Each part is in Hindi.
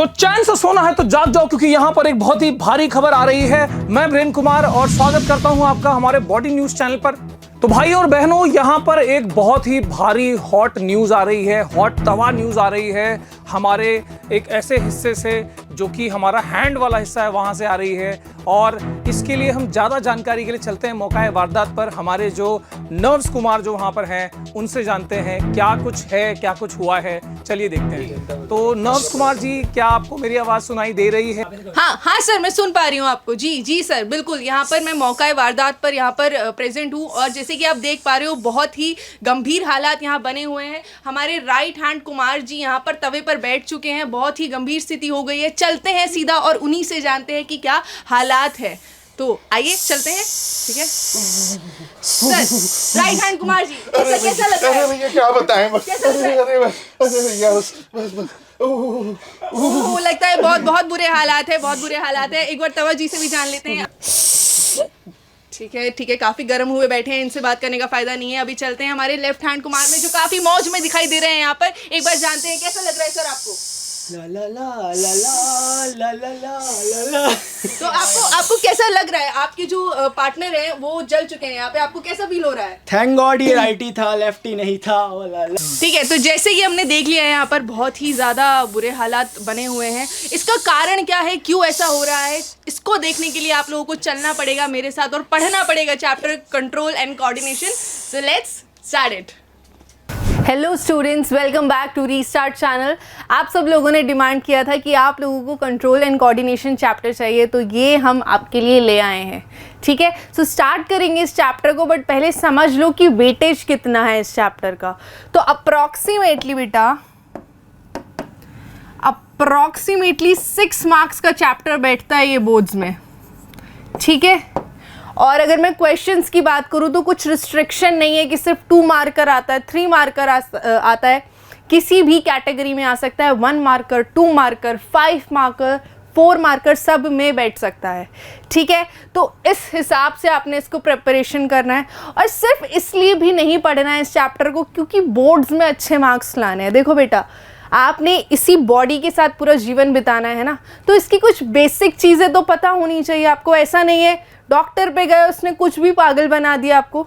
तो चैन से सोना है तो जाग जाओ, क्योंकि यहां पर एक बहुत ही भारी खबर आ रही है। मैं वीरेंद्र कुमार और स्वागत करता हूं आपका हमारे बॉडी न्यूज चैनल पर। तो भाई और बहनों, यहां पर एक बहुत ही भारी हॉट न्यूज आ रही है, हॉट तवा न्यूज आ रही है हमारे एक ऐसे हिस्से से जो कि हमारा हैंड वाला हिस्सा है, वहां से आ रही है। और इसके लिए हम ज्यादा जानकारी के लिए चलते हैं मौका वारदात पर। हमारे जो नर्व्स कुमार जो वहां पर हैं उनसे जानते हैं क्या कुछ है, क्या कुछ हुआ है। चलिए देखते हैं। तो नर्व्स कुमार जी, क्या आपको मेरी आवाज सुनाई दे रही है? हाँ सर, मैं सुन पा रही हूँ आपको। जी सर, बिल्कुल। यहाँ पर मैं मौका वारदात पर यहाँ पर प्रेजेंट हूँ और जैसे कि आप देख पा रहे हो बहुत ही गंभीर हालात यहाँ बने हुए हैं। हमारे राइट हैंड कुमार जी यहाँ पर तवे पर बैठ चुके हैं, बहुत ही गंभीर स्थिति हो गई है। चलते हैं सीधा और उन्हीं से जानते हैं कि क्या हालात है। तो आइए चलते हैं। ठीक है sir, right hand Kumar ji, कैसा लग रहा है? भैया क्या बताएं, लगता है बहुत बुरे हालात है, बहुत बुरे हालात है। एक बार तवा जी से भी जान लेते हैं। ठीक है, काफी गर्म हुए बैठे हैं, इनसे बात करने का फायदा नहीं है। अभी चलते हैं हमारे लेफ्ट हैंड कुमार में, जो काफी मौज में दिखाई दे रहे हैं यहाँ पर। एक बार जानते हैं कैसा लग रहा है सर आपको? ला ला ला ला ला ला ला ला ला। तो आपको कैसा लग रहा है? आपके जो पार्टनर हैं वो जल चुके हैं यहाँ पे, आपको कैसा फील हो रहा है? थैंक गॉड ये राइटी था, लेफ्टी नहीं था। ठीक है, तो जैसे कि हमने देख लिया है यहाँ पर बहुत ही ज़्यादा बुरे हालात बने हुए हैं। इसका कारण क्या है, क्यों ऐसा हो रहा है, इसको देखने के लिए आप लोगों को चलना पड़ेगा मेरे साथ और पढ़ना पड़ेगा chapter control and coordination. So let's start it. Hello students, welcome back to restart channel. आप सब लोगों ने डिमांड किया था कि आप लोगों को कंट्रोल एंड कोऑर्डिनेशन चैप्टर चाहिए, तो ये हम आपके लिए ले आए हैं। ठीक है, सो स्टार्ट करेंगे इस चैप्टर को, बट पहले समझ लो कि वेटेज कितना है इस चैप्टर का। तो अप्रॉक्सीमेटली बेटा, अप्रॉक्सीमेटली 6 मार्क्स का चैप्टर बैठता है ये बोर्ड्स में। ठीक है, और अगर मैं क्वेश्चंस की बात करूँ तो कुछ रिस्ट्रिक्शन नहीं है कि सिर्फ 2 मार्कर आता है, 3 मार्कर आता है। किसी भी कैटेगरी में आ सकता है। 1 मार्कर, 2 मार्कर, 5 मार्कर, 4 मार्कर, सब में बैठ सकता है। ठीक है, तो इस हिसाब से आपने इसको प्रिपरेशन करना है। और सिर्फ इसलिए भी नहीं पढ़ना है इस चैप्टर को क्योंकि बोर्ड्स में अच्छे मार्क्स लाने हैं। देखो बेटा, आपने इसी बॉडी के साथ पूरा जीवन बिताना है ना, तो इसकी कुछ बेसिक चीज़ें तो पता होनी चाहिए आपको। ऐसा नहीं है डॉक्टर पे गए उसने कुछ भी पागल बना दिया आपको।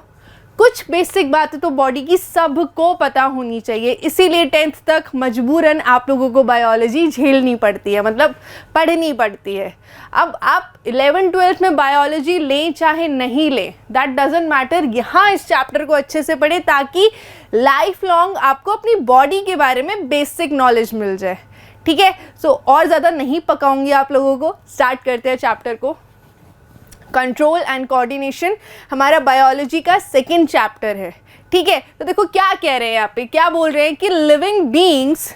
कुछ बेसिक बातें तो बॉडी की सबको पता होनी चाहिए। इसीलिए 10th तक मजबूरन आप लोगों को बायोलॉजी झेलनी पड़ती है, मतलब पढ़नी पड़ती है। अब आप 11th-12th में बायोलॉजी लें चाहे नहीं लें, दैट डजेंट मैटर। यहाँ इस चैप्टर को अच्छे से पढ़ें ताकि लाइफ लॉन्ग आपको अपनी बॉडी के बारे में बेसिक नॉलेज मिल जाए। ठीक है, सो और ज़्यादा नहीं पकाऊंगी आप लोगों को। स्टार्ट करते हैं चैप्टर को। कंट्रोल एंड कोऑर्डिनेशन हमारा बायोलॉजी का 2nd चैप्टर है। ठीक है, तो देखो क्या कह रहे हैं यहाँ पे, क्या बोल रहे हैं कि लिविंग बीइंग्स,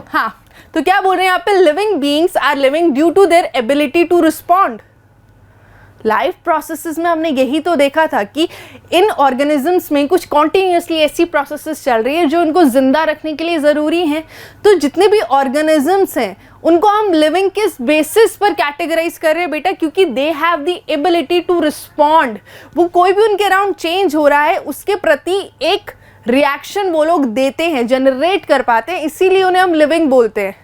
हाँ, तो क्या बोल रहे हैं यहाँ पे, living beings are living due to their ability to respond. Life processes में हमने यही तो देखा था कि इन ऑर्गेनिजम्स में कुछ कॉन्टीन्यूसली ऐसी प्रोसेसेस चल रही है जो उनको ज़िंदा रखने के लिए ज़रूरी हैं। तो जितने भी ऑर्गेनिजम्स हैं उनको हम लिविंग किस बेसिस पर कैटेगराइज कर रहे हैं बेटा, क्योंकि they have the ability to respond. वो कोई भी उनके अराउंड चेंज हो रहा है उसके प्रति एक रिएक्शन वो लोग देते हैं, जनरेट कर पाते हैं, इसीलिए उन्हें हम लिविंग बोलते हैं।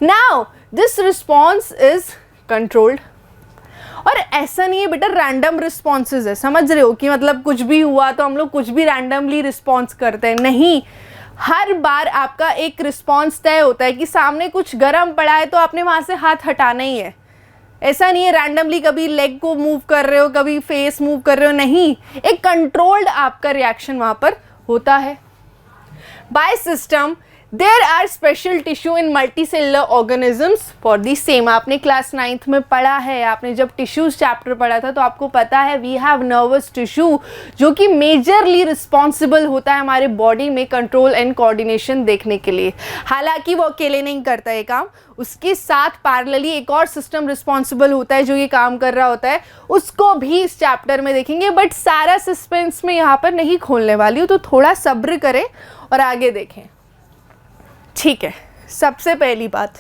Now this response is controlled. और ऐसा नहीं है बेटा रैंडम रिस्पॉन्सेज है, समझ रहे हो कि मतलब कुछ भी हुआ तो हम लोग कुछ भी रैंडमली रिस्पॉन्स करते हैं, नहीं। हर बार आपका एक रिस्पॉन्स तय होता है कि सामने कुछ गर्म पड़ा है तो आपने वहाँ से हाथ हटाना ही है। ऐसा नहीं है रैंडमली कभी लेग को मूव कर रहे हो, कभी फेस मूव कर रहे हो, नहीं। एक कंट्रोल्ड आपका रिएक्शन वहाँ पर होता है। By system there are special tissue in multicellular organisms for the same. आपने क्लास 9th में पढ़ा है, आपने जब टिश्यूज चैप्टर पढ़ा था तो आपको पता है वी हैव नर्वस टिश्यू जो कि मेजरली रिस्पॉन्सिबल होता है हमारे बॉडी में कंट्रोल एंड कोऑर्डिनेशन देखने के लिए। हालांकि वो अकेले नहीं करता है काम, उसके साथ पैरेलली एक और सिस्टम रिस्पॉन्सिबल होता है जो ये काम कर रहा होता है, उसको भी इस चैप्टर में देखेंगे। बट सारा सस्पेंस में यहाँ पर नहीं खोलने वाली हूँ, तो थोड़ा सब्र करें और आगे देखें। ठीक है, सबसे पहली बात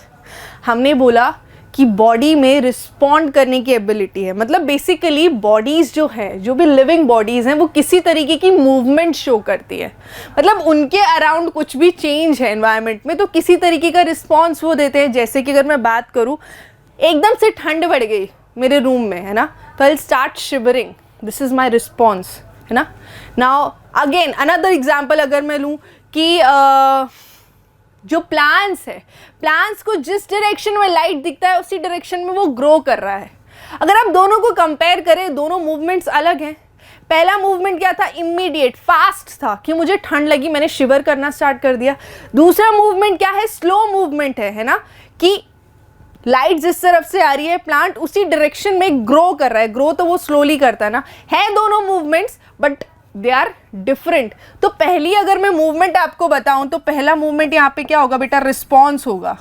हमने बोला कि बॉडी में रिस्पॉन्ड करने की एबिलिटी है। मतलब बेसिकली बॉडीज़ जो है, जो भी लिविंग बॉडीज़ हैं, वो किसी तरीके की मूवमेंट शो करती है। मतलब उनके अराउंड कुछ भी चेंज है एनवायरनमेंट में तो किसी तरीके का रिस्पॉन्स वो देते हैं। जैसे कि अगर मैं बात करूँ, एकदम से ठंड बढ़ गई मेरे रूम में, है ना, तो I will start shivering, this is my response, है ना। नाउ अगेन अनदर एग्जाम्पल अगर मैं लूँ कि जो प्लांट्स है, प्लांट्स को जिस डायरेक्शन में लाइट दिखता है उसी डायरेक्शन में वो ग्रो कर रहा है। अगर आप दोनों को कंपेयर करें, दोनों मूवमेंट्स अलग हैं। पहला मूवमेंट क्या था, इमीडिएट फास्ट था कि मुझे ठंड लगी, मैंने शिवर करना स्टार्ट कर दिया। दूसरा मूवमेंट क्या है, स्लो मूवमेंट है ना, कि लाइट जिस तरफ से आ रही है प्लांट उसी डायरेक्शन में ग्रो कर रहा है। ग्रो तो वो स्लोली करता है ना, है दोनों movements but they are different. तो पहली अगर मैं मूवमेंट आपको बताऊं तो पहला मूवमेंट यहाँ पे क्या होगा बेटा, रिस्पॉन्स होगा,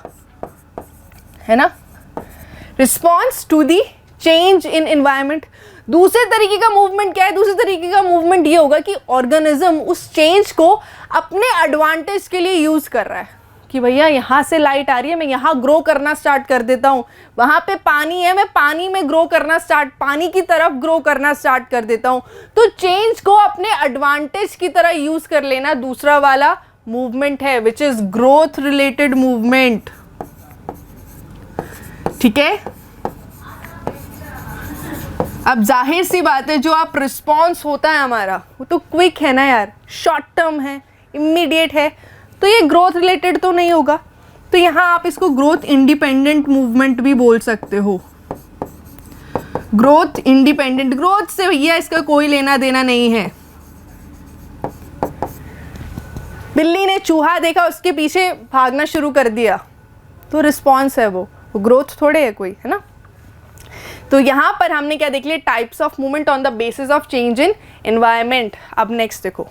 है ना, response to the change in environment. दूसरे तरीके का मूवमेंट क्या है, दूसरे तरीके का मूवमेंट ये होगा कि ऑर्गेनिज्म उस चेंज को अपने एडवांटेज के लिए यूज कर रहा है कि भैया यहाँ से लाइट आ रही है, मैं यहाँ ग्रो करना स्टार्ट कर देता हूँ, वहाँ पे पानी है, मैं पानी में ग्रो करना पानी की तरफ ग्रो करना स्टार्ट कर देता हूँ। तो चेंज को अपने एडवांटेज की तरह यूज कर लेना दूसरा वाला मूवमेंट है, which is growth related movement. ठीक है, अब जाहिर सी बात है जो आप रिस्पॉन्स होता है हमारा वो तो क्विक है ना यार, शॉर्ट टर्म है, इमीडिएट है, तो ये ग्रोथ रिलेटेड तो नहीं होगा। तो यहाँ आप इसको ग्रोथ इंडिपेंडेंट मूवमेंट भी बोल सकते हो। ग्रोथ इंडिपेंडेंट, ग्रोथ से भैया इसका कोई लेना देना नहीं है। बिल्ली ने चूहा देखा, उसके पीछे भागना शुरू कर दिया, तो रिस्पॉन्स है वो ग्रोथ थोड़े है कोई, है ना। तो यहाँ पर हमने क्या देख लिया, types of movement on the basis of change in environment. अब नेक्स्ट देखो,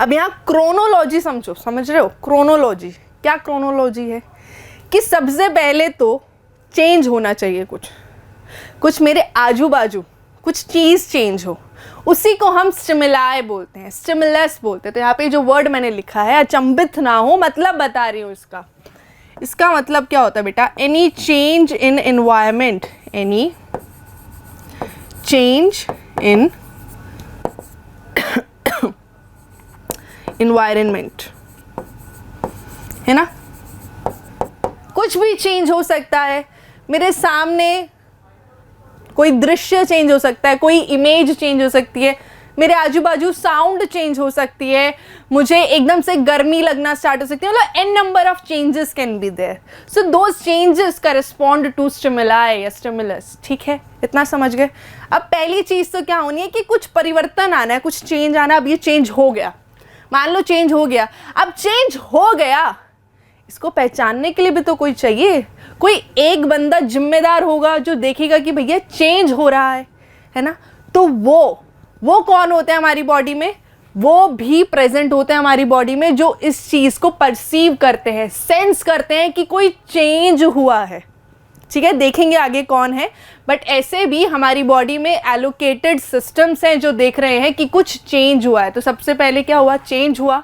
अब यहाँ क्रोनोलॉजी समझो, समझ रहे हो क्रोनोलॉजी क्या, क्रोनोलॉजी है कि सबसे पहले तो चेंज होना चाहिए, कुछ मेरे आजू बाजू कुछ चीज़ चेंज हो, उसी को हम स्टिमुलाई बोलते हैं, स्टिमुलस बोलते हैं। तो यहाँ पे जो वर्ड मैंने लिखा है, अचंभित ना हो, मतलब बता रही हूँ इसका मतलब क्या होता है बेटा, any change in environment, any change in environment, है ना। कुछ भी चेंज हो सकता है, मेरे सामने कोई दृश्य चेंज हो सकता है, कोई इमेज चेंज हो सकती है, मेरे आजू बाजू साउंड चेंज हो सकती है, मुझे एकदम से गर्मी लगना स्टार्ट हो सकती है, मतलब an number of changes can be there. So those changes correspond to stimuli या स्टिमुलस। ठीक है, इतना समझ गए। अब पहली चीज़ तो क्या होनी है कि कुछ परिवर्तन आना है, कुछ चेंज आना। अब ये चेंज हो गया, मान लो चेंज हो गया। अब चेंज हो गया, इसको पहचानने के लिए भी तो कोई चाहिए, कोई एक बंदा जिम्मेदार होगा जो देखेगा कि भैया चेंज हो रहा है ना। तो वो कौन होते हैं हमारी बॉडी में, वो भी प्रेजेंट होते हैं हमारी बॉडी में, जो इस चीज़ को परसीव करते हैं, सेंस करते हैं कि कोई चेंज हुआ है। ठीक है, देखेंगे आगे कौन है, बट ऐसे भी हमारी बॉडी में एलोकेटेड सिस्टम्स हैं जो देख रहे हैं कि कुछ चेंज हुआ है। तो सबसे पहले क्या हुआ, चेंज हुआ,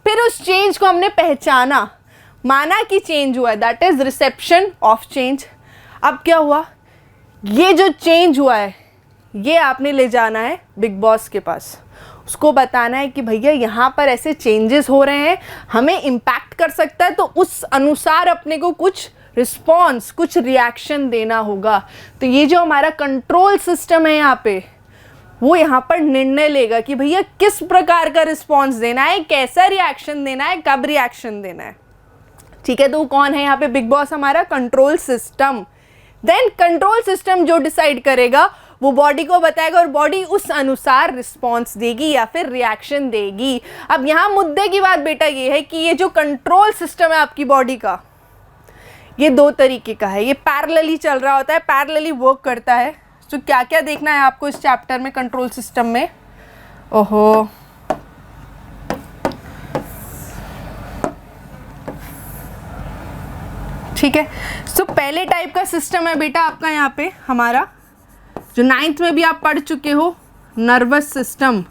फिर उस चेंज को हमने पहचाना, माना कि चेंज हुआ है, that is reception of change. अब क्या हुआ, ये जो चेंज हुआ है ये आपने ले जाना है बिग बॉस के पास, उसको बताना है कि भैया यहाँ पर ऐसे चेंजेस हो रहे हैं, हमें इम्पैक्ट कर सकता है, तो उस अनुसार अपने को कुछ रिस्पॉन्स, कुछ रिएक्शन देना होगा। तो ये जो हमारा कंट्रोल सिस्टम है यहाँ पे, वो यहाँ पर निर्णय लेगा कि भैया किस प्रकार का रिस्पॉन्स देना है, कैसा रिएक्शन देना है, कब रिएक्शन देना है। ठीक है, तो वो कौन है यहाँ पे, बिग बॉस हमारा control system. Then control system जो डिसाइड करेगा वो बॉडी को बताएगा और बॉडी उस अनुसार रिस्पॉन्स देगी या फिर रिएक्शन देगी। अब यहाँ मुद्दे की बात बेटा ये है कि ये जो कंट्रोल सिस्टम है आपकी बॉडी का, ये दो तरीके का है, ये पैरेलली चल रहा होता है, पैरेलली वर्क करता है। तो क्या क्या देखना है आपको इस चैप्टर में कंट्रोल सिस्टम में, ओहो ठीक है। सो पहले टाइप का सिस्टम है बेटा आपका यहाँ पे हमारा, जो 9th में भी आप पढ़ चुके हो, nervous system.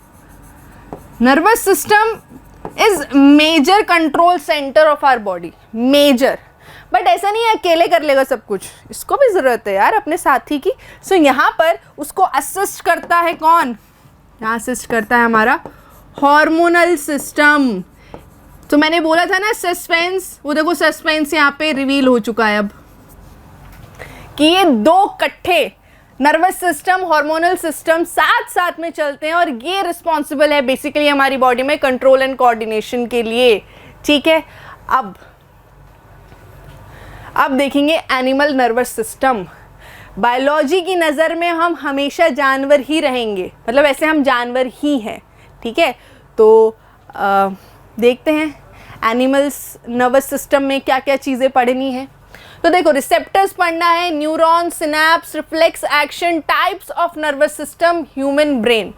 Nervous system is major control centre of our body. Major, but ऐसा नहीं है अकेले कर लेगा सब कुछ, इसको भी ज़रूरत है यार अपने साथी की। सो यहाँ पर उसको असिस्ट करता है कौन, यहाँ असिस्ट करता है हमारा हार्मोनल सिस्टम। तो मैंने बोला था ना सस्पेंस, वो देखो सस्पेंस यहाँ पे रिवील हो चुका है अब कि ये दो कट्ठे नर्वस सिस्टम हार्मोनल सिस्टम साथ साथ में चलते हैं और ये रिस्पॉन्सिबल है बेसिकली हमारी बॉडी में कंट्रोल एंड कोऑर्डिनेशन के लिए। ठीक है, अब देखेंगे एनिमल नर्वस सिस्टम। बायोलॉजी की नज़र में हम हमेशा जानवर ही रहेंगे, मतलब ऐसे हम जानवर ही हैं। ठीक है, तो देखते हैं एनिमल्स नर्वस सिस्टम में क्या क्या चीज़ें पढ़नी है। तो देखो रिसेप्टर्स पढ़ना है, neuron, synapse, reflex action, types of nervous system, human brain,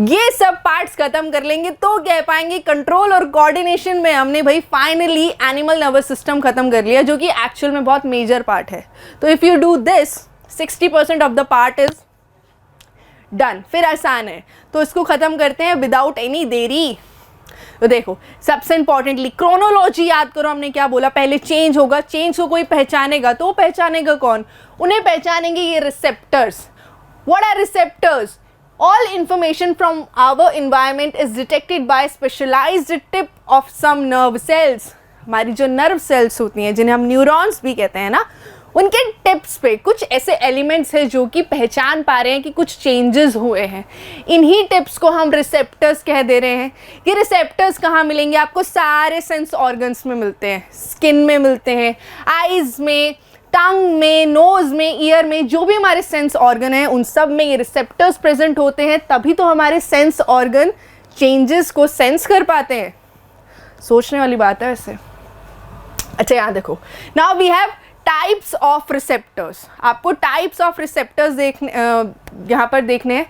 ये सब पार्ट्स खत्म कर लेंगे तो कह पाएंगे कंट्रोल और कोऑर्डिनेशन में हमने भाई फाइनली एनिमल नर्वस सिस्टम खत्म कर लिया, जो कि एक्चुअल में बहुत मेजर पार्ट है। तो if you do this 60% of the part is done. फिर आसान है, तो इसको ख़त्म करते हैं विदाउट एनी देरी। तो देखो सबसे इंपॉर्टेंटली क्रोनोलॉजी याद करो, हमने क्या बोला, पहले चेंज होगा, चेंज को कोई पहचानेगा तो पहचानेगा कौन, उन्हें पहचानेंगे ये receptors. What are receptors? All information from our environment is detected by specialized tip of some nerve cells. हमारी जो नर्व सेल्स होती हैं, जिन्हें हम न्यूरॉन्स भी कहते हैं ना, उनके टिप्स पे कुछ ऐसे एलिमेंट्स हैं जो कि पहचान पा रहे हैं कि कुछ चेंजेस हुए हैं। इन्हीं टिप्स को हम रिसेप्टर्स कह दे रहे हैं। ये रिसेप्टर्स कहाँ मिलेंगे आपको? सारे सेंस ऑर्गन्स में मिलते हैं, स्किन में मिलते हैं, आइज़ में, टंग में, नोज़ में, ईयर में, जो भी हमारे सेंस ऑर्गन हैं उन सब में ये रिसेप्टर्स प्रेजेंट होते हैं, तभी तो हमारे सेंस ऑर्गन चेंजेस को सेंस कर पाते हैं। सोचने वाली बात है वैसे। अच्छा यहाँ देखो, now we have types of receptors. आपको टाइप्स ऑफ रिसेप्टर्स यहाँ पर देखने हैं।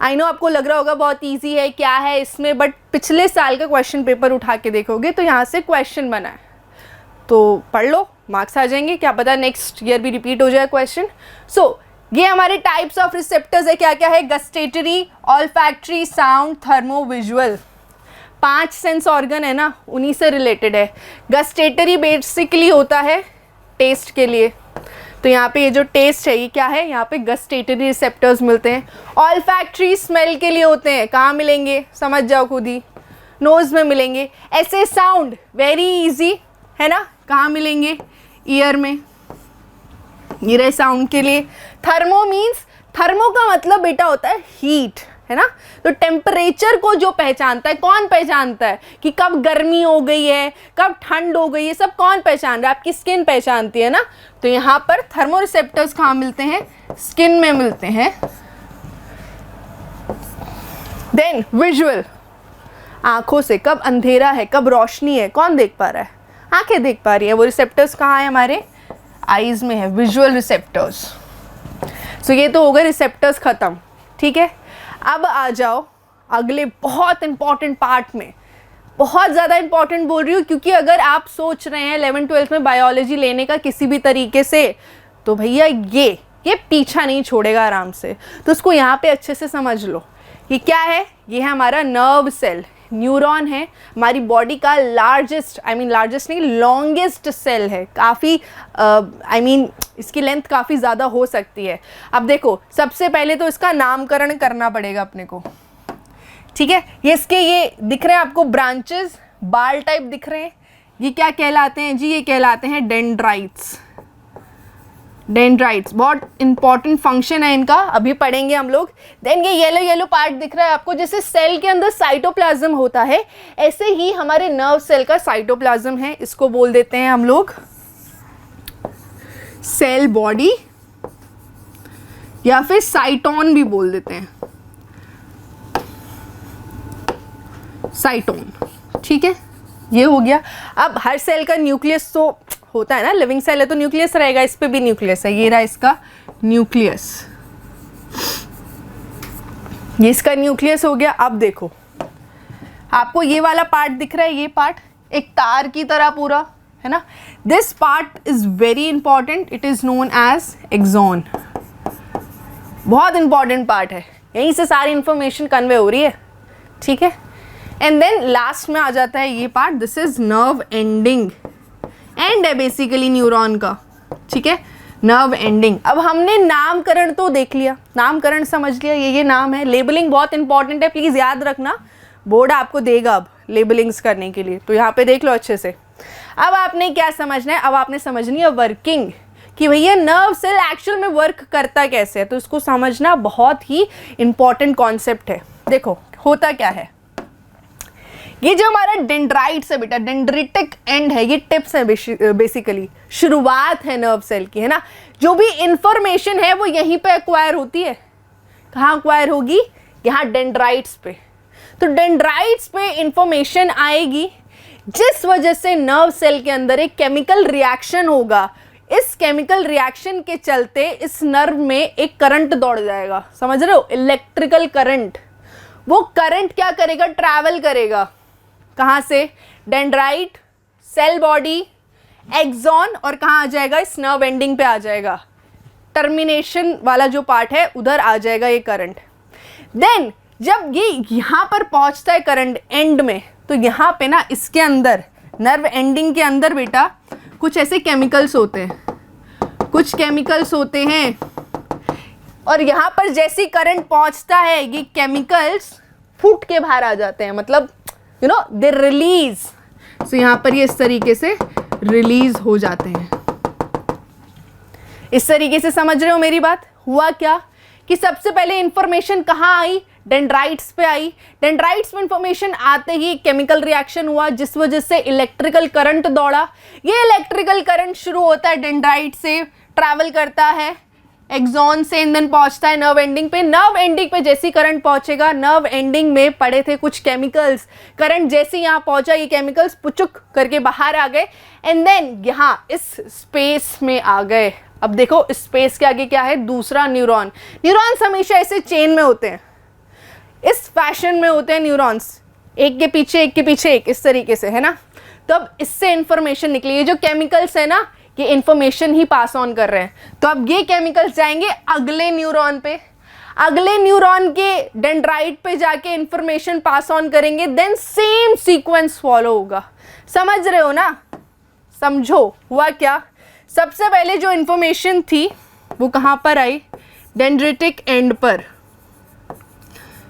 आई नो आपको लग रहा होगा बहुत ईजी है, क्या है इसमें, बट पिछले साल का क्वेश्चन पेपर उठा के देखोगे तो यहाँ से क्वेश्चन बना है, तो पढ़ लो, मार्क्स आ जाएंगे, क्या पता नेक्स्ट ईयर भी रिपीट हो जाए क्वेश्चन। सो ये हमारे टाइप्स ऑफ रिसेप्टर्स है, क्या क्या है? Gustatory, olfactory, sound, thermo, visual. 5 sense organ है ना, उन्हीं से रिलेटेड है। गस्टेटरी बेसिकली होता है टेस्ट के लिए, तो यहाँ पे ये जो टेस्ट है ये क्या है, यहाँ पे गस्टेटरी रिसेप्टर्स मिलते हैं। ऑल्फैक्टरी स्मेल के लिए होते हैं, कहाँ मिलेंगे समझ जाओ खुद ही, नोज़ में मिलेंगे। ऐसे साउंड वेरी इजी है ना, कहाँ मिलेंगे? ईयर में, ये रहे साउंड के लिए। थर्मो मीन्स, थर्मो का मतलब बेटा होता है हीट, है ना, तो टेम्परेचर को जो पहचानता है, कौन पहचानता है कि कब गर्मी हो गई है, कब ठंड हो गई है, सब कौन पहचान रहा है? आपकी स्किन पहचानती है ना। तो यहाँ पर थर्मो रिसेप्टर्स कहाँ मिलते हैं? स्किन में मिलते हैं। देन विजुअल, आंखों से, कब अंधेरा है, कब रोशनी है, कौन देख पा रहा है? आंखें देख पा रही है। वो रिसेप्टर्स कहाँ है? हमारे आईज में है, विजुअल रिसेप्टर्स। सो ये तो हो गए रिसेप्टर्स ख़त्म। ठीक है, अब आ जाओ अगले बहुत इंपॉर्टेंट पार्ट में। बहुत ज़्यादा इंपॉर्टेंट बोल रही हूँ क्योंकि अगर आप सोच रहे हैं 11th-12th में बायोलॉजी लेने का किसी भी तरीके से, तो भैया ये पीछा नहीं छोड़ेगा आराम से। तो उसको यहाँ पे अच्छे से समझ लो। ये क्या है? ये है हमारा नर्व सेल। न्यूरॉन है हमारी बॉडी का लार्जेस्ट नहीं, लॉन्गेस्ट सेल है। काफ़ी इसकी लेंथ काफ़ी ज़्यादा हो सकती है। अब देखो सबसे पहले तो इसका नामकरण करना पड़ेगा अपने को। ठीक है, ये दिख रहे हैं आपको ब्रांचेस, बाल टाइप दिख रहे हैं, ये क्या कहलाते हैं जी? ये कहलाते हैं डेंड्राइट्स। डेंड्राइट्स बहुत इंपॉर्टेंट फंक्शन है इनका, अभी पढ़ेंगे हम लोग। देन ये येलो पार्ट दिख रहा है आपको, जैसे सेल के अंदर साइटोप्लाज्म होता है, ऐसे ही हमारे नर्व सेल का साइटोप्लाज्म है। इसको बोल देते हैं हम लोग सेल बॉडी, या फिर साइटोन भी बोल देते हैं, साइटोन। ठीक है, ये हो गया। अब हर सेल का न्यूक्लियस तो होता है ना, लिविंग सेल है तो न्यूक्लियस रहेगा, इस पे भी न्यूक्लियस है। ये रहा इसका न्यूक्लियस, ये इसका न्यूक्लियस हो गया। अब देखो आपको ये वाला पार्ट दिख रहा है, ये पार्ट एक तार की तरह पूरा है ना। This part is very important, it is known as axon. बहुत इंपॉर्टेंट पार्ट है, यहीं से सारी इंफॉर्मेशन कन्वे हो रही है। ठीक है, एंड देन लास्ट में आ जाता है ये part, this is nerve ending. And है बेसिकली न्यूरॉन का, ठीक है, नर्व एंडिंग। अब हमने नामकरण तो देख लिया, नामकरण समझ लिया, ये नाम है। लेबलिंग बहुत इंपॉर्टेंट है, प्लीज़ याद रखना, बोर्ड आपको देगा अब लेबलिंग्स करने के लिए, तो यहाँ पे देख लो अच्छे से। अब आपने क्या समझना है, अब आपने समझनी है वर्किंग, कि भैया नर्व सेल एक्चुअल में वर्क करता कैसे है, तो इसको समझना बहुत ही इंपॉर्टेंट कॉन्सेप्ट है। देखो होता क्या है, ये जो हमारा डेंड्राइट्स है बेटा, डेंड्रिटिक एंड है, ये टिप्स है बेसिकली, शुरुआत है नर्व सेल की, है ना। जो भी इंफॉर्मेशन है वो यहीं पे एक्वायर होती है। कहाँ एक्वायर होगी, यहाँ डेंड्राइट्स पे। तो डेंड्राइट्स पे इंफॉर्मेशन आएगी, जिस वजह से नर्व सेल के अंदर एक केमिकल रिएक्शन होगा। इस केमिकल रिएक्शन के चलते इस नर्व में एक करंट दौड़ जाएगा, समझ रहे हो, इलेक्ट्रिकल करंट। वो करंट क्या करेगा, ट्रैवल करेगा, कहाँ से, डेंड्राइट, सेल बॉडी, एक्सॉन, और कहाँ आ जाएगा, इस नर्व एंडिंग पे आ जाएगा, टर्मिनेशन वाला जो पार्ट है उधर आ जाएगा ये करंट। देन जब ये यहाँ पर पहुँचता है करंट एंड में, तो यहाँ पे ना इसके अंदर नर्व एंडिंग के अंदर बेटा कुछ ऐसे केमिकल्स होते हैं, कुछ केमिकल्स होते हैं, और यहाँ पर जैसे करंट पहुँचता है ये केमिकल्स फूट के बाहर आ जाते हैं, मतलब यू नो दे रिलीज। सो यहाँ पर ये इस तरीके से रिलीज हो जाते हैं। इस तरीके से समझ रहे हो मेरी बात। हुआ क्या कि सबसे पहले इंफॉर्मेशन कहाँ आई, डेंड्राइट्स पे आई। डेंड्राइट्स में इंफॉर्मेशन आते ही केमिकल रिएक्शन हुआ, जिस वजह से इलेक्ट्रिकल करंट दौड़ा। ये इलेक्ट्रिकल करंट शुरू होता है डेंड्राइट से, ट्रैवल करता है एक्सॉन से, देन पहुंचता है नर्व एंडिंग पे। नर्व एंडिंग पे जैसी करंट पहुंचेगा, नर्व एंडिंग में पड़े थे कुछ केमिकल्स, करंट जैसे यहाँ पहुंचा ये केमिकल्स पुचुक करके बाहर आ गए, एंड देन यहाँ इस स्पेस में आ गए। अब देखो इस स्पेस के आगे क्या है, दूसरा न्यूरॉन। न्यूरॉन्स हमेशा ऐसे चेन में होते हैं, इस फैशन में होते हैं न्यूरॉन्स, एक के पीछे एक के पीछे एक, इस तरीके से, है ना। तो अब इससे इंफॉर्मेशन निकली, ये जो केमिकल्स है ना ये इंफॉर्मेशन ही पास ऑन कर रहे हैं। तो अब ये केमिकल्स जाएंगे अगले न्यूरॉन पे, अगले न्यूरॉन के डेंड्राइट पे जाके इंफॉर्मेशन पास ऑन करेंगे, देन सेम सीक्वेंस फॉलो होगा। समझ रहे हो ना, समझो हुआ क्या। सबसे पहले जो इंफॉर्मेशन थी वो कहाँ पर आई, डेंड्रिटिक एंड पर।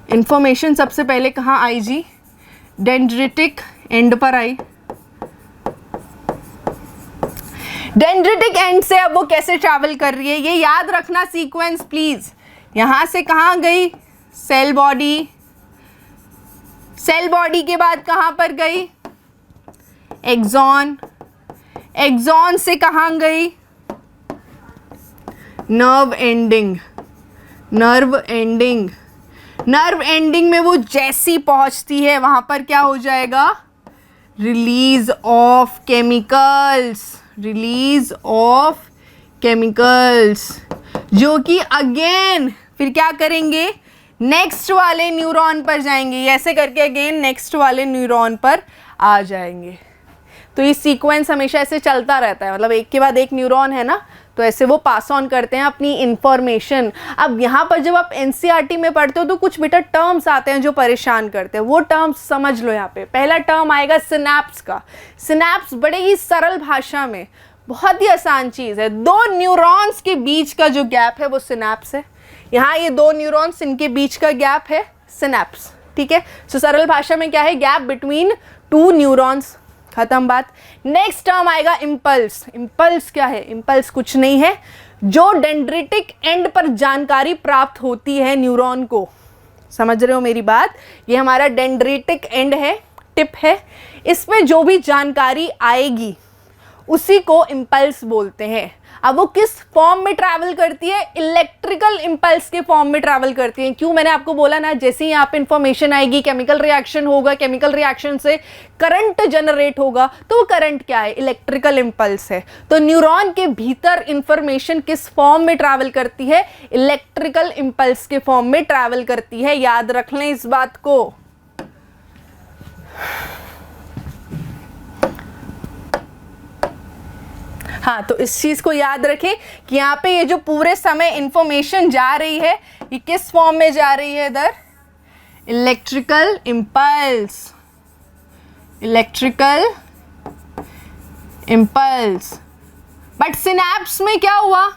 इंफॉर्मेशन सबसे पहले कहाँ आई जी, डेंड्रिटिक एंड पर आई। डेंड्रिटिक एंड से अब वो कैसे ट्रैवल कर रही है ये याद रखना सीक्वेंस प्लीज। यहाँ से कहाँ गई, सेल बॉडी, सेल बॉडी के बाद कहाँ पर गई, एक्सॉन, एक्सॉन से कहाँ गई, nerve ending, nerve ending. Nerve ending में वो जैसी पहुंचती है वहां पर क्या हो जाएगा, release of chemicals, release of chemicals, जो कि अगेन फिर क्या करेंगे, नेक्स्ट वाले न्यूरॉन पर जाएंगे, ऐसे करके अगेन नेक्स्ट वाले न्यूरॉन पर आ जाएंगे। तो ये सीक्वेंस हमेशा ऐसे चलता रहता है, मतलब एक के बाद एक न्यूरॉन है ना, तो ऐसे वो पास ऑन करते हैं अपनी इंफॉर्मेशन। अब यहाँ पर जब आप एनसीईआरटी में पढ़ते हो तो कुछ बेटा टर्म्स आते हैं जो परेशान करते हैं, वो टर्म्स समझ लो। यहाँ पे पहला टर्म आएगा सिनैप्स का। सिनैप्स बड़े ही सरल भाषा में बहुत ही आसान चीज़ है, दो न्यूरॉन्स के बीच का जो गैप है वो सिनैप्स है। यहाँ ये दो न्यूरॉन्स, इनके बीच का गैप है सिनैप्स, ठीक है। सो सरल भाषा में क्या है, गैप बिटवीन टू न्यूरॉन्स, खत्म बात। नेक्स्ट टर्म आएगा इम्पल्स। इम्पल्स क्या है, इम्पल्स कुछ नहीं है, जो डेंड्रिटिक एंड पर जानकारी प्राप्त होती है न्यूरॉन को। समझ रहे हो मेरी बात, ये हमारा डेंड्रिटिक एंड है, टिप है, इसमें जो भी जानकारी आएगी उसी को इम्पल्स बोलते हैं। अब वो किस फॉर्म में ट्रैवल करती है, इलेक्ट्रिकल इम्पल्स के फॉर्म में ट्रैवल करती है। क्यों, मैंने आपको बोला ना, जैसे ही यहाँ पे इंफॉर्मेशन आएगी, केमिकल रिएक्शन होगा, केमिकल रिएक्शन से करंट जनरेट होगा, तो वो करंट क्या है, इलेक्ट्रिकल इम्पल्स है। तो न्यूरॉन के भीतर इंफॉर्मेशन किस फॉर्म में ट्रैवल करती है, इलेक्ट्रिकल इम्पल्स के फॉर्म में ट्रैवल करती है, याद रख लें इस बात को। हाँ, तो इस चीज को याद रखें कि यहाँ पे ये जो पूरे समय इंफॉर्मेशन जा रही है ये किस फॉर्म में जा रही है, इधर electrical impulse, electrical impulse. But synapse में क्या हुआ?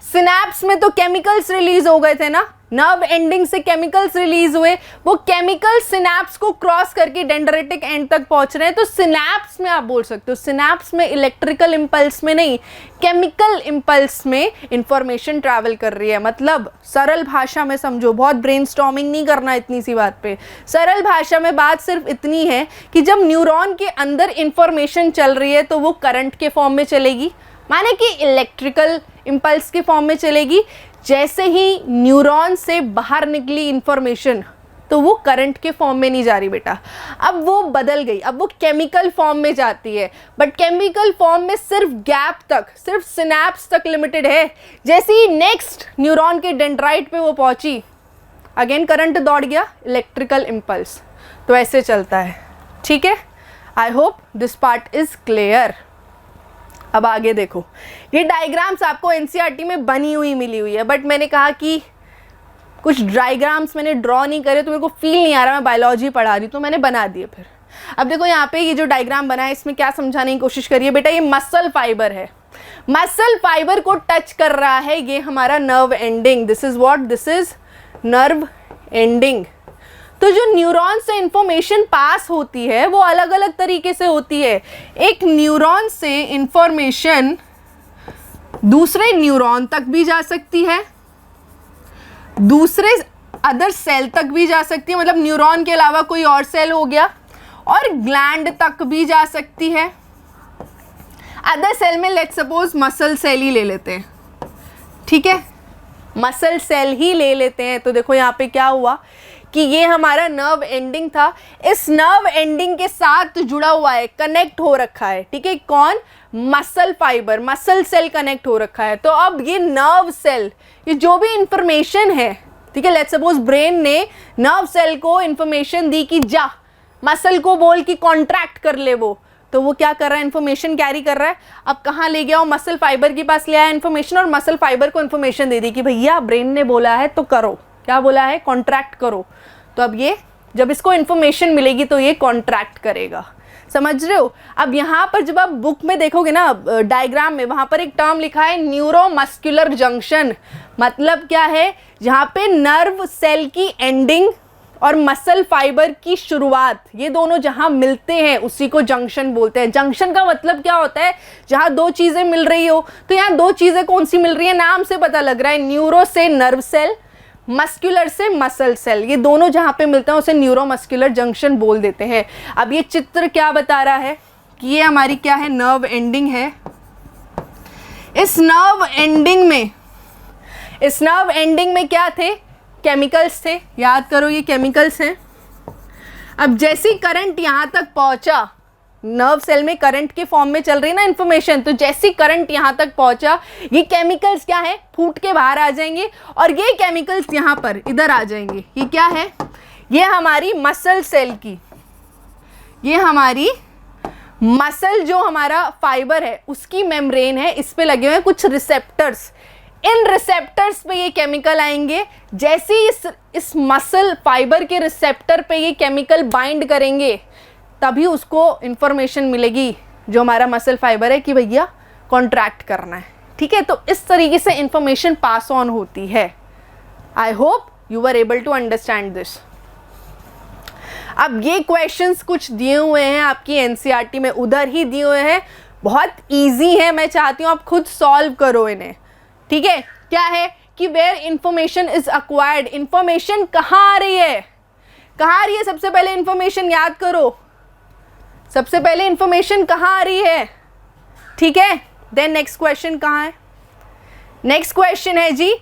सिनैप्स में तो केमिकल्स रिलीज हो गए थे ना, नर्व एंडिंग से केमिकल्स रिलीज हुए, वो केमिकल सिनैप्स को क्रॉस करके डेंड्रेटिक एंड तक पहुंच रहे हैं। तो सिनैप्स में आप बोल सकते हो, सिनैप्स में इलेक्ट्रिकल इंपल्स में नहीं, केमिकल इंपल्स में इंफॉर्मेशन ट्रैवल कर रही है। मतलब सरल भाषा में समझो, बहुत ब्रेनस्टॉर्मिंग नहीं करना इतनी सी बात पे। सरल भाषा में बात सिर्फ इतनी है कि जब न्यूरॉन के अंदर इंफॉर्मेशन चल रही है तो वो करंट के फॉर्म में चलेगी, माने कि इलेक्ट्रिकल इंपल्स के फॉर्म में चलेगी। जैसे ही न्यूरॉन से बाहर निकली इंफॉर्मेशन तो वो करंट के फॉर्म में नहीं जा रही बेटा, अब वो बदल गई, अब वो केमिकल फॉर्म में जाती है। बट केमिकल फॉर्म में सिर्फ गैप तक, सिर्फ सिनैप्स तक लिमिटेड है। जैसे ही नेक्स्ट न्यूरॉन के डेंड्राइट पे वो पहुंची, अगेन करंट दौड़ गया, इलेक्ट्रिकल इंपल्स। तो ऐसे चलता है, ठीक है। I hope this part is clear. अब आगे देखो, ये डायग्राम्स आपको एनसीईआरटी में बनी हुई मिली हुई है, बट मैंने कहा कि कुछ डायग्राम्स मैंने ड्रॉ नहीं करे तो मेरे को फील नहीं आ रहा मैं बायोलॉजी पढ़ा रही, तो मैंने बना दिए फिर। अब देखो यहाँ पे ये जो डायग्राम बना है, इसमें क्या समझाने की कोशिश करिए बेटा, ये मसल फाइबर है, मसल फाइबर को टच कर रहा है ये हमारा nerve ending. This is what, this is nerve ending. तो जो न्यूरॉन से इंफॉर्मेशन पास होती है वो अलग अलग तरीके से होती है। एक न्यूरॉन से इंफॉर्मेशन दूसरे न्यूरॉन तक भी जा सकती है, दूसरे अदर सेल तक भी जा सकती है, मतलब न्यूरॉन के अलावा कोई और सेल हो गया, और ग्लैंड तक भी जा सकती है। अदर सेल में लेट्स सपोज मसल सेल ही ले लेते हैं, ठीक है, मसल सेल ही ले लेते हैं। तो देखो यहाँ पे क्या हुआ कि ये हमारा नर्व एंडिंग था, इस नर्व एंडिंग के साथ जुड़ा हुआ है, कनेक्ट हो रखा है, ठीक है। कौन? Muscle fibre, muscle cell connect हो रखा है। तो अब ये नर्व सेल, ये जो भी इंफॉर्मेशन है, ठीक है, लेट्स सपोज ब्रेन ने नर्व सेल को इंफॉर्मेशन दी कि जा, मसल को बोल कि कॉन्ट्रैक्ट कर ले वो, तो वो क्या कर रहा है, इंफॉर्मेशन कैरी कर रहा है। अब कहाँ ले गया वो, मसल फाइबर के पास ले आया इंफॉर्मेशन, और मसल फाइबर को इंफॉर्मेशन दे दी कि भैया ब्रेन ने बोला है तो करो, क्या बोला है, कॉन्ट्रैक्ट करो। तो अब ये जब इसको इंफॉर्मेशन मिलेगी तो ये कॉन्ट्रैक्ट करेगा, समझ रहे हो। अब यहाँ पर जब आप बुक में देखोगे ना डायग्राम में, वहाँ पर एक टर्म लिखा है न्यूरोमस्कुलर जंक्शन। मतलब क्या है, जहाँ पे नर्व सेल की एंडिंग और मसल फाइबर की शुरुआत, ये दोनों जहाँ मिलते हैं उसी को जंक्शन बोलते हैं। जंक्शन का मतलब क्या होता है, जहाँ दो चीज़ें मिल रही हो। तो यहाँ दो चीज़ें कौन सी मिल रही है, नाम से पता लग रहा है, न्यूरो से नर्व सेल, मस्कुलर से मसल सेल, ये दोनों जहाँ पे मिलते हैं उसे न्यूरोमस्कुलर जंक्शन बोल देते हैं। अब ये चित्र क्या बता रहा है कि ये हमारी क्या है, नर्व एंडिंग है। इस नर्व एंडिंग में क्या थे, केमिकल्स थे, याद करो ये केमिकल्स हैं। अब जैसी करंट यहाँ तक पहुँचा, नर्व सेल में करंट के फॉर्म में चल रही ना इंफॉर्मेशन, तो जैसी करंट यहाँ तक पहुँचा, ये केमिकल्स क्या है, फूट के बाहर आ जाएंगे, और ये केमिकल्स यहाँ पर इधर आ जाएंगे। ये क्या है, ये हमारी मसल सेल की, ये हमारी मसल जो हमारा फाइबर है उसकी मेम्ब्रेन है, इस पे लगे हुए हैं कुछ रिसेप्टर्स। इन रिसेप्टर्स पे ये केमिकल आएंगे, जैसे इस मसल फाइबर के रिसेप्टर पे ये केमिकल बाइंड करेंगे, तभी उसको इंफॉर्मेशन मिलेगी जो हमारा मसल फाइबर है कि भैया कॉन्ट्रैक्ट करना है, ठीक है। तो इस तरीके से इंफॉर्मेशन पास ऑन होती है। I hope you are able to understand this. अब ये क्वेश्चंस कुछ दिए हुए हैं आपकी एनसीईआरटी में, उधर ही दिए हुए हैं, बहुत इजी है, मैं चाहती हूँ आप खुद सॉल्व करो इन्हें, ठीक है। क्या है कि where information is acquired, information कहाँ आ रही है, कहाँ आ रही है, सबसे पहले इंफॉर्मेशन याद करो, सबसे पहले इंफॉर्मेशन कहाँ आ रही है, ठीक है। देन नेक्स्ट क्वेश्चन कहाँ है, नेक्स्ट क्वेश्चन है जी,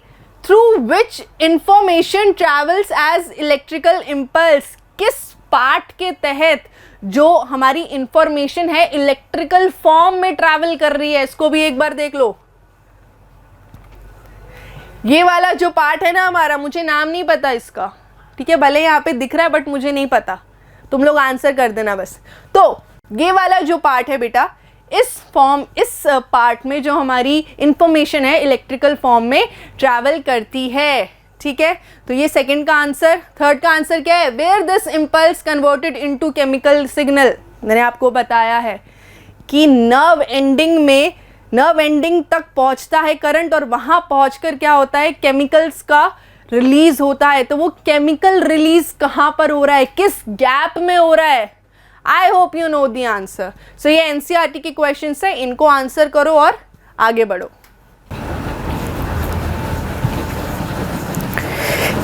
through which information travels as electrical impulse, किस पार्ट के तहत जो हमारी इंफॉर्मेशन है इलेक्ट्रिकल फॉर्म में ट्रैवल कर रही है। इसको भी एक बार देख लो, ये वाला जो पार्ट है ना हमारा, मुझे नाम नहीं पता इसका, ठीक है, भले यहाँ पे दिख रहा है बट मुझे नहीं पता, तुम लोग आंसर कर देना बस। तो ये वाला जो पार्ट है बेटा, इस पार्ट में जो हमारी इंफॉर्मेशन है इलेक्ट्रिकल फॉर्म में ट्रैवल करती है, ठीक है। तो ये सेकंड का आंसर। थर्ड का आंसर क्या है, where this impulse converted into chemical signal, मैंने आपको बताया है कि नर्व एंडिंग तक पहुंचता है करंट, और वहां पहुंचकर क्या होता है, केमिकल्स का रिलीज होता है। तो वो केमिकल रिलीज कहां पर हो रहा है, किस गैप में हो रहा है? I hope you know the answer. So ये एनसीईआरटी के क्वेश्चन है, इनको आंसर करो और आगे बढ़ो।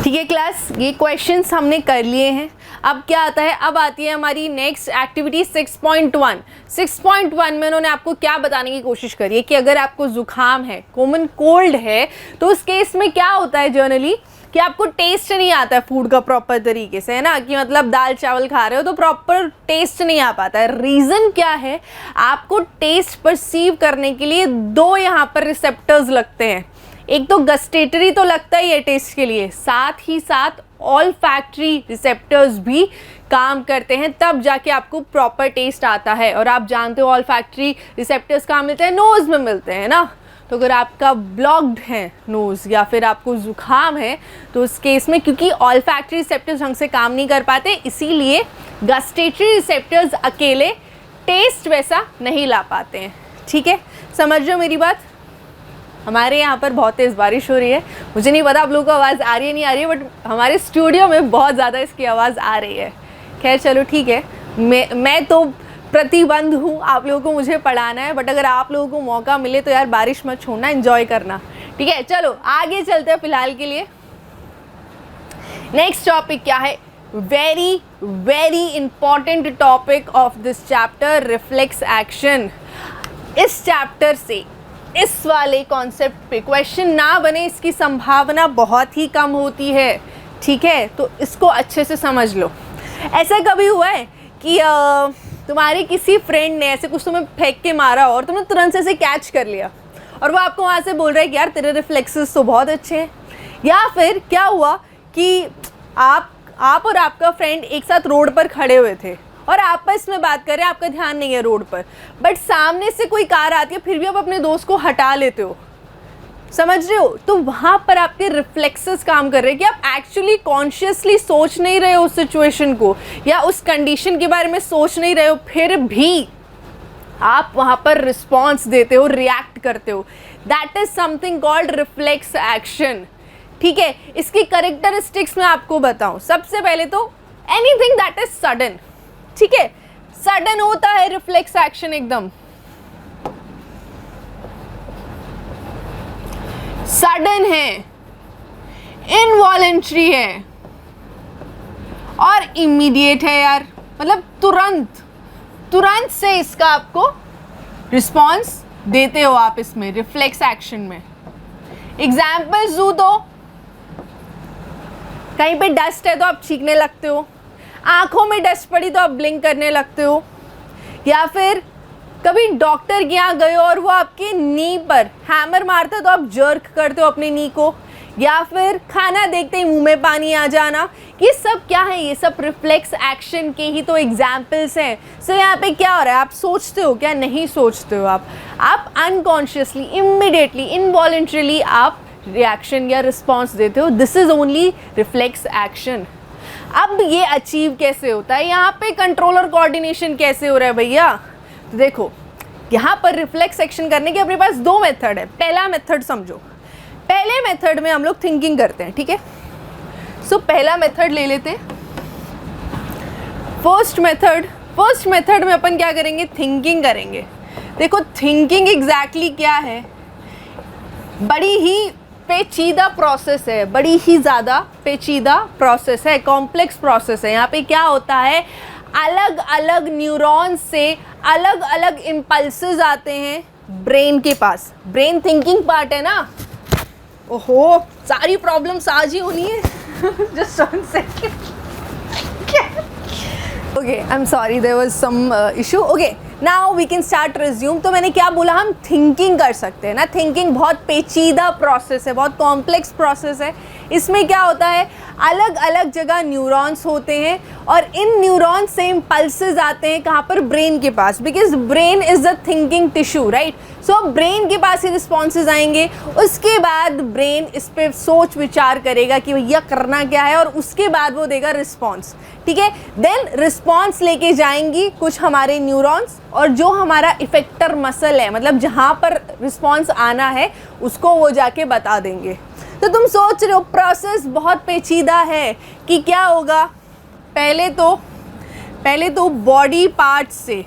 ठीक है क्लास, ये क्वेश्चंस हमने कर लिए हैं। अब क्या आता है, अब आती है हमारी नेक्स्ट एक्टिविटी 6.1। 6.1 में उन्होंने आपको क्या बताने की कोशिश करी है कि अगर आपको जुकाम है, कॉमन कोल्ड है, तो उस केस में क्या होता है जनरली कि आपको टेस्ट नहीं आता है फूड का प्रॉपर तरीके से, है ना, कि मतलब दाल चावल खा रहे हो तो प्रॉपर टेस्ट नहीं आ पाता है। रीज़न क्या है, आपको टेस्ट परसीव करने के लिए दो यहाँ पर रिसेप्टर्स लगते हैं। एक तो गस्टेटरी तो लगता ही है टेस्ट के लिए, साथ ही साथ ऑल्फैक्टरी रिसेप्टर्स भी काम करते हैं, तब जाके आपको प्रॉपर टेस्ट आता है। और आप जानते हो ऑल्फैक्टरी रिसेप्टर्स कहाँ मिलते हैं, नोज़ में मिलते हैं ना। तो अगर आपका ब्लॉक्ड है नोज़ या फिर आपको जुकाम है, तो उस केस में क्योंकि ऑल्फैक्टरी रिसेप्टर्स ढंग से काम नहीं कर पाते, इसीलिए गस्टेटरी रिसेप्टर्स अकेले टेस्ट वैसा नहीं ला पाते हैं। ठीक है, समझ रहे हो मेरी बात? हमारे यहाँ पर बहुत तेज़ बारिश हो रही है, मुझे नहीं पता आप लोगों को आवाज़ आ रही है नहीं आ रही है, बट हमारे स्टूडियो में बहुत ज़्यादा इसकी आवाज़ आ रही है। खैर चलो ठीक है, मैं तो प्रतिबंध हूँ, आप लोगों को मुझे पढ़ाना है, बट अगर आप लोगों को मौका मिले तो यार बारिश मत छोड़ना, एंजॉय करना। ठीक है, चलो आगे चलते हैं फिलहाल के लिए। नेक्स्ट टॉपिक क्या है, very very important topic of this chapter, reflex action. इस चैप्टर से इस वाले कॉन्सेप्ट पे क्वेश्चन ना बने इसकी संभावना बहुत ही कम होती है। ठीक है, तो इसको अच्छे से समझ लो। ऐसा कभी हुआ है कि तुम्हारे किसी फ्रेंड ने ऐसे कुछ तुम्हें फेंक के मारा और तुमने तुरंत से कैच कर लिया और वो आपको वहाँ से बोल रहा है कि यार तेरे रिफ्लेक्सेस तो बहुत अच्छे हैं? या फिर क्या हुआ कि आप और आपका फ्रेंड एक साथ रोड पर खड़े हुए थे और आपस में बात कर रहे हैं, आपका ध्यान नहीं है रोड पर, बट सामने से कोई कार आती है, फिर भी आप अपने दोस्त को हटा लेते हो, समझ रहे हो? तो वहाँ पर आपके रिफ्लेक्सेस काम कर रहे हैं कि आप एक्चुअली कॉन्शियसली सोच नहीं रहे हो उस सिचुएशन को या उस कंडीशन के बारे में सोच नहीं रहे हो, फिर भी आप वहाँ पर रिस्पॉन्स देते हो, रिएक्ट करते हो। That is something called reflex action. ठीक है, इसकी कैरेक्टरिस्टिक्स मैं आपको बताऊं। सबसे पहले तो एनीथिंग दैट इज सडन, ठीक है, सडन होता है रिफ्लेक्स एक्शन, एकदम सडन है, इनवॉलेंट्री है और इमीडिएट है यार, मतलब तुरंत से इसका आपको रिस्पॉन्स देते हो आप इसमें रिफ्लेक्स एक्शन में। एग्जाम्पल्स दूं तो कहीं पे डस्ट है तो आप छींकने लगते हो, आंखों में डस्ट पड़ी तो आप ब्लिंक करने लगते हो, या फिर कभी डॉक्टर के यहाँ गए और वो आपके नी पर हैमर मारता है तो आप जर्क करते हो अपनी नी को, या फिर खाना देखते ही मुंह में पानी आ जाना। ये सब क्या है, ये सब रिफ्लेक्स एक्शन के ही तो एग्जाम्पल्स हैं। सो यहाँ पे क्या हो रहा है, आप सोचते हो क्या? नहीं सोचते हो आप अनकॉन्शियसली, इमीडिएटली, इनवॉलेंट्रीली आप रिएक्शन या रिस्पॉन्स देते हो। This is only reflex action. अब ये अचीव कैसे होता है, यहाँ पे कंट्रोल और कोऑर्डिनेशन कैसे हो रहा है भैया? तो देखो, यहाँ पर रिफ्लेक्स एक्शन करने के अपने पास दो मेथड है। पहला मेथड समझो, पहले मेथड में हम लोग थिंकिंग करते हैं, ठीक है। सो पहला मेथड ले लेते हैं, फर्स्ट मेथड में अपन क्या करेंगे, थिंकिंग करेंगे। देखो थिंकिंग एग्जैक्टली क्या है, बड़ी ही पेचीदा प्रोसेस है, बड़ी ही ज़्यादा पेचीदा प्रोसेस है, कॉम्प्लेक्स प्रोसेस है। यहाँ पे क्या होता है, अलग अलग न्यूरॉन्स से अलग अलग इम्पल्सेस आते हैं ब्रेन के पास। ब्रेन थिंकिंग पार्ट है ना। ओहो, सारी प्रॉब्लम्स आज ही होनी है। Just one second. Okay, I am sorry, there was some issue. Okay, now we can start resume. तो मैंने क्या बोला, हम थिंकिंग कर सकते हैं ना। थिंकिंग बहुत पेचीदा प्रोसेस है, बहुत कॉम्प्लेक्स प्रोसेस है। इसमें क्या होता है, अलग अलग जगह न्यूरॉन्स होते हैं और इन न्यूरॉन्स से इम्पल्सेस आते हैं कहाँ पर, ब्रेन के पास, because brain is the thinking tissue, right. So brain के पास ही रिस्पॉन्सेज आएंगे, उसके बाद ब्रेन इस पे सोच विचार करेगा कि भैया करना क्या है, और उसके बाद वो देगा रिस्पॉन्स, ठीक है। देन रिस्पॉन्स लेके जाएंगी कुछ हमारे न्यूरॉन्स, और जो हमारा इफेक्टर मसल है, मतलब जहाँ पर रिस्पॉन्स आना है उसको वो जाके बता देंगे। तो तुम सोच रहे हो प्रोसेस बहुत पेचीदा है कि क्या होगा। पहले तो बॉडी पार्ट्स से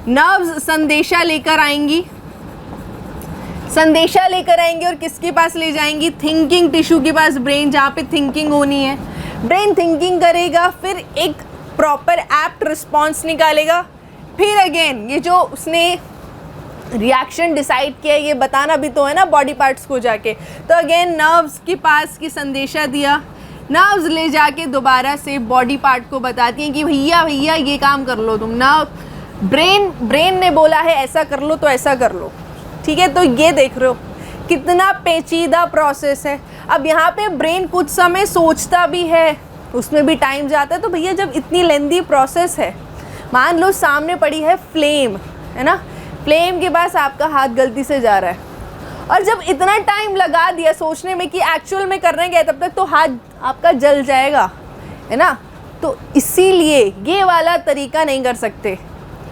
नर्व्स संदेशा लेकर आएंगी और किसके पास ले जाएंगी, थिंकिंग टिश्यू के पास, ब्रेन जहाँ पे थिंकिंग होनी है। ब्रेन थिंकिंग करेगा, फिर एक प्रॉपर एप्ट रिस्पॉन्स निकालेगा। फिर अगेन ये जो उसने रिएक्शन डिसाइड किया है, ये बताना भी तो है ना बॉडी पार्ट्स को जाके, तो अगेन नर्व्स के पास की संदेशा दिया, नर्व्स ले जाके दोबारा से बॉडी पार्ट को बताती हैं कि भैया ये काम कर लो तुम ना, ब्रेन ने बोला है ऐसा कर लो तो ऐसा कर लो, ठीक है। तो ये देख रहे हो कितना पेचीदा प्रोसेस है। अब यहाँ पे ब्रेन कुछ समय सोचता भी है, उसमें भी टाइम जाता है। तो भैया जब इतनी लेंदी प्रोसेस है, मान लो सामने पड़ी है फ्लेम, है ना, फ्लेम के पास आपका हाथ गलती से जा रहा है, और जब इतना टाइम लगा दिया सोचने में कि एक्चुअल में करने गए, तब तक तो हाथ आपका जल जाएगा, है ना। तो इसीलिए ये वाला तरीका नहीं कर सकते,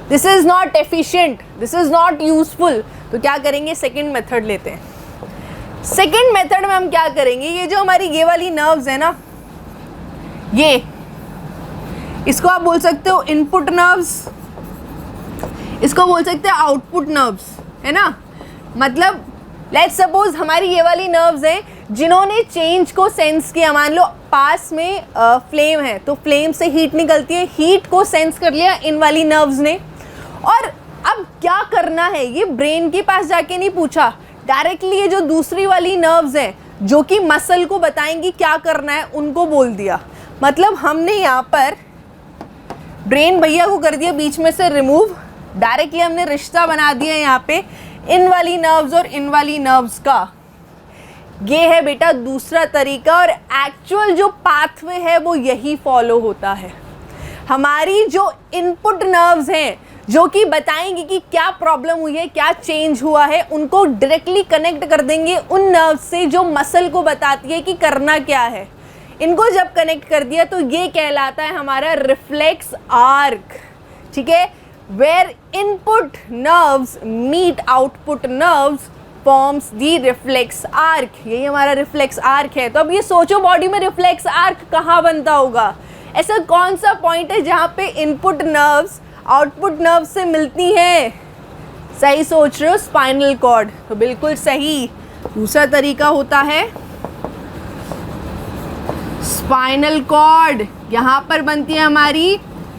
this is not efficient, this is not useful. तो क्या करेंगे, सेकेंड मेथड लेते हैं। सेकेंड मेथड में हम क्या करेंगे, ये जो हमारी ये वाली नर्व्स है ना, ये इसको आप बोल सकते हो इनपुट नर्व्स, इसको बोल सकते हैं आउटपुट नर्व्स, है ना। मतलब लेट्स सपोज हमारी ये वाली नर्व्स हैं जिन्होंने चेंज को सेंस किया। मान लो पास में फ्लेम है, तो फ्लेम से हीट निकलती है, हीट को सेंस कर लिया इन वाली नर्व्स ने, और अब क्या करना है ये ब्रेन के पास जाके नहीं पूछा, डायरेक्टली ये जो दूसरी वाली नर्व्स हैं जो कि मसल को बताएंगी क्या करना है, उनको बोल दिया। मतलब हमने यहाँ पर ब्रेन भैया को कर दिया बीच में से रिमूव, डायरेक्टली हमने रिश्ता बना दिया यहाँ पे इन वाली नर्व्स और इन वाली नर्व्स का। ये है बेटा दूसरा तरीका, और एक्चुअल जो पाथवे है वो यही फॉलो होता है। हमारी जो इनपुट नर्व्स हैं जो कि बताएंगी कि क्या प्रॉब्लम हुई है, क्या चेंज हुआ है, उनको डायरेक्टली कनेक्ट कर देंगे उन नर्व्स से जो मसल को बताती है कि करना क्या है। इनको जब कनेक्ट कर दिया तो ये कहलाता है हमारा रिफ्लेक्स आर्क, ठीक है। Where input nerves meet output nerves forms the reflex arc, यही हमारा रिफ्लेक्स आर्क है। तो अब ये सोचो बॉडी में रिफ्लेक्स आर्क कहाँ बनता होगा, ऐसा कौन सा पॉइंट है जहाँ पे इनपुट नर्व्स आउटपुट नर्व्स से मिलती हैं। सही सोच रहे हो, स्पाइनल कॉर्ड, तो बिल्कुल सही। दूसरा तरीका होता है स्पाइनल कॉर्ड, यहाँ पर बनती है हमारी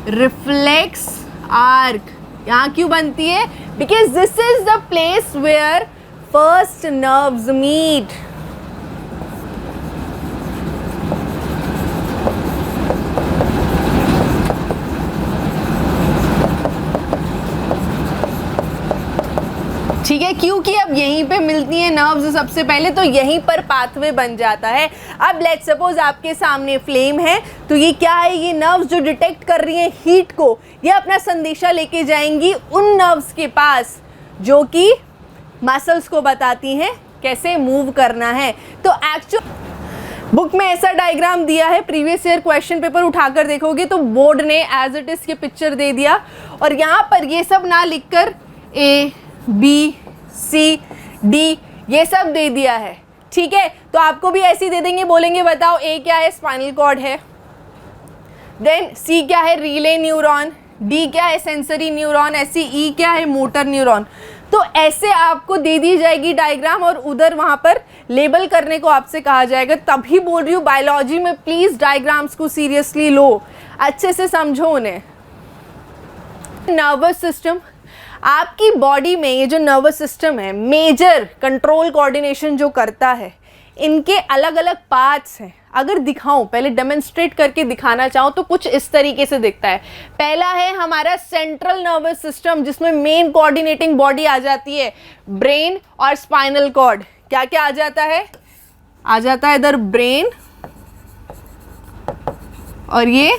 रिफ्लेक्स आर्क। यहाँ क्यों बनती है, because this is the place where first nerves meet. ठीक है, क्योंकि अब यहीं पे मिलती हैं नर्व्स सबसे पहले, तो यहीं पर पाथवे बन जाता है। अब लेट्स सपोज आपके सामने फ्लेम है, तो ये क्या है, ये नर्व्स जो डिटेक्ट कर रही हैं हीट को, ये अपना संदेशा लेके जाएंगी उन नर्व्स के पास जो कि मसल्स को बताती हैं कैसे मूव करना है। तो एक्चुअल बुक में ऐसा डायग्राम दिया है, प्रीवियस ईयर क्वेश्चन पेपर उठाकर देखोगे तो बोर्ड ने एज इट इज के पिक्चर दे दिया, और यहाँ पर ये सब ना लिखकर ए बी सी डी ये सब दे दिया है, ठीक है। तो आपको भी ऐसे ही दे देंगे, बोलेंगे बताओ ए क्या है, स्पाइनल कॉर्ड है, देन सी क्या है, रिले न्यूरॉन, डी क्या है, सेंसरी न्यूरॉन, ऐसी ई क्या है, मोटर न्यूरॉन। तो ऐसे आपको दे दी जाएगी डायग्राम, और उधर वहाँ पर लेबल करने को आपसे कहा जाएगा। तभी बोल रही हूँ बायोलॉजी में प्लीज़ डायग्राम्स को सीरियसली लो, अच्छे से समझो उन्हें। नर्वस सिस्टम, आपकी बॉडी में ये जो नर्वस सिस्टम है मेजर कंट्रोल कोऑर्डिनेशन जो करता है, इनके अलग अलग पार्ट्स हैं। अगर दिखाऊं, पहले डेमोन्स्ट्रेट करके दिखाना चाहूँ तो कुछ इस तरीके से दिखता है। पहला है हमारा सेंट्रल नर्वस सिस्टम, जिसमें मेन कोऑर्डिनेटिंग बॉडी आ जाती है ब्रेन और स्पाइनल कॉर्ड। क्या क्या आ जाता है, आ जाता है इधर ब्रेन और ये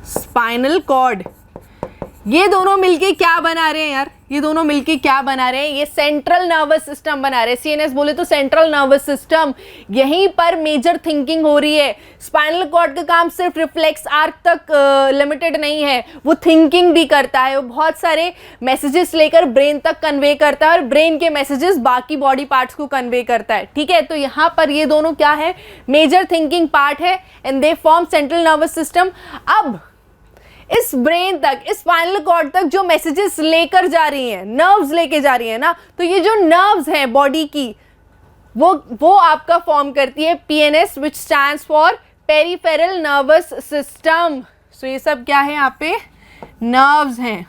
स्पाइनल कॉर्ड। ये दोनों मिलके क्या बना रहे हैं यार, ये दोनों मिलके क्या बना रहे हैं, ये सेंट्रल नर्वस सिस्टम बना रहे हैं। सीएनएस बोले तो सेंट्रल नर्वस सिस्टम, यहीं पर मेजर थिंकिंग हो रही है। स्पाइनल कॉर्ड का काम सिर्फ रिफ्लेक्स आर्क तक लिमिटेड नहीं है, वो थिंकिंग भी करता है, वो बहुत सारे मैसेजेस लेकर ब्रेन तक कन्वे करता है और ब्रेन के मैसेजेस बाकी बॉडी पार्ट्स को कन्वे करता है। ठीक है, तो यहाँ पर ये दोनों क्या है, मेजर थिंकिंग पार्ट है and they form central nervous system. अब इस ब्रेन तक, इस स्पाइनल कॉर्ड तक जो मैसेजेस लेकर जा रही हैं, नर्व्स लेके जा रही है ना, तो ये जो नर्व्स हैं बॉडी की, वो आपका फॉर्म करती है PNS, which stands for peripheral nervous system. So ये सब क्या है, यहाँ पे नर्व्स हैं।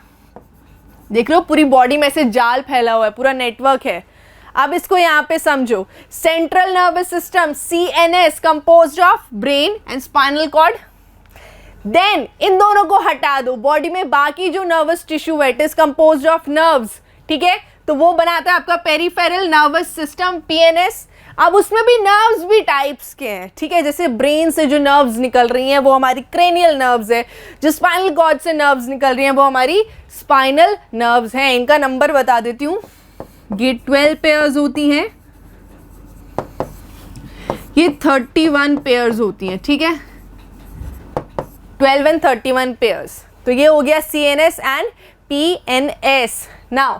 देख लो पूरी बॉडी में से जाल फैला हुआ है, पूरा नेटवर्क है। अब इसको यहाँ पे समझो, central nervous system CNS composed of brain and spinal cord. Then इन दोनों को हटा दो, बॉडी में बाकी जो नर्वस टिश्यू है it is composed of nerves. ठीक है, तो वो बनाता है आपका पेरिफेरल नर्वस सिस्टम पीएनएस। अब उसमें भी नर्व्स भी टाइप्स के हैं। ठीक है, जैसे ब्रेन से जो नर्व्स निकल रही हैं वो हमारी क्रेनियल नर्व्स है, जो स्पाइनल कॉर्ड से नर्व्स निकल रही हैं वो हमारी स्पाइनल नर्व्स हैं। इनका नंबर बता देती हूँ, ये 12 पेयर्स होती हैं, ये 31 पेयर्स होती हैं। ठीक है, 12 and 31 पेयर्स। तो ये हो गया CNS and PNS. Now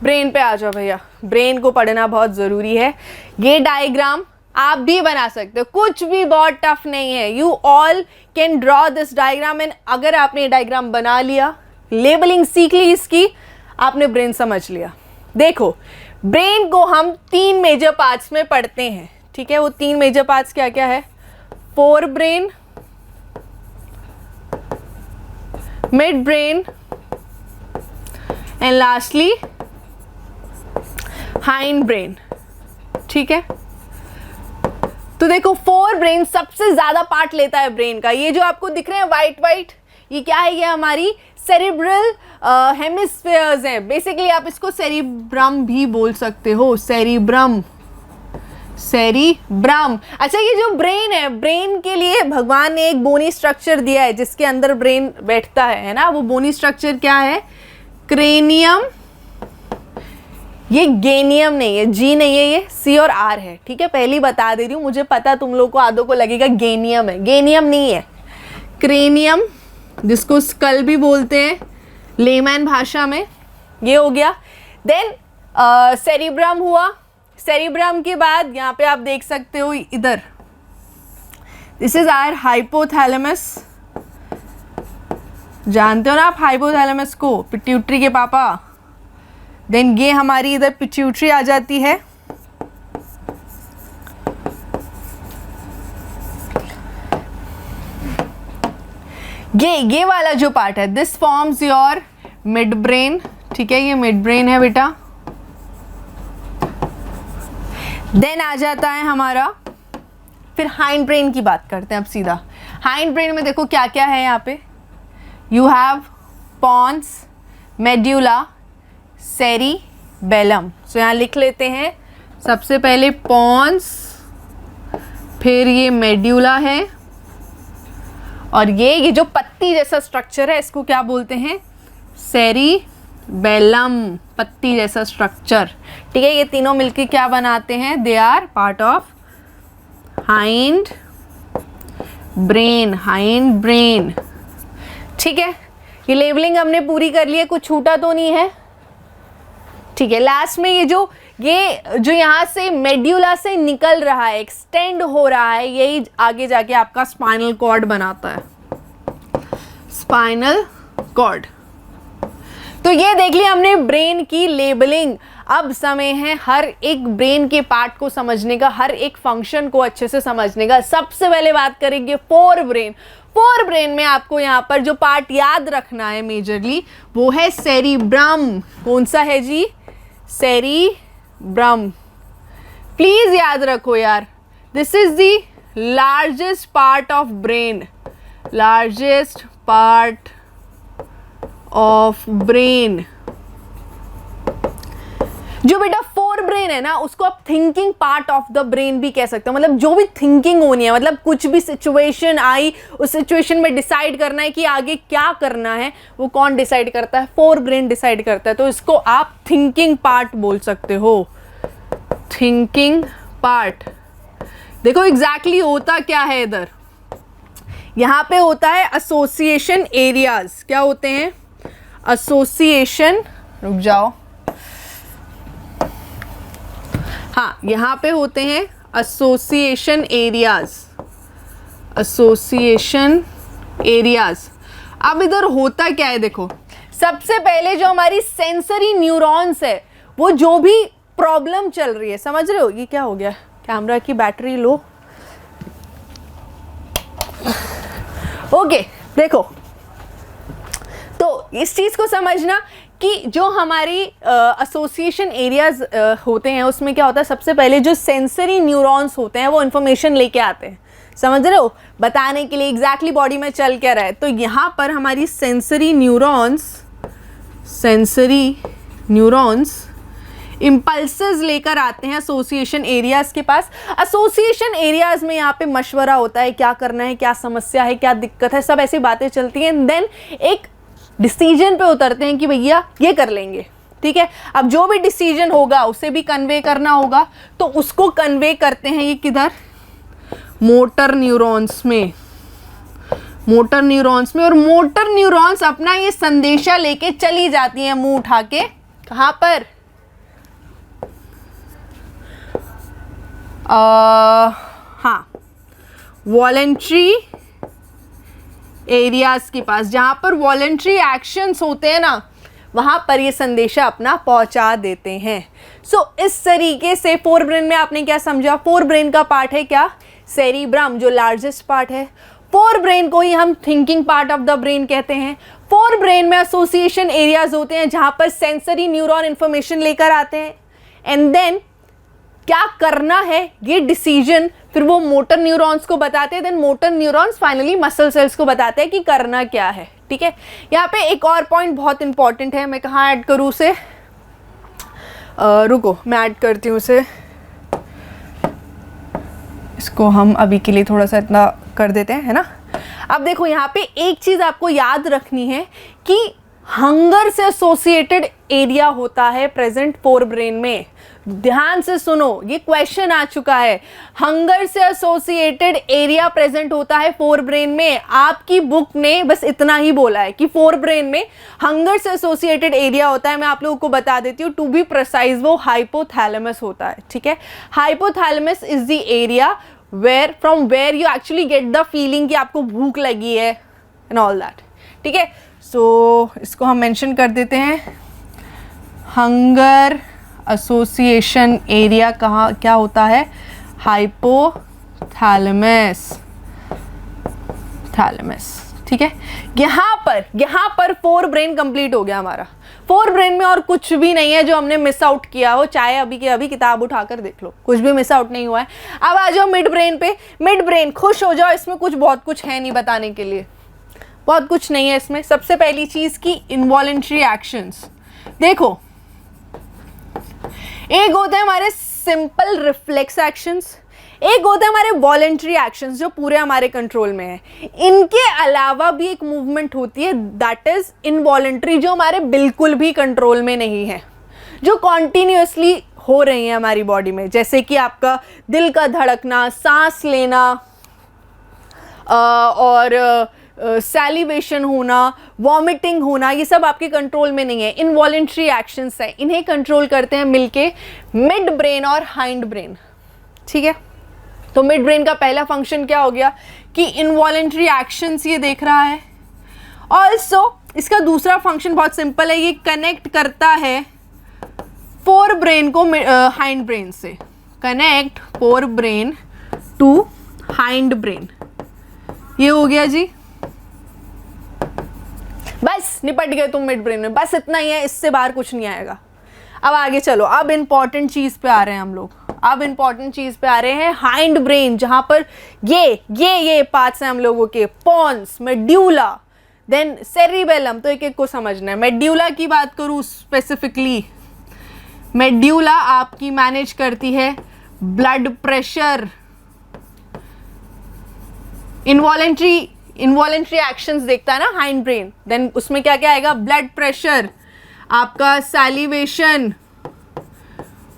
brain पे आ जाओ भैया, ब्रेन को पढ़ना बहुत ज़रूरी है। ये डायग्राम आप भी बना सकते हो, कुछ भी बहुत टफ नहीं है। You all can draw this diagram and अगर आपने ये डायग्राम बना लिया, लेबलिंग सीख ली इसकी, आपने ब्रेन समझ लिया। देखो, ब्रेन को हम 3 मेजर पार्ट्स में पढ़ते हैं। ठीक है, वो 3 मेजर पार्ट्स क्या क्या है, fore brain, mid brain and lastly hind brain. ठीक है, तो देखो फोर ब्रेन सबसे ज्यादा पार्ट लेता है ब्रेन का। ये जो आपको दिख रहे हैं वाइट वाइट, ये क्या है, ये हमारी सेरिब्रल हेमिस्फीयर्स हैं। बेसिकली आप इसको सेरिब्रम भी बोल सकते हो, सेरिब्रम, सेरिब्रम। अच्छा, ये जो ब्रेन है, ब्रेन के लिए भगवान ने एक बोनी स्ट्रक्चर दिया है जिसके अंदर ब्रेन बैठता है ना। वो बोनी स्ट्रक्चर क्या है, क्रेनियम। ये गेनियम नहीं है, जी नहीं है, ये सी और आर है। ठीक है, पहली बता दे रही हूँ, मुझे पता तुम लोग को आधों को लगेगा गेनियम है, गेनियम नहीं है, क्रेनियम, जिसको स्कल भी बोलते हैं लेमैन भाषा में। ये हो गया। देन सेरिब्रम हुआ। सेरिब्रम के बाद यहाँ पे आप देख सकते हो इधर, दिस इज आवर हाइपोथैलेमस। जानते हो ना आप हाइपोथैलेमस को, पिट्यूटरी के पापा। देन ये हमारी इधर पिट्यूटरी आ जाती है। ये वाला जो पार्ट है, this forms your mid brain. ठीक है, ये मिड ब्रेन है बेटा। देन आ जाता है हमारा, फिर हाइंड ब्रेन की बात करते हैं अब सीधा। हाइंड ब्रेन में देखो क्या क्या है यहाँ पे, you have pons, medulla, cerebellum. So यहाँ लिख लेते हैं, सबसे पहले पॉन्स, फिर ये मेड्यूला है, और ये जो पत्ती जैसा स्ट्रक्चर है इसको क्या बोलते हैं, सेरिबेलम, पत्ती जैसा स्ट्रक्चर। ठीक है, ये तीनों मिलके क्या बनाते हैं, they are part of hind brain, hind brain. ठीक है, ये लेबलिंग हमने पूरी कर ली है, कुछ छूटा तो नहीं है। ठीक है, लास्ट में ये जो यहाँ से मेड्यूला से निकल रहा है, एक्सटेंड हो रहा है, यही आगे जाके आपका स्पाइनल कॉर्ड बनाता है, स्पाइनल कॉर्ड। तो ये देख लिया हमने ब्रेन की लेबलिंग। अब समय है हर एक ब्रेन के पार्ट को समझने का, हर एक फंक्शन को अच्छे से समझने का। सबसे पहले बात करेंगे फोर ब्रेन। फोर ब्रेन में आपको यहाँ पर जो पार्ट याद रखना है मेजरली, वो है सेरिब्रम। कौन सा है जी, सेरिब्रम। प्लीज याद रखो यार, this is the largest part of brain, largest part of brain. जो बेटा फोर ब्रेन है ना, उसको आप thinking part of the brain भी कह सकते हो। मतलब जो भी थिंकिंग होनी है, मतलब कुछ भी सिचुएशन आई, उस सिचुएशन में डिसाइड करना है कि आगे क्या करना है, वो कौन डिसाइड करता है? फोर ब्रेन डिसाइड करता है। तो इसको आप थिंकिंग पार्ट बोल सकते हो, थिंकिंग पार्ट। देखो एग्जैक्टली होता क्या है इधर, यहाँ पे होता है एसोसिएशन एरियाज। क्या होते हैं? एसोसिएशन, रुक जाओ, हाँ, यहाँ पे होते हैं एसोसिएशन एरियाज, एसोसिएशन एरियाज। अब इधर होता क्या है, देखो सबसे पहले जो हमारी सेंसरी न्यूरॉन्स है, वो जो भी प्रॉब्लम चल रही है, समझ रहे हो? ये क्या हो गया, कैमरा की बैटरी लो। ओके, देखो तो इस चीज को समझना कि जो हमारी एसोसिएशन एरियाज होते हैं, उसमें क्या होता है, सबसे पहले जो सेंसरी न्यूरॉन्स होते हैं वो इन्फॉर्मेशन लेके आते हैं, समझ रहे हो, बताने के लिए एग्जैक्टली बॉडी में चल क्या रहा है। तो यहाँ पर हमारी सेंसरी न्यूरॉन्स इम्पल्सेस लेकर आते हैं एसोसिएशन एरियाज के पास। एसोसिएशन एरियाज में यहाँ पे मशवरा होता है, क्या करना है, क्या समस्या है, क्या दिक्कत है, सब ऐसी बातें चलती हैं। देन एक डिसीजन पे उतरते हैं कि भैया ये कर लेंगे, ठीक है। अब जो भी डिसीजन होगा उसे भी कन्वे करना होगा, तो उसको कन्वे करते हैं ये किधर, मोटर न्यूरॉन्स में, मोटर न्यूरॉन्स में। और मोटर न्यूरॉन्स अपना ये संदेशा लेके चली जाती हैं मुंह उठा के, कहाँ पर, हाँ, वॉलेंट्री एरियाज के पास, जहां पर वॉलेंट्री एक्शंस होते हैं ना, वहां पर ये संदेशा अपना पहुंचा देते हैं। सो इस तरीके से फोर ब्रेन में आपने क्या समझा, फोर ब्रेन का पार्ट है क्या, सेरिब्रम, जो लार्जेस्ट पार्ट है। फोर ब्रेन को ही हम thinking part of the brain कहते हैं। फोर ब्रेन में एसोसिएशन एरियाज होते हैं जहां पर सेंसरी न्यूरॉन इंफॉर्मेशन लेकर आते हैं, एंड देन क्या करना है ये डिसीजन फिर वो मोटर न्यूरॉन्स को बताते हैं। Then motor neurons finally muscle cells को बताते हैं कि करना क्या है, ठीक है। यहाँ पे एक और पॉइंट बहुत इंपॉर्टेंट है, मैं कहाँ ऐड करूँ उसे, रुको मैं ऐड करती हूँ उसे, इसको हम अभी के लिए थोड़ा सा इतना कर देते हैं, है ना। अब देखो यहाँ पे एक चीज़ आपको याद रखनी है कि हंगर से एसोसिएटेड एरिया होता है प्रेजेंट फोर ब्रेन में। ध्यान से सुनो, ये क्वेश्चन आ चुका है, हंगर से एसोसिएटेड एरिया प्रेजेंट होता है फोर ब्रेन में। आपकी बुक ने बस इतना ही बोला है कि फोर ब्रेन में हंगर से एसोसिएटेड एरिया होता है। मैं आप लोगों को बता देती हूँ, टू बी प्रिसाइज वो हाइपोथैलेमस होता है, ठीक है। Hypothalamus is the area from where you actually get the feeling कि आपको भूख लगी है एंड ऑल दैट, ठीक है। सो इसको हम मेंशन कर देते हैं, हंगर एसोसिएशन एरिया कहाँ क्या होता है, हाइपोथैलेमस, ठीक है। यहाँ पर फोर ब्रेन कंप्लीट हो गया हमारा। फोर ब्रेन में और कुछ भी नहीं है जो हमने मिस आउट किया हो, चाहे अभी के अभी किताब उठाकर देख लो, कुछ भी मिस आउट नहीं हुआ है। अब आ जाओ मिड ब्रेन पे। मिड ब्रेन, खुश हो जाओ, इसमें बहुत कुछ है नहीं बताने के लिए, बहुत कुछ नहीं है इसमें। सबसे पहली चीज की इनवॉलेंट्री एक्शंस। देखो एक होते हैं हमारे सिंपल रिफ्लेक्स एक्शंस, एक होते हैं हमारे वॉलेंट्री एक्शंस जो पूरे हमारे कंट्रोल में है। इनके अलावा भी एक मूवमेंट होती है दैट इज इनवॉलेंट्री, जो हमारे बिल्कुल भी कंट्रोल में नहीं है, जो कॉन्टिन्यूसली हो रही है हमारी बॉडी में, जैसे कि आपका दिल का धड़कना, सांस लेना, और सैलिवेशन होना, वॉमिटिंग होना, ये सब आपके कंट्रोल में नहीं है, इनवॉलेंट्री एक्शंस है। इन्हें कंट्रोल करते हैं मिलके मिड ब्रेन और हाइंड ब्रेन, ठीक है। तो मिड ब्रेन का पहला फंक्शन क्या हो गया कि इनवॉलेंट्री एक्शंस ये देख रहा है। ऑल्सो इसका दूसरा फंक्शन बहुत सिंपल है, ये कनेक्ट करता है फोर ब्रेन को हाइंड ब्रेन से, connect fore brain to hind brain. ये हो गया जी, बस निपट गए तुम मिड ब्रेन में, बस इतना ही है, इससे बाहर कुछ नहीं आएगा। अब आगे चलो, अब इंपॉर्टेंट चीज पे आ रहे हैं हम लोग, अब इंपॉर्टेंट चीज पे आ रहे हैं हाइंड ब्रेन, जहां पर ये पार्ट्स हैं हम लोगों के, पॉन्स, मेड्यूला, देन सेरिबेलम। तो एक एक को समझना है। मेड्यूला की बात करूं स्पेसिफिकली, मेड्यूला आपकी मैनेज करती है ब्लड प्रेशर, इनवॉलेंट्री एक्शंस देखता है ना हाइंड ब्रेन, देन उसमें क्या क्या आएगा, ब्लड प्रेशर, आपका सैलिवेशन,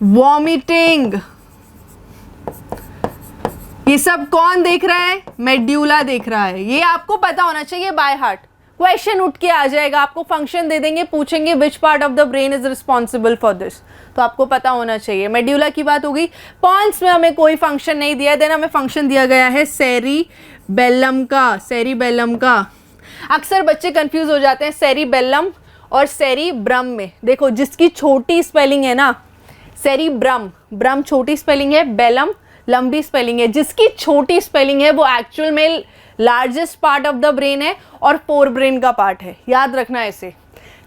वॉमिटिंग, ये सब कौन देख रहा है, मेड्यूला देख रहा है। ये आपको पता होना चाहिए बाय हार्ट, क्वेश्चन उठ के आ जाएगा, आपको फंक्शन दे देंगे, पूछेंगे विच part of the brain is responsible for this, तो आपको पता होना चाहिए। मेड्यूला की बात होगी। पॉइंट्स में हमें कोई फंक्शन नहीं दिया, देन हमें फंक्शन दिया गया है सेरिबेलम का। अक्सर बच्चे कंफ्यूज हो जाते हैं सेरिबेलम और सेरिब्रम में। देखो जिसकी छोटी स्पेलिंग है ना, सेरिब्रम, ब्रम छोटी स्पेलिंग है, बेलम लंबी स्पेलिंग है। जिसकी छोटी स्पेलिंग है वो एक्चुअल में largest part of the brain है और फोर ब्रेन का पार्ट है, याद रखना ऐसे।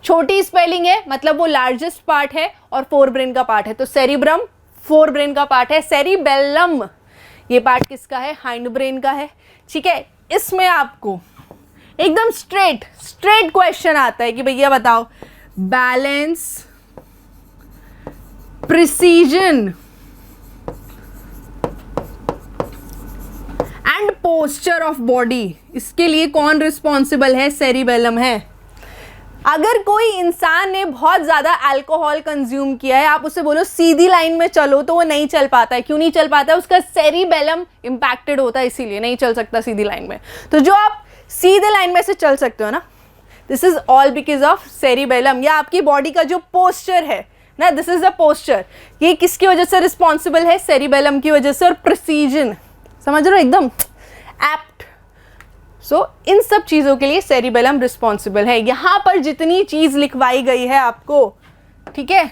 छोटी स्पेलिंग है मतलब वो लार्जेस्ट पार्ट है और फोर ब्रेन का पार्ट है, तो सेरिब्रम फोर ब्रेन का पार्ट है, सेरिबेलम ये पार्ट किसका है, हाइंड ब्रेन का है। ठीक है, इसमें आपको एकदम स्ट्रेट क्वेश्चन आता है कि भैया बताओ balance, precision and posture of body, इसके लिए कौन रिस्पॉन्सिबल है, सेरिबेलम है। अगर कोई इंसान ने बहुत ज़्यादा अल्कोहल कंज्यूम किया है, आप उसे बोलो सीधी लाइन में चलो तो वो नहीं चल पाता है। क्यों नहीं चल पाता है, उसका सेरिबेलम इम्पैक्टेड होता है, इसीलिए नहीं चल सकता सीधी लाइन में। तो जो आप सीधे लाइन में से चल सकते हो ना, this is all because of cerebellum. या आपकी बॉडी का जो पोस्चर है ना, दिस इज द पोस्चर, ये किसकी वजह से रिस्पॉन्सिबल है, सेरिबेलम की वजह से। और प्रिसीजन समझ रहे हो, एकदम एप्ट। सो इन सब चीज़ों के लिए सेरिबेलम रिस्पॉन्सिबल है। यहाँ पर जितनी चीज़ लिखवाई गई है आपको, ठीक है,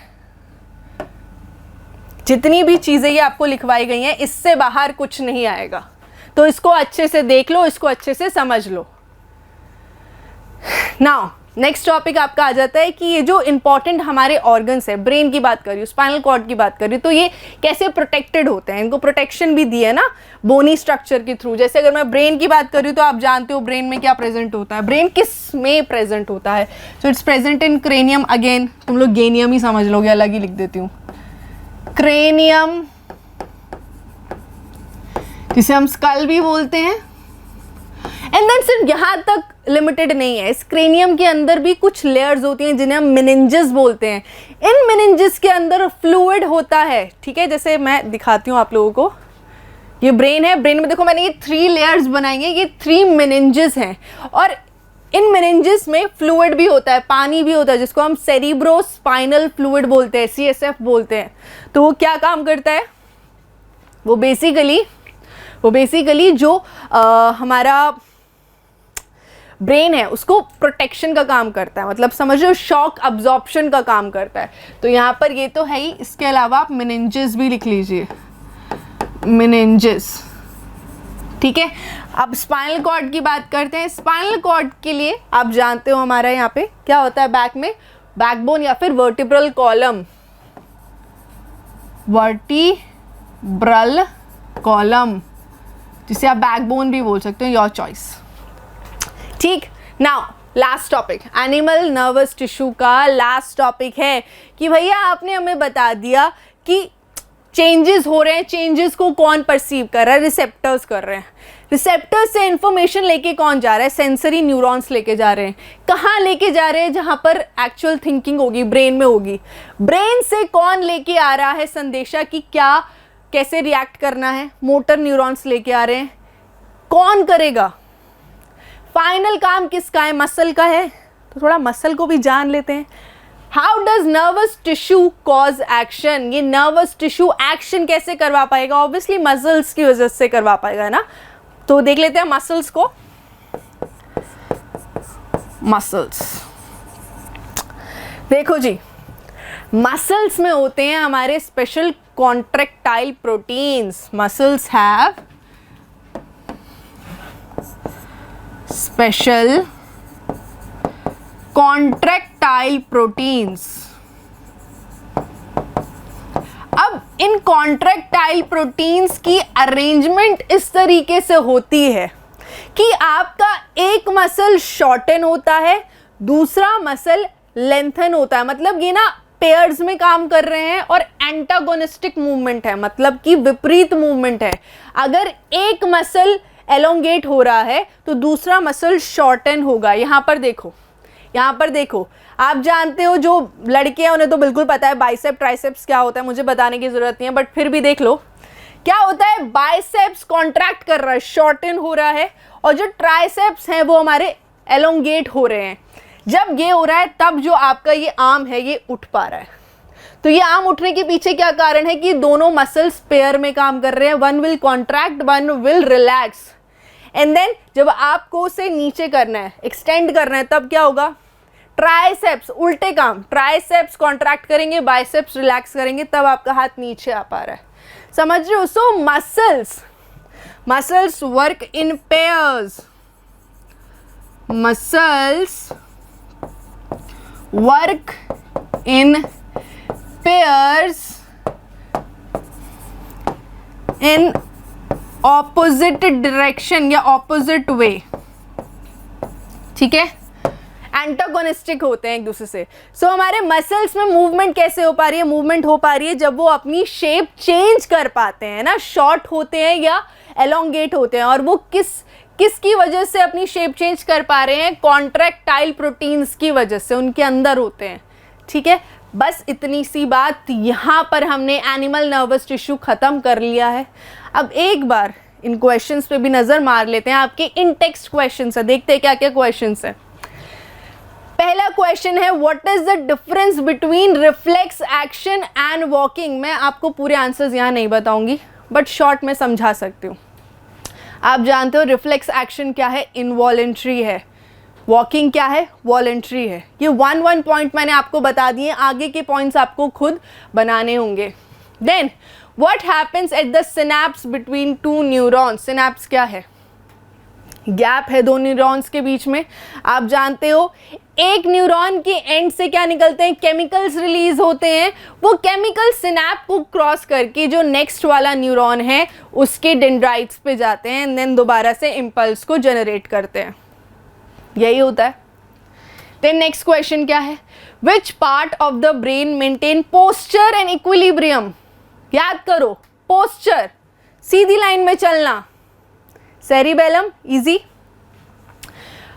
जितनी भी चीज़ें ये आपको लिखवाई गई हैं, इससे बाहर कुछ नहीं आएगा। तो इसको अच्छे से देख लो, इसको अच्छे से समझ लो। नाउ नेक्स्ट टॉपिक आपका आ जाता है कि ये जो इंपॉर्टेंट हमारे ऑर्गन्स है, ब्रेन की बात कर रही हूँ, स्पाइनल कॉर्ड की बात कर रही हूँ, तो ये कैसे प्रोटेक्टेड होते हैं, इनको प्रोटेक्शन भी दी है ना बोनी स्ट्रक्चर के थ्रू। जैसे अगर मैं ब्रेन की बात कर रही हूँ तो आप जानते हो ब्रेन में क्या प्रेजेंट होता है, ब्रेन किस में प्रेजेंट होता है, so it's present in cranium. Again तुम लोग गेनियम ही समझ लोगे, अलग ही लिख देती हूँ, क्रेनियम जिसे हम स्कल भी बोलते हैं। एंड देन सिर्फ यहाँ तक लिमिटेड नहीं है, इस क्रेनियम के अंदर भी कुछ लेयर्स होती हैं जिन्हें हम मेनिंजेस बोलते हैं। इन मेनिंजेस के अंदर फ्लूइड होता है, ठीक है, जैसे मैं दिखाती हूँ आप लोगों को। ये ब्रेन है, ब्रेन में देखो मैंने ये 3 लेयर्स बनाई हैं, ये 3 मेनिंजेस हैं। और इन मेनिंजेस में फ्लूइड भी होता है, पानी भी होता है, जिसको हम सेरिब्रोस्पाइनल फ्लूइड बोलते हैं, CSF बोलते हैं। तो वो क्या काम करता है, वो बेसिकली जो हमारा ब्रेन है उसको प्रोटेक्शन का काम करता है, मतलब समझ लो शॉक अब्जॉर्प्शन का काम करता है। तो यहाँ पर ये तो है ही, इसके अलावा आप मेनिंजेस भी लिख लीजिए, मेनिंजेस। ठीक है, अब स्पाइनल कॉर्ड की बात करते हैं। स्पाइनल कॉर्ड के लिए आप जानते हो हमारा यहाँ पे क्या होता है, बैक में बैकबोन या फिर वर्टिब्रल कॉलम, वर्टिब्रल कॉलम जिसे आप बैकबोन भी बोल सकते हो, योर चॉइस। ठीक, now last topic, animal nervous tissue का लास्ट टॉपिक है कि भैया आपने हमें बता दिया कि चेंजेस हो रहे हैं, चेंजेस को कौन परसीव कर रहा है, रिसेप्टर्स कर रहे हैं। रिसेप्टर्स से इंफॉर्मेशन लेके कौन जा रहा है, सेंसरी न्यूरॉन्स लेके जा रहे हैं। कहाँ लेके जा रहे हैं, जहाँ पर एक्चुअल थिंकिंग होगी, ब्रेन में होगी। ब्रेन से कौन लेके आ रहा है संदेशा कि क्या कैसे रिएक्ट करना है, मोटर न्यूरॉन्स लेके आ रहे हैं। कौन करेगा, फाइनल काम किसका है, मसल का है। तो थोड़ा मसल को भी जान लेते हैं। How does nervous tissue cause action, ये नर्वस टिश्यू एक्शन कैसे करवा पाएगा, ऑब्वियसली मसल्स की वजह से करवा पाएगा ना। तो देख लेते हैं मसल्स को। मसल्स देखो जी, मसल्स में होते हैं हमारे special contractile proteins. Muscles have special contractile proteins. अब इन कॉन्ट्रैक्टाइल प्रोटीन्स की अरेंजमेंट इस तरीके से होती है कि आपका एक मसल शॉर्टन होता है, दूसरा मसल लेंथन होता है। मतलब ये ना पेयर्स में काम कर रहे हैं और एंटागोनिस्टिक मूवमेंट है, मतलब कि विपरीत मूवमेंट है। अगर एक मसल एलोंगेट हो रहा है तो दूसरा मसल शॉर्टन होगा। यहाँ पर देखो, यहाँ पर देखो, आप जानते हो, जो लड़के हैं उन्हें तो बिल्कुल पता है बाइसेप ट्राइसेप्स क्या होता है, मुझे बताने की जरूरत नहीं है, बट फिर भी देख लो क्या होता है। बाइसेप्स कॉन्ट्रैक्ट कर रहा है, शॉर्टन हो रहा है, और जो ट्राइसेप्स हैं वो हमारे एलोंगेट हो रहे हैं। जब ये हो रहा है तब जो आपका ये आर्म है ये उठ पा रहा है। तो ये आर्म उठने के पीछे क्या कारण है कि दोनों मसल्स पेयर में काम कर रहे हैं, one will contract, one will relax. And then जब आपको उसे नीचे करना है, एक्सटेंड करना है, तब क्या होगा, ट्राइसेप्स उल्टे काम, ट्राइसेप्स कॉन्ट्रैक्ट करेंगे, बाइसेप्स रिलैक्स करेंगे, तब आपका हाथ नीचे आ पा रहा है। समझ रहे हो? So muscles work in pairs, muscles work in pairs in opposite direction या ऑपोजिट वे, ठीक है, एंटागोनिस्टिक होते हैं एक दूसरे से। सो हमारे मसल्स में मूवमेंट कैसे हो पा रही है? मूवमेंट हो पा रही है जब वो अपनी शेप चेंज कर पाते हैं ना, शॉर्ट होते हैं या एलोंगेट होते हैं। और वो किसकी वजह से अपनी शेप चेंज कर पा रहे हैं? कॉन्ट्रैक्टाइल प्रोटीन्स की वजह से, उनके अंदर होते हैं, ठीक है। बस इतनी सी बात, यहाँ पर हमने एनिमल नर्वस टिश्यू खत्म कर लिया है। अब एक बार इन क्वेश्चंस पे भी नजर मार लेते हैं। आपके इन टेक्स्ट क्वेश्चंस है, देखते हैं क्या क्या क्वेश्चंस है। पहला क्वेश्चन है, what is the difference between reflex action and walking. मैं आपको पूरे आंसर्स यहाँ नहीं बताऊंगी, बट शॉर्ट में समझा सकती हूँ। आप जानते हो रिफ्लेक्स एक्शन क्या है? इनवॉलेंट्री है। वॉकिंग क्या है? वॉलेंट्री है। ये वन पॉइंट मैंने आपको बता दिए, आगे के पॉइंट्स आपको खुद बनाने होंगे। Then what happens at the synapse between two neurons. Synapse क्या है? गैप है दो न्यूरॉन्स के बीच में। आप जानते हो एक न्यूरॉन के एंड से क्या निकलते हैं? केमिकल्स रिलीज होते हैं। वो केमिकल सिनैप को क्रॉस करके जो नेक्स्ट वाला न्यूरॉन है उसके डेंड्राइट्स पे जाते हैं, एंड देन दोबारा से इम्पल्स को जनरेट करते हैं। यही होता है। देन नेक्स्ट क्वेश्चन क्या है? Which part of the brain maintain posture and equilibrium. याद करो, पोस्चर, सीधी लाइन में चलना, cerebellum, easy.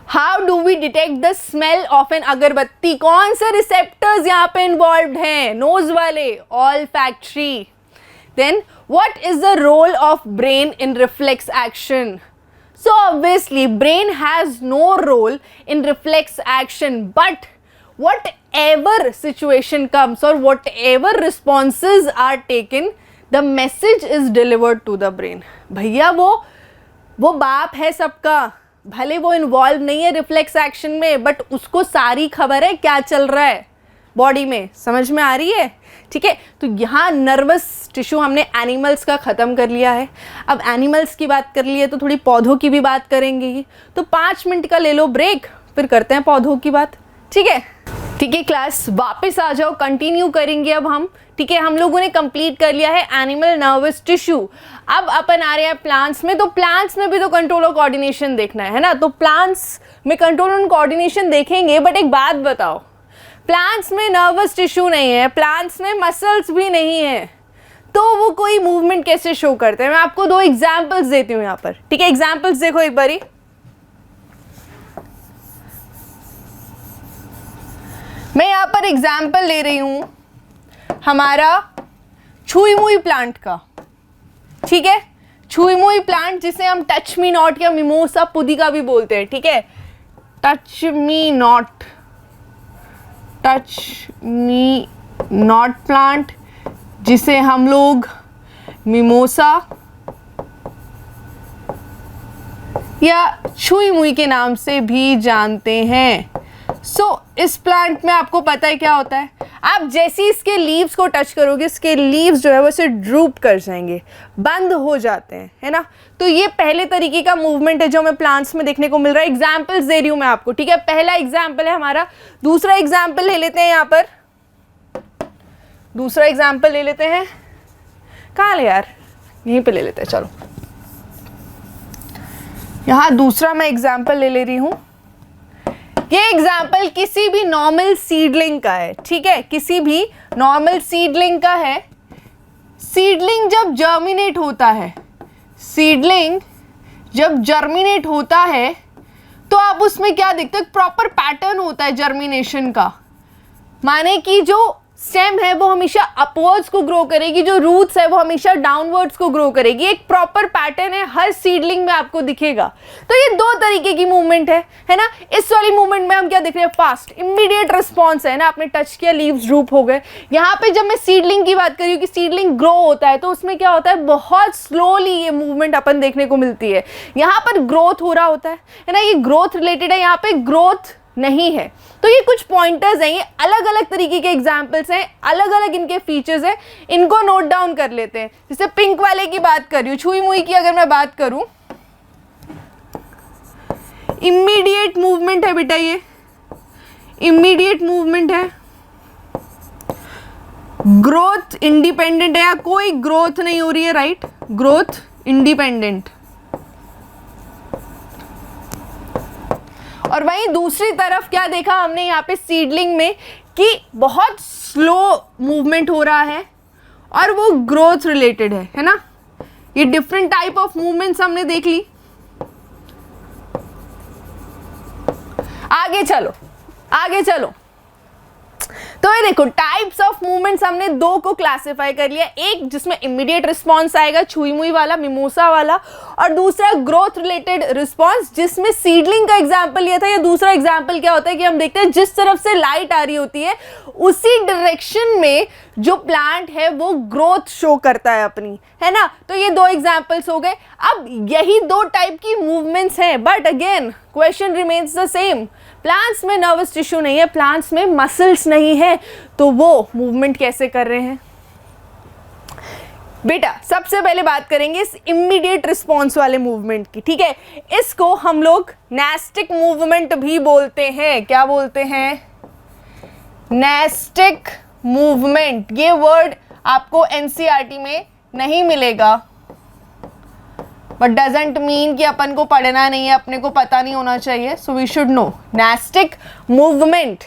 How do we detect the smell of an agarbatti. कौन से रिसेप्टर्स यहाँ पे इन्वॉल्व हैं? नोज वाले, olfactory. Then what is the role of brain in reflex action. So obviously brain has no role in reflex action, but whatever situation comes or whatever responses are taken, the message is delivered to the brain. भैया वो बाप है सबका, भले वो इन्वॉल्व नहीं है रिफ्लेक्स एक्शन में, बट उसको सारी खबर है क्या चल रहा है बॉडी में। समझ में आ रही है? ठीक है। तो यहाँ नर्वस टिश्यू हमने एनिमल्स का ख़त्म कर लिया है। अब एनिमल्स की बात कर ली है तो थोड़ी पौधों की भी बात करेंगे ही। तो 5 मिनट का ले लो ब्रेक, फिर करते हैं पौधों की बात। ठीक है? ठीक है क्लास, वापस आ जाओ, कंटिन्यू करेंगे अब हम। ठीक है, हम लोगों ने कंप्लीट कर लिया है एनिमल नर्वस टिश्यू। अब अपन आ रहे हैं प्लांट्स में। तो प्लांट्स में भी तो कंट्रोल और कोऑर्डिनेशन देखना है ना। तो प्लांट्स में कंट्रोल और कोऑर्डिनेशन देखेंगे, बट एक बात बताओ, प्लांट्स में नर्वस टिश्यू नहीं है, प्लांट्स में मसल्स भी नहीं है, तो वो कोई मूवमेंट कैसे शो करते हैं? मैं आपको 2 एग्जांपल्स देती हूँ यहाँ पर। ठीक है, एग्जांपल्स देखो एक बारी। मैं यहाँ पर एग्जांपल ले रही हूँ हमारा छुई मुई प्लांट का। ठीक है, छुई मुई प्लांट जिसे हम टच मी नॉट या मिमोसा पुदिका भी बोलते हैं। ठीक है, touch me not, touch me not plant जिसे हम लोग मिमोसा या छुई मुई के नाम से भी जानते हैं। इस प्लांट में आपको पता है क्या होता है? आप जैसे ही इसके लीव्स को टच करोगे, इसके लीव्स जो है वो ऐसे ड्रूप कर जाएंगे, बंद हो जाते हैं, है ना। तो ये पहले तरीके का मूवमेंट है जो हमें प्लांट्स में देखने को मिल रहा है। एग्जाम्पल्स दे रही हूँ मैं आपको। ठीक है, पहला एग्जाम्पल है हमारा। दूसरा एग्जाम्पल ले लेते हैं यहाँ पर, दूसरा एग्जाम्पल ले लेते हैं। कहाँ ले यार, यहीं पे ले लेते हैं। चलो, यहाँ दूसरा मैं एग्जाम्पल ले रही हूँ। ये एग्जाम्पल किसी भी नॉर्मल सीडलिंग का है, ठीक है, किसी भी नॉर्मल सीडलिंग का है। सीडलिंग जब जर्मिनेट होता है, सीडलिंग जब जर्मिनेट होता है तो आप उसमें क्या देखते हो, प्रॉपर पैटर्न होता है जर्मिनेशन का, माने कि जो स्टेम है वो हमेशा अपवर्ड्स को ग्रो करेगी, जो रूट्स है वो हमेशा डाउनवर्ड्स को ग्रो करेगी। एक प्रॉपर पैटर्न है, हर सीडलिंग में आपको दिखेगा। तो ये दो तरीके की मूवमेंट है ना। इस वाली मूवमेंट में हम क्या देख रहे हैं, फास्ट इमीडिएट रिस्पॉन्स है ना, आपने टच किया लीव्स ड्रूप हो गए। यहाँ पे जब मैं सीडलिंग की बात कर रही हूँ कि सीडलिंग ग्रो होता है तो उसमें क्या होता है, बहुत स्लोली ये मूवमेंट अपन देखने को मिलती है। यहाँ पर ग्रोथ हो रहा होता है ना, ये ग्रोथ रिलेटेड है, यहाँ पे ग्रोथ नहीं है। तो ये कुछ पॉइंटर्स हैं, ये अलग अलग तरीके के एग्जाम्पल्स हैं, अलग अलग इनके फीचर्स हैं, इनको नोट डाउन कर लेते हैं। जैसे पिंक वाले की बात कर रही हूँ, छुई मुई की अगर मैं बात करूं, इमीडिएट मूवमेंट है बेटा, ये इमीडिएट मूवमेंट है, ग्रोथ इंडिपेंडेंट है, या कोई ग्रोथ नहीं हो रही है, राइट, ग्रोथ इंडिपेंडेंट। और वहीं दूसरी तरफ क्या देखा हमने यहाँ पे सीडलिंग में कि बहुत स्लो मूवमेंट हो रहा है और वो ग्रोथ रिलेटेड है ना। ये डिफरेंट टाइप ऑफ मूवमेंट्स हमने देख ली। आगे चलो, आगे चलो। तो ये देखो टाइप्स ऑफ मूवमेंट्स हमने दो को क्लासिफाई कर लिया, एक जिसमें इमीडिएट रिस्पॉन्स आएगा छुई मुई वाला, मिमोसा वाला, और दूसरा ग्रोथ रिलेटेड रिस्पॉन्स जिसमें सीडलिंग का एग्जांपल लिया था। या दूसरा एग्जांपल क्या होता है कि हम देखते हैं जिस तरफ से लाइट आ रही होती है उसी डायरेक्शन में जो प्लांट है वो ग्रोथ शो करता है अपनी, है ना। तो ये दो एग्जांपल्स हो गए। अब यही दो टाइप की मूवमेंट्स हैं, but again question remains the same. Plants में नर्वस टिश्यू नहीं है, प्लांट्स में मसल्स नहीं है, तो वो मूवमेंट कैसे कर रहे हैं बेटा। सबसे पहले बात करेंगे इस इमीडिएट रिस्पॉन्स वाले मूवमेंट की, ठीक है। इसको हम लोग नेस्टिक मूवमेंट भी बोलते हैं। क्या बोलते हैं, नेस्टिक मूवमेंट। ये वर्ड आपको एनसीईआरटी में नहीं मिलेगा, बट डजेंट मीन कि अपन को पढ़ना नहीं है, अपने को पता नहीं होना चाहिए। So we should know nastic movement,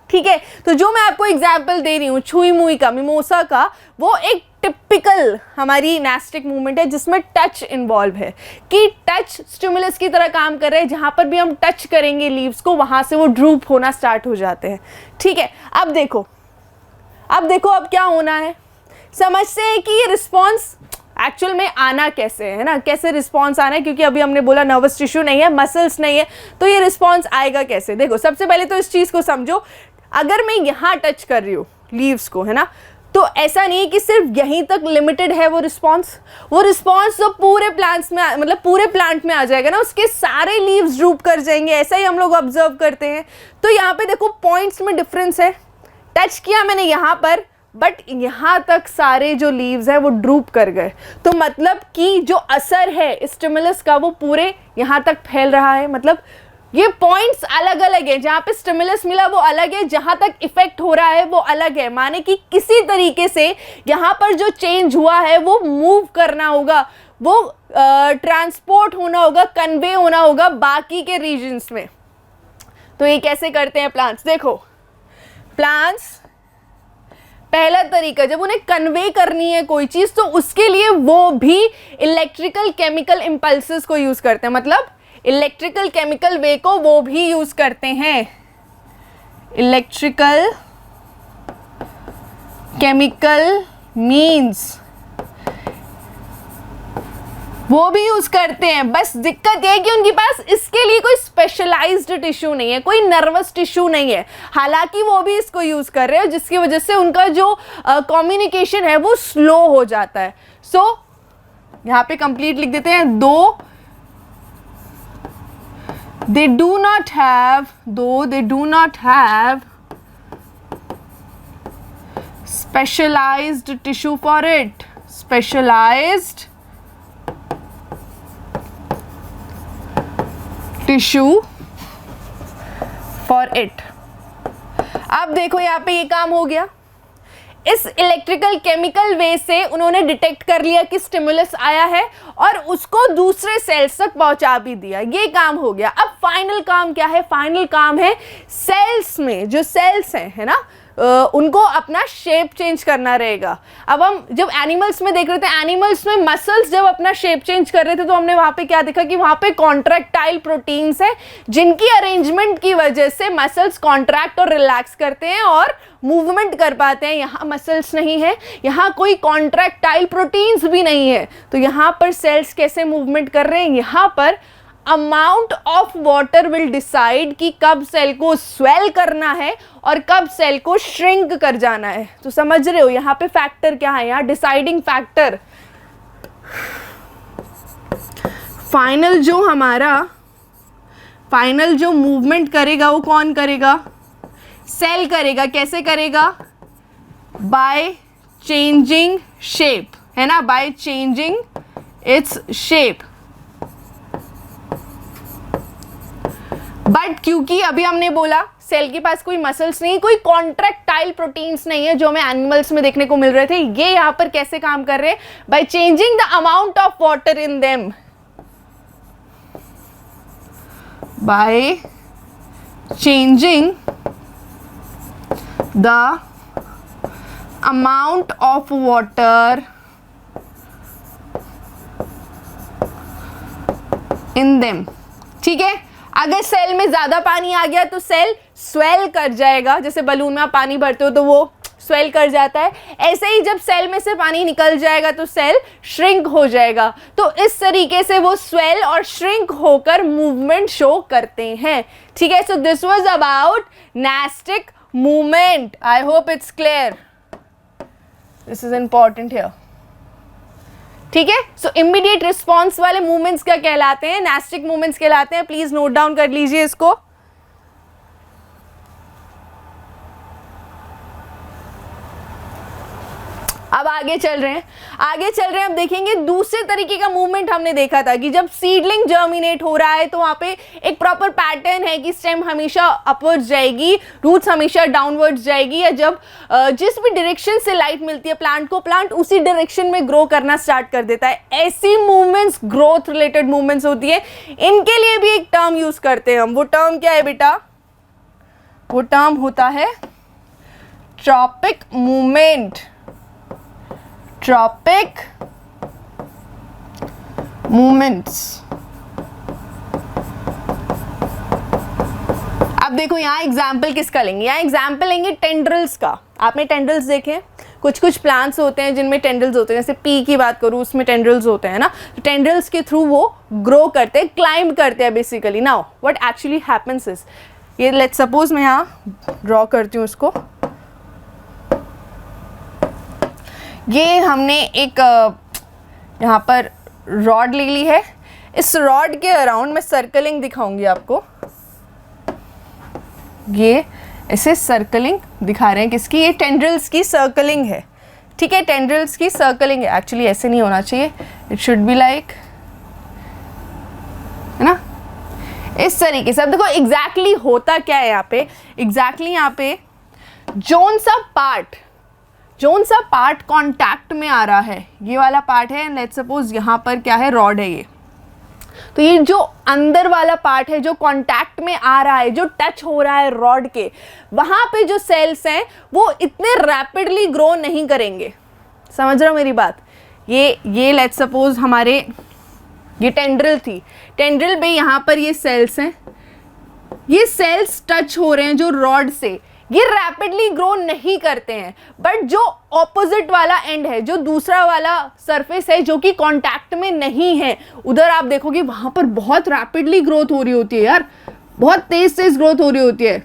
ठीक है। तो जो मैं आपको एग्जाम्पल दे रही हूँ छुई मुई का, मिमोसा का, वो एक टिपिकल हमारी नेस्टिक मूवमेंट है जिसमें टच इन्वॉल्व है, कि टच स्टिमुलस की तरह काम कर रहे हैं। जहां पर भी हम टच करेंगे लीव्स को वहां से वो ड्रूप होना स्टार्ट हो जाते हैं, ठीक है। अब देखो अब क्या होना है, समझते हैं कि ये रिस्पॉन्स एक्चुअल में आना कैसे है ना, कैसे रिस्पॉन्स आना है, क्योंकि अभी हमने बोला नर्वस टिश्यू नहीं है, मसल्स नहीं है, तो ये रिस्पॉन्स आएगा कैसे। देखो सबसे पहले तो इस चीज को समझो, अगर मैं यहाँ टच कर रही हूँ लीव्स को, है ना, तो ऐसा नहीं है कि सिर्फ यहीं तक लिमिटेड है वो रिस्पॉन्स तो पूरे प्लांट्स में, मतलब पूरे प्लांट में आ जाएगा ना, उसके सारे लीव्स ड्रूप कर जाएंगे। ऐसा ही हम लोग ऑब्जर्व करते हैं। तो यहाँ पे देखो पॉइंट्स में डिफरेंस है, टच किया मैंने यहाँ पर, बट यहाँ तक सारे जो लीव्स है वो ड्रूप कर गए। तो मतलब कि जो असर है स्टिमुलस का वो पूरे यहाँ तक फैल रहा है। मतलब ये पॉइंट्स अलग अलग है, जहाँ पे स्टिमुलस मिला वो अलग है, जहाँ तक इफेक्ट हो रहा है वो अलग है। माने कि किसी तरीके से यहाँ पर जो चेंज हुआ है वो मूव करना होगा, वो ट्रांसपोर्ट होना होगा, कन्वे होना होगा बाकी के रीजन्स में। तो ये कैसे करते हैं प्लांट्स, देखो प्लांट्स पहला तरीका, जब उन्हें कन्वे करनी है कोई चीज़ तो उसके लिए वो भी इलेक्ट्रिकल केमिकल इम्पल्सेस को यूज़ करते हैं। मतलब इलेक्ट्रिकल केमिकल वे को वो भी यूज़ करते हैं, इलेक्ट्रिकल केमिकल मीन्स वो भी यूज करते हैं। बस दिक्कत यह है कि उनके पास इसके लिए कोई स्पेशलाइज्ड टिश्यू नहीं है, कोई नर्वस टिश्यू नहीं है, हालांकि वो भी इसको यूज कर रहे हैं, जिसकी वजह से उनका जो कम्युनिकेशन है वो स्लो हो जाता है। सो यहाँ पे कंप्लीट लिख देते हैं, they do not have specialized tissue for it, specialized tissue for it। अब देखो यहाँ पे ये काम हो गया। इस इलेक्ट्रिकल केमिकल वे से उन्होंने डिटेक्ट कर लिया कि स्टिमुलस आया है और उसको दूसरे सेल्स तक पहुंचा भी दिया। ये काम हो गया। अब फाइनल काम क्या है? फाइनल काम है सेल्स में, जो सेल्स हैं, है ना, उनको अपना शेप चेंज करना रहेगा। अब हम जब एनिमल्स में देख रहे थे, एनिमल्स में मसल्स जब अपना शेप चेंज कर रहे थे, तो हमने वहां पे क्या देखा कि वहां पे कॉन्ट्रैक्टाइल प्रोटीन्स हैं, जिनकी अरेंजमेंट की वजह से मसल्स कॉन्ट्रैक्ट और रिलैक्स करते हैं और मूवमेंट कर पाते हैं। यहाँ मसल्स नहीं है, यहाँ कोई कॉन्ट्रैक्टाइल प्रोटीन्स भी नहीं है, तो यहाँ पर सेल्स कैसे मूवमेंट कर रहे हैं? यहाँ पर amount of water will decide कि कब सेल को स्वेल करना है और कब सेल को श्रिंक कर जाना है। तो समझ रहे हो यहाँ पे फैक्टर क्या है? यहाँ डिसाइडिंग फैक्टर, फाइनल जो मूवमेंट करेगा वो कौन करेगा? सेल करेगा। कैसे करेगा? बाय चेंजिंग शेप, है ना, by changing its shape. But क्योंकि अभी हमने बोला सेल के पास कोई मसल्स नहीं, कोई कॉन्ट्रैक्टाइल प्रोटीन्स नहीं है जो हमें एनिमल्स में देखने को मिल रहे थे, ये यहाँ पर कैसे काम कर रहे हैं? By changing the amount of water in them, by changing the amount of water in them. ठीक है, अगर सेल में ज्यादा पानी आ गया तो सेल स्वेल कर जाएगा, जैसे बलून में आप पानी भरते हो तो वो स्वेल कर जाता है, ऐसे ही जब सेल में से पानी निकल जाएगा तो सेल श्रिंक हो जाएगा। तो इस तरीके से वो स्वेल और श्रिंक होकर मूवमेंट शो करते हैं। ठीक है, so this was about nastic movement. I hope it's clear, this is important here. ठीक है, सो इमीडिएट रिस्पॉन्स वाले मूवमेंट्स क्या कहलाते हैं? नेस्टिक मूवमेंट्स कहलाते हैं। प्लीज नोट डाउन कर लीजिए इसको। अब आगे चल रहे हैं, अब देखेंगे दूसरे तरीके का मूवमेंट। हमने देखा था कि जब सीडलिंग जर्मिनेट हो रहा है तो वहां पे एक प्रॉपर पैटर्न है कि स्टेम हमेशा अपवर्ड्स जाएगी, रूट्स हमेशा डाउनवर्ड्स जाएगी, या जब जिस भी डायरेक्शन से लाइट मिलती है प्लांट को, प्लांट उसी डायरेक्शन में ग्रो करना स्टार्ट कर देता है। ऐसी मूवमेंट्स ग्रोथ रिलेटेड मूवमेंट्स होती है। इनके लिए भी एक टर्म यूज करते हैं हम। वो टर्म क्या है बेटा? वो टर्म होता है ट्रॉपिक मूवमेंट। Tropic movements. अब देखो यहाँ एग्जाम्पल किसका लेंगे? यहाँ एग्जाम्पल लेंगे टेंड्रिल्स का। आपने टेंड्रिल्स देखे? कुछ प्लांट्स होते हैं जिनमें टेंड्रिल्स होते हैं, जैसे पी की बात करूँ उसमें टेंड्रिल्स होते हैं ना, तो टेंड्रिल्स के थ्रू वो ग्रो करते हैं, क्लाइंब करते हैं basically. Now what actually happens is, ये लेट्स सपोज मैं यहाँ ड्रॉ करती हूँ उसको। ये हमने एक यहाँ पर रॉड ले ली है। इस रॉड के अराउंड मैं सर्कलिंग दिखाऊंगी आपको। ये ऐसे सर्कलिंग दिखा रहे हैं किसकी? ये टेंड्रिल्स की सर्कलिंग है। ठीक है, टेंड्रिल्स की सर्कलिंग है। एक्चुअली ऐसे नहीं होना चाहिए, इट शुड बी लाइक, है ना, इस तरीके से। अब देखो एग्जैक्टली होता क्या है यहाँ पे। एग्जैक्टली यहाँ पे जोन सा पार्ट कांटेक्ट में आ रहा है, ये वाला पार्ट है, लेट्स सपोज यहाँ पर क्या है? रॉड है ये। तो ये जो अंदर वाला पार्ट है जो कांटेक्ट में आ रहा है, जो टच हो रहा है रॉड के, वहां पे जो सेल्स हैं वो इतने रैपिडली ग्रो नहीं करेंगे। समझ रहे हो मेरी बात? ये लेट्स सपोज हमारे ये टेंड्रिल थी, टेंड्रिल में यहाँ पर ये सेल्स हैं, ये सेल्स टच हो रहे हैं जो रॉड से, ये रैपिडली ग्रो नहीं करते हैं। बट जो ऑपोजिट वाला एंड है, जो दूसरा वाला सरफेस है जो कि कांटेक्ट में नहीं है, उधर आप देखोगे वहां पर बहुत रैपिडली ग्रोथ हो रही होती है यार, बहुत तेज ग्रोथ हो रही होती है,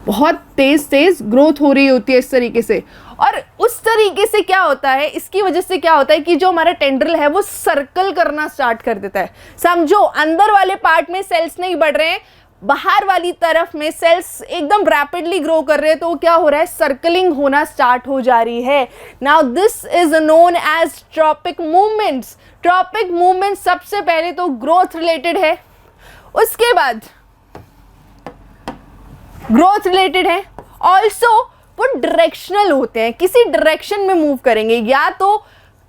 बहुत तेज ग्रोथ हो रही होती है इस तरीके से। और उस तरीके से क्या होता है, इसकी वजह से क्या होता है कि जो हमारा टेंड्रिल है वो सर्कल करना स्टार्ट कर देता है। समझो अंदर वाले पार्ट में सेल्स नहीं बढ़ रहे हैं, बाहर वाली तरफ में सेल्स एकदम रैपिडली ग्रो कर रहे हैं, तो क्या हो रहा है? सर्कलिंग होना स्टार्ट हो जा रही है। Now this is known as tropic movements. Tropic movement सबसे पहले तो ग्रोथ रिलेटेड है, उसके बाद ग्रोथ रिलेटेड है, ऑल्सो वो डायरेक्शनल होते हैं, किसी डायरेक्शन में मूव करेंगे, या तो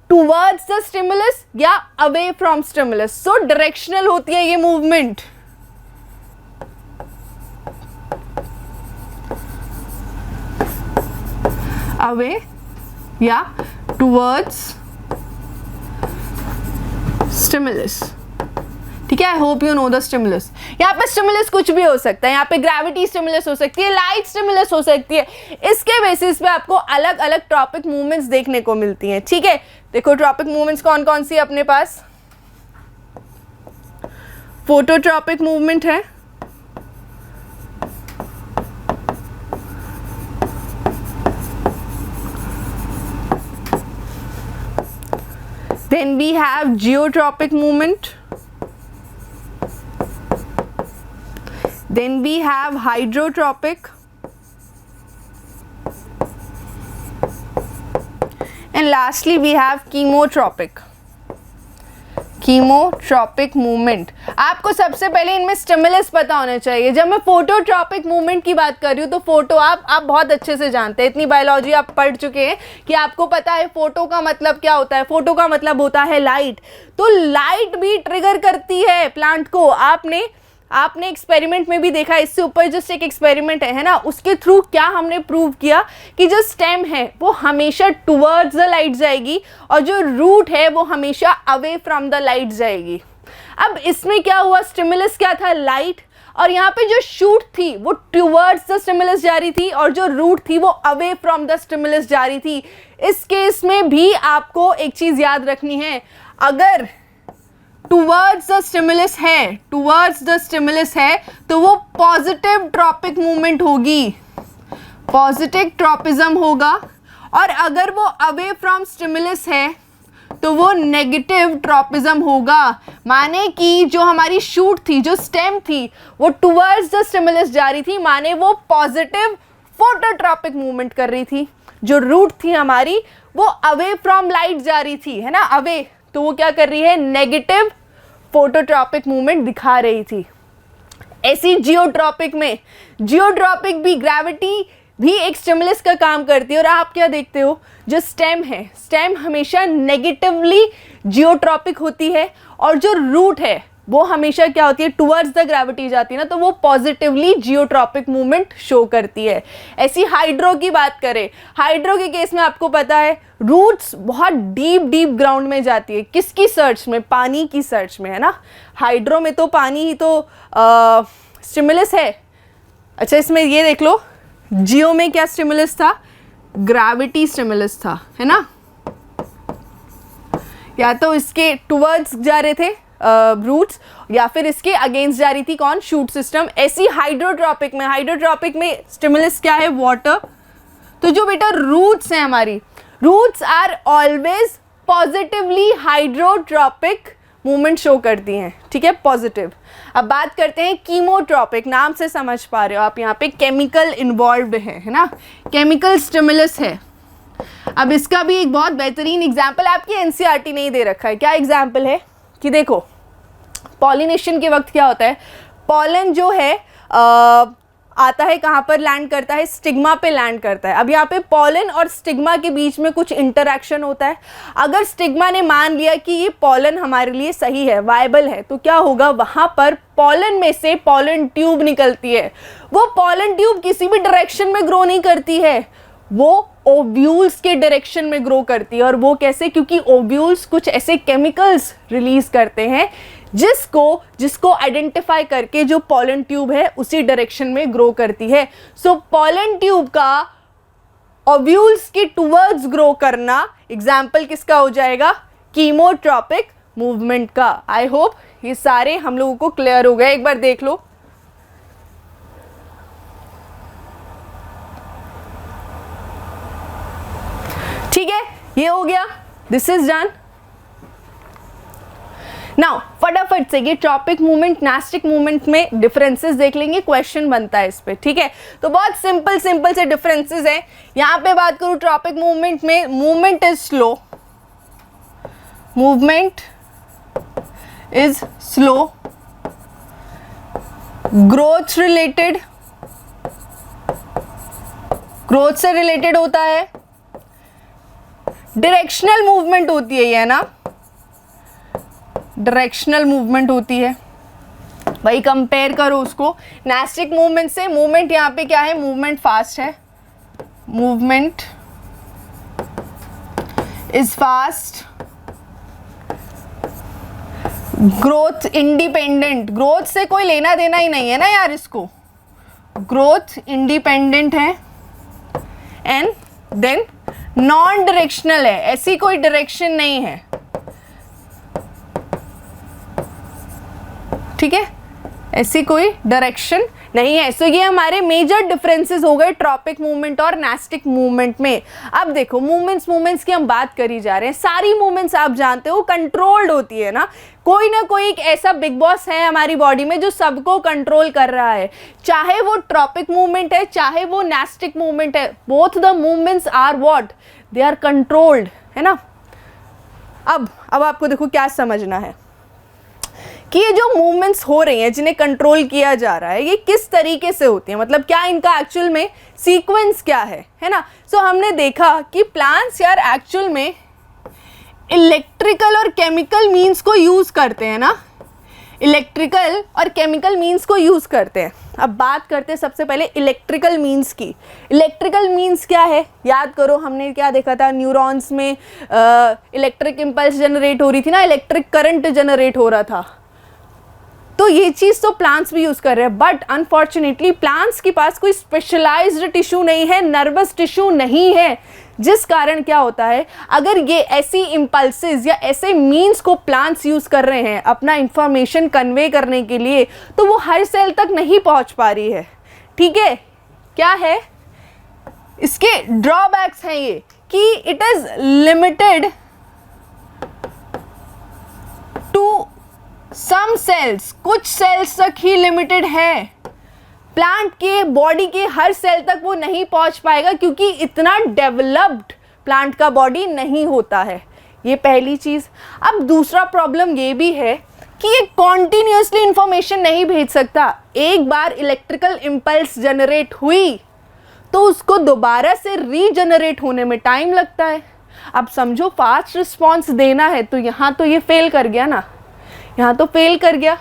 टुवर्ड्स द स्टिमुलस या away from stimulus. So directional होती है ये मूवमेंट। अवे या टुवर्ड्स स्टिमुलस, ठीक है। I hope you know the stimulus. यहाँ पे स्टिमुलस कुछ भी हो सकता है, यहाँ पे ग्रेविटी स्टिमुलस हो सकती है, लाइट स्टिमुलस हो सकती है। इसके बेसिस पे आपको अलग अलग ट्रॉपिक मूवमेंट्स देखने को मिलती हैं, ठीक है। देखो ट्रॉपिक मूवमेंट्स कौन कौन सी है अपने पास। फोटोट्रॉपिक मूवमेंट है, then we have geotropic movement, then we have hydrotropic, and lastly we have chemotropic movement. आपको सबसे पहले इनमें स्टिमुलस पता होना चाहिए। जब मैं फोटोट्रॉपिक मूवमेंट की बात कर रही हूँ तो फोटो आप बहुत अच्छे से जानते हैं, इतनी बायोलॉजी आप पढ़ चुके हैं कि आपको पता है फोटो का मतलब क्या होता है। फोटो का मतलब होता है लाइट। तो लाइट भी ट्रिगर करती है प्लांट को। आपने एक्सपेरिमेंट में भी देखा, इससे ऊपर जस्ट एक एक्सपेरिमेंट है ना, उसके थ्रू क्या हमने प्रूव किया कि जो स्टेम है वो हमेशा टुवर्ड्स द लाइट जाएगी और जो रूट है वो हमेशा अवे फ्रॉम द लाइट जाएगी। अब इसमें क्या हुआ, स्टिमुलस क्या था, लाइट, और यहाँ पे जो शूट थी वो टुवर्ड्स द स्टिमुलस जा रही थी और जो रूट थी वो अवे फ्रॉम द स्टिमुलस जा रही थी। इस केस में भी आपको एक चीज याद रखनी है, अगर टुवर्ड्स द स्टिमुलस है तो वो पॉजिटिव ट्रॉपिक मूवमेंट होगी, पॉजिटिव ट्रॉपिज्म होगा, और अगर वो अवे फ्रॉम स्टिमुलस है तो वो नेगेटिव ट्रॉपिज्म होगा। माने कि जो हमारी शूट थी, जो स्टेम थी, वो टुवर्ड्स द स्टिमुलस जा रही थी, माने वो पॉजिटिव फोटोट्रॉपिक मूवमेंट कर रही थी। जो रूट थी हमारी वो अवे फ्रॉम लाइट जा रही थी, है ना, अवे, तो वो क्या कर रही है, नेगेटिव फोटोट्रॉपिक मूवमेंट दिखा रही थी। ऐसी जियोट्रॉपिक में, जियोट्रॉपिक भी ग्रेविटी भी एक स्टिमुलस का काम करती है। और आप क्या देखते हो, जो स्टेम है, स्टेम हमेशा नेगेटिवली जियोट्रॉपिक होती है, और जो रूट है वो हमेशा क्या होती है, टुवर्ड्स द ग्रेविटी जाती है ना, तो वो पॉजिटिवली जियोट्रॉपिक मूवमेंट शो करती है। ऐसी हाइड्रो की बात करें, हाइड्रो के केस में आपको पता है रूट्स बहुत डीप ग्राउंड में जाती है, किसकी सर्च में, पानी की सर्च में, है ना। हाइड्रो में तो पानी ही तो स्टिमुलस है। अच्छा इसमें ये देख लो, जियो में क्या स्टिमुलस था, ग्रेविटी स्टिमुलस था, है ना। या तो इसके टुवर्ड्स जा रहे थे रूट्स, या फिर इसके अगेंस्ट जा रही थी कौन, शूट सिस्टम। ऐसी हाइड्रोट्रॉपिक में स्टिमुलस क्या है, वाटर। तो जो बेटा रूट्स हैं हमारी, roots are always positively hydrotropic movement show करती हैं, ठीक है, पॉजिटिव। अब बात करते हैं कीमोट्रॉपिक, नाम से समझ पा रहे हो आप, यहाँ पे केमिकल इन्वॉल्व्ड है ना, केमिकल स्टिमुलस है। अब इसका भी एक बहुत बेहतरीन एग्जाम्पल आपकी एनसीईआरटी ने दे रखा है। क्या एग्जाम्पल है कि देखो पॉलिनेशन के वक्त क्या होता है, पॉलन जो है आता है कहाँ पर लैंड करता है, स्टिग्मा पे लैंड करता है। अब यहाँ पे पॉलन और स्टिग्मा के बीच में कुछ इंटरैक्शन होता है। अगर स्टिग्मा ने मान लिया कि ये पॉलन हमारे लिए सही है, वायबल है, तो क्या होगा, वहाँ पर पॉलन में से पॉलन ट्यूब निकलती है। वो पॉलन ट्यूब किसी भी डायरेक्शन में ग्रो नहीं करती है, वो ओव्यूल्स के डायरेक्शन में ग्रो करती है। और वो कैसे, क्योंकि ओव्यूल्स कुछ ऐसे केमिकल्स रिलीज करते हैं जिसको आइडेंटिफाई करके जो पॉलन ट्यूब है उसी डायरेक्शन में ग्रो करती है। सो पॉलन ट्यूब का ओव्यूल्स के टुवर्ड्स ग्रो करना एग्जाम्पल किसका हो जाएगा, कीमोट्रॉपिक मूवमेंट का। आई होप ये सारे हम लोगों को क्लियर हो गए। एक बार देख लो, ठीक है, ये हो गया, दिस इज डन। नाउ फटाफट से ये ट्रॉपिक मूवमेंट नास्टिक मूवमेंट में डिफरेंसेस देख लेंगे, क्वेश्चन बनता है इस पे, ठीक है। तो बहुत सिंपल से डिफरेंसेस हैं। यहाँ पे बात करूँ ट्रॉपिक मूवमेंट में, movement is slow, movement is slow, growth growth से रिलेटेड होता है, डायरेक्शनल मूवमेंट होती है ये ना, डायरेक्शनल मूवमेंट होती है। भाई कंपेयर करो उसको नास्टिक मूवमेंट से। मूवमेंट यहाँ पे क्या है, मूवमेंट फास्ट है, movement is fast, growth independent, growth से कोई लेना देना ही नहीं है ना यार इसको, ग्रोथ इंडिपेंडेंट है, एंड देन नॉन डायरेक्शनल है, ऐसी कोई डायरेक्शन नहीं है, ठीक है, ऐसी कोई डायरेक्शन नहीं है। सो ये हमारे मेजर डिफरेंसेस हो गए ट्रॉपिक मूवमेंट और नास्टिक मूवमेंट में। अब देखो मूवमेंट्स की हम बात करी जा रहे हैं, सारी मूवमेंट्स आप जानते हो कंट्रोल्ड होती है ना, कोई ना कोई एक ऐसा बिग बॉस है हमारी बॉडी में जो सबको कंट्रोल कर रहा है, चाहे वो ट्रॉपिक मूवमेंट है चाहे वो नास्टिक मूवमेंट है, both the movements are what, they are controlled, है ना। अब आपको देखो क्या समझना है कि ये जो मूवमेंट्स हो रही हैं जिन्हें कंट्रोल किया जा रहा है ये किस तरीके से होती हैं, मतलब क्या इनका एक्चुअल में सीक्वेंस क्या है ना। सो हमने देखा कि प्लांट्स यार एक्चुअल में इलेक्ट्रिकल और केमिकल मीन्स को यूज़ करते हैं ना, इलेक्ट्रिकल और केमिकल मीन्स को यूज़ करते हैं। अब बात करते हैं सबसे पहले इलेक्ट्रिकल मीन्स की। इलेक्ट्रिकल मीन्स क्या है, याद करो हमने क्या देखा था, न्यूरॉन्स में इलेक्ट्रिक इम्पल्स जनरेट हो रही थी ना, इलेक्ट्रिक करंट जनरेट हो रहा था, तो ये चीज़ तो प्लांट्स भी यूज़ कर रहे हैं, बट अनफॉर्चुनेटली प्लांट्स के पास कोई स्पेशलाइज्ड टिश्यू नहीं है, नर्वस टिश्यू नहीं है, जिस कारण क्या होता है अगर ये ऐसी इम्पल्सेस या ऐसे मीन्स को प्लांट्स यूज़ कर रहे हैं अपना इंफॉर्मेशन कन्वे करने के लिए, तो वो हर सेल तक नहीं पहुंच पा रही है, ठीक है। क्या है इसके ड्रॉबैक्स हैं ये कि it is limited to some cells, कुछ सेल्स तक ही लिमिटेड है, प्लांट के बॉडी के हर सेल तक वो नहीं पहुंच पाएगा क्योंकि इतना डेवलप्ड प्लांट का बॉडी नहीं होता है, ये पहली चीज़। अब दूसरा प्रॉब्लम ये भी है कि ये कॉन्टिन्यूसली इंफॉर्मेशन नहीं भेज सकता, एक बार इलेक्ट्रिकल इम्पल्स जनरेट हुई तो उसको दोबारा से रीजनरेट होने में टाइम लगता है। अब समझो फास्ट रिस्पॉन्स देना है तो यहाँ तो ये फेल कर गया ना, यहाँ तो फेल कर गया।